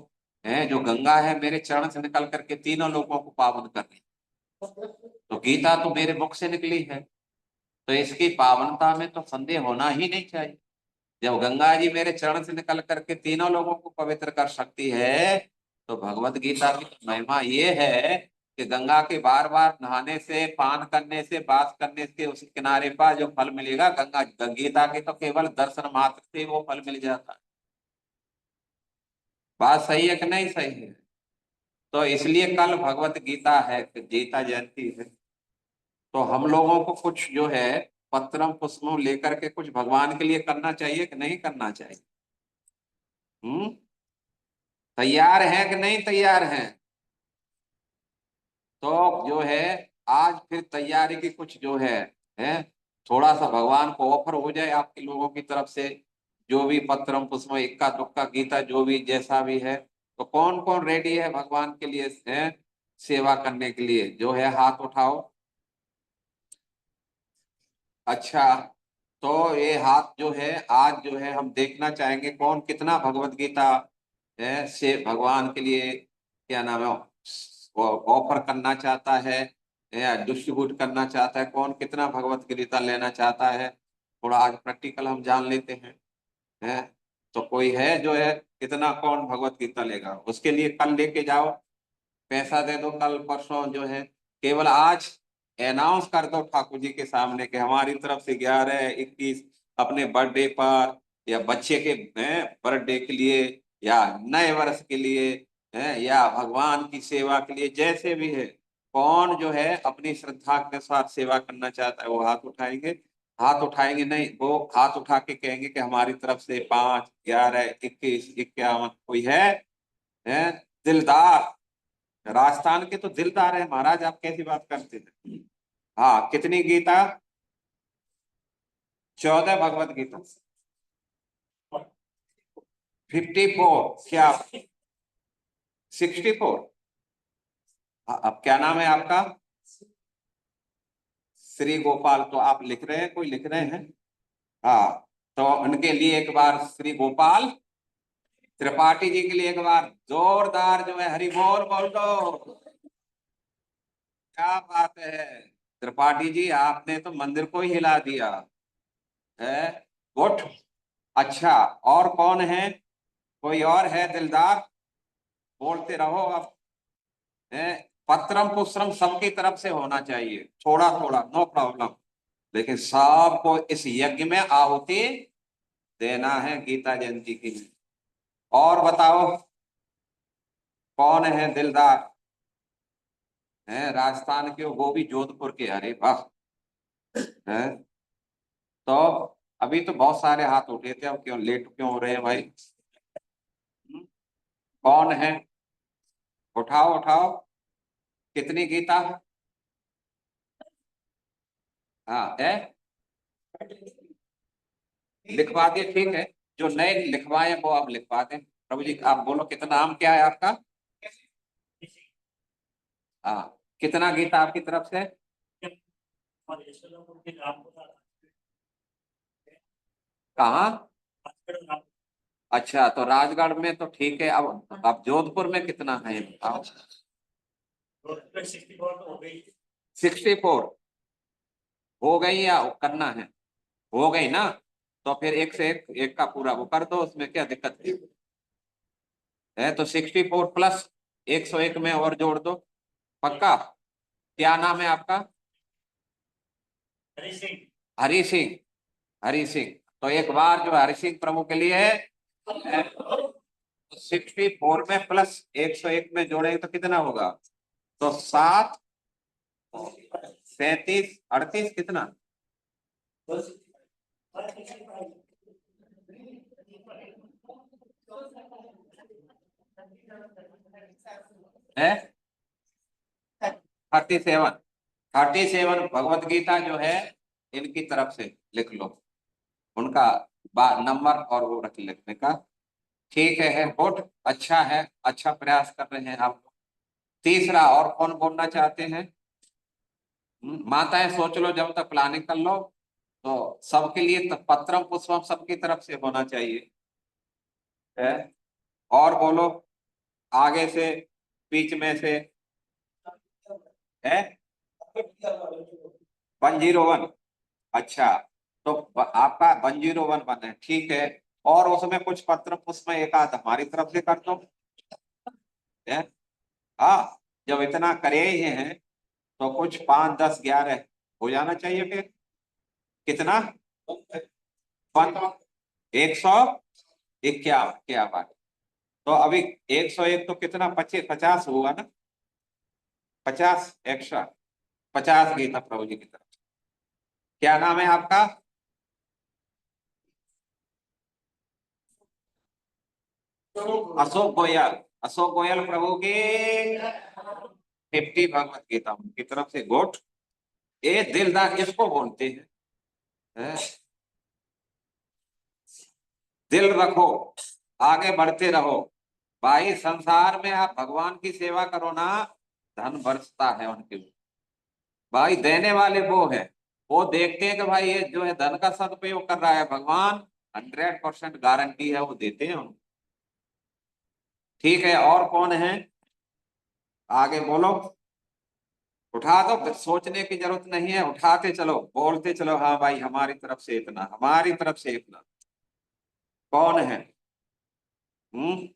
है जो गंगा है मेरे चरण से निकल करके तीनों लोगों को पावन कर रही, तो गीता तो मेरे मुख से निकली है, तो इसकी पावनता में तो संदेह होना ही नहीं चाहिए। जब गंगा जी मेरे चरण से निकल करके तीनों लोगों को पवित्र कर सकती है, तो भगवत गीता की तो महिमा ये है कि गंगा के बार बार नहाने से, पान करने से, वास करने से उस किनारे पर जो फल मिलेगा, गंगा गीता के तो केवल दर्शन मात्र से वो फल मिल जाता है। बात सही है कि नहीं सही है? तो इसलिए कल भगवत गीता है, गीता जयंती है, तो हम लोगों को कुछ जो है पत्रम पुष्पों लेकर के कुछ भगवान के लिए करना चाहिए कि नहीं करना चाहिए? हम्म। तैयार हैं कि नहीं तैयार हैं? तो जो है आज फिर तैयारी की कुछ जो है थोड़ा सा भगवान को ऑफर हो जाए आपके लोगों की तरफ से, जो भी पत्रम पुष्प, इक्का दुक्का गीता, जो भी जैसा भी है, तो कौन कौन रेडी है भगवान के लिए है सेवा करने के लिए? जो है हाथ उठाओ। अच्छा, तो ये हाथ जो है आज जो है हम देखना चाहेंगे कौन कितना भगवत गीता है से भगवान के लिए क्या नाम है ऑफर करना चाहता है या डिस्ट्रीब्यूट करना चाहता है, कौन कितना भगवत गीता लेना चाहता है, थोड़ा आज प्रैक्टिकल हम जान लेते हैं। तो कोई है जो है कितना कौन भगवत गीता लेगा, उसके लिए कल लेके जाओ, पैसा दे दो, कल परसों जो है केवल आज अनाउंस कर दो ठाकुर जी के सामने कि हमारी तरफ से 11-21 अपने बर्थडे पर या बच्चे के बर्थडे के लिए या नए वर्ष के लिए या भगवान की सेवा के लिए, जैसे भी है, कौन जो है अपनी श्रद्धा के साथ सेवा करना चाहता है वो हाथ उठाएंगे। हाथ उठाएंगे नहीं, वो हाथ उठा के कहेंगे कि हमारी तरफ से 5, 11, 21, 51 कोई है दिलदार। राजस्थान के तो दिलदार है महाराज, आप कैसी बात करते हैं? हाँ, कितनी गीता? 14 भगवत गीता। 54 क्या? 64? अब क्या नाम है आपका? श्री गोपाल, तो आप लिख रहे हैं, कोई लिख रहे हैं? हाँ, तो उनके लिए एक बार श्री गोपाल त्रिपाठी जी के लिए एक बार जोरदार जो है हरि बोल बोल दो। क्या बात है त्रिपाठी जी, आपने तो मंदिर को ही हिला दिया है। गुड। अच्छा, और कौन है? कोई और है दिलदार? बोलते रहो अब। है पत्रम पुष्पम सबकी तरफ से होना चाहिए, थोड़ा थोड़ा नो प्रॉब्लम, लेकिन सबको इस यज्ञ में आहुति देना है गीता जयंती के लिए। और बताओ कौन है दिलदार? है राजस्थान के, वो भी जोधपुर के, अरे वाह। है तो अभी तो बहुत सारे हाथ उठे थे, अब क्यों लेट क्यों हो रहे हैं भाई? कौन है? उठाओ उठाओ। कितनी गीता? हाँ है, लिखवा दिए, ठीक है। जो नए लिखवाए वो आप लिखवा दें। प्रभु जी आप बोलो कितना, नाम क्या है आपका? हाँ, कितना गीता आपकी तरफ से? कहाँ? अच्छा, तो राजगढ़ में तो ठीक है, अब जोधपुर में कितना है बताओ? 64 हो गई या करना है? हो गई ना? तो फिर एक से एक का पूरा वो कर दो, उसमें क्या दिक्कत है? तो 64 प्लस 101 में और जोड़ दो। पक्का? क्या नाम है आपका? हरि सिंह। हरि सिंह, तो एक बार जो हरि सिंह प्रभु के लिए है, 64 में प्लस 101 में जोड़ेंगे तो कितना होगा? तो 7, 37, 38 कितना है? 37। 37 भगवत गीता जो है इनकी तरफ से लिख लो, उनका नंबर और वो रख लिखने का। ठीक है गुड, अच्छा है, अच्छा प्रयास कर रहे हैं आप। तीसरा और कौन बोलना चाहते हैं? माताएं सोच लो, जब तक प्लानिंग कर लो, तो सबके लिए तो पत्रम पुष्पम सबकी तरफ से होना चाहिए। है। और बोलो, आगे से, बीच में से है 101। अच्छा, तो आपका 101 है, ठीक है। और उसमें कुछ पत्र पुष्प में एक आध हमारी तरफ से कर दो है। हाँ, जब इतना करे ही हैं तो कुछ 5, 10, 11 हो जाना चाहिए फिर। कितना? 101। क्या बात। तो अभी 101 तो कितना 50 हुआ ना? 50 एक्स्ट्रा, 50 गीता प्रभु जी की तरफ। क्या नाम है आपका? अशोक गोयल। अशोक गोयल प्रभु की 50 भगवत गीता उनकी तरफ से गोट। ए दिलदार इसको बोलते हैं। दिल रखो, आगे बढ़ते रहो। भाई संसार में आप भगवान की सेवा करो ना, धन बरसता है उनके ऊपर। भाई देने वाले वो है। वो देखते हैं कि भाई ये जो है धन का सदुपयोग कर रहा है, भगवान 100% गारंटी है वो देते हैं उनको। ठीक है, और कौन है? आगे बोलो। उठा दो, फिर सोचने की जरूरत नहीं है, उठाते चलो, बोलते चलो, हाँ भाई हमारी तरफ से इतना, हमारी तरफ से इतना। कौन है? हम्म,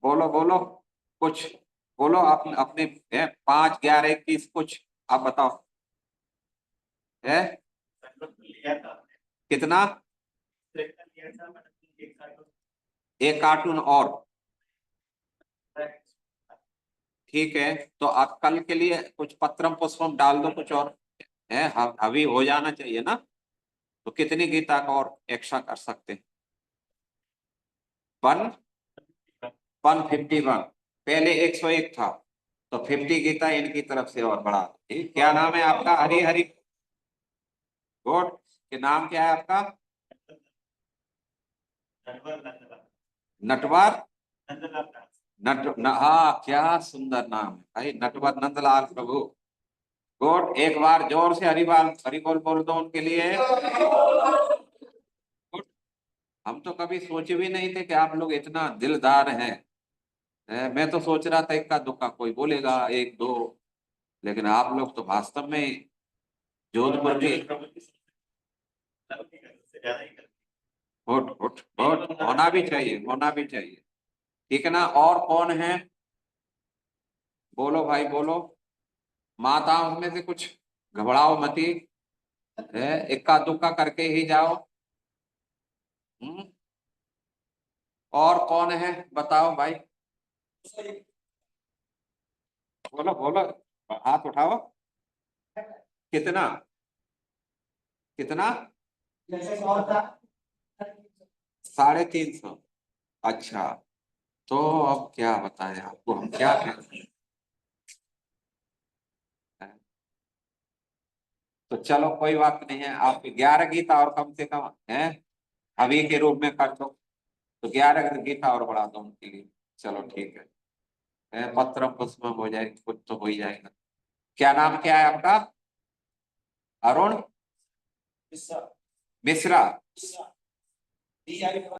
बोलो बोलो कुछ। बोलो अपने 5, 11, 21 कुछ आप बताओ। है कितना? एक कार्टून और। ठीक है, तो आप कल के लिए कुछ पत्रम पुष्पम डाल दो कुछ और। है अभी हो जाना चाहिए ना? तो कितनी गीता का और एक्स्ट्रा कर सकते हैं? 151। पहले 101 था, तो 50 गीता इनकी तरफ से और बढ़ा दो। ठीक, क्या नाम है आपका? हरी हरी गोट के नाम क्या है आपका? नटवर। हाँ, क्या सुंदर नाम है भाई, नटवर नंदलाल प्रभु। गुड, एक बार जोर से हरिबाल हरि बोल बोल दो उनके लिए। Good। हम तो कभी सोचे भी नहीं थे कि आप लोग इतना दिलदार हैं। मैं तो सोच रहा था इक्का दुक्का कोई बोलेगा, एक दो, लेकिन आप लोग तो वास्तव में जोधपुर के। गुड गुड गुड, होना भी चाहिए, होना भी चाहिए। ठीक है ना? और कौन है? बोलो भाई बोलो। माताओं में से कुछ घबराओ मती है, इक्का दुक्का करके ही जाओ। हम्म, और कौन है बताओ भाई। बोलो बोलो, हाथ उठाओ। कितना? कितना? 350। अच्छा, तो अब क्या बताएं आपको, हम क्या कहें। तो चलो कोई बात नहीं है, आप 11 गीता और कम से कम है हवि के रूप में कर दो। तो 11 गीता और बढ़ा दो उनके लिए। चलो ठीक है, पत्र पुष्प हो जाएगी, कुछ तो हो ही जाएगा। क्या नाम क्या है आपका? अरुण मिश्रा।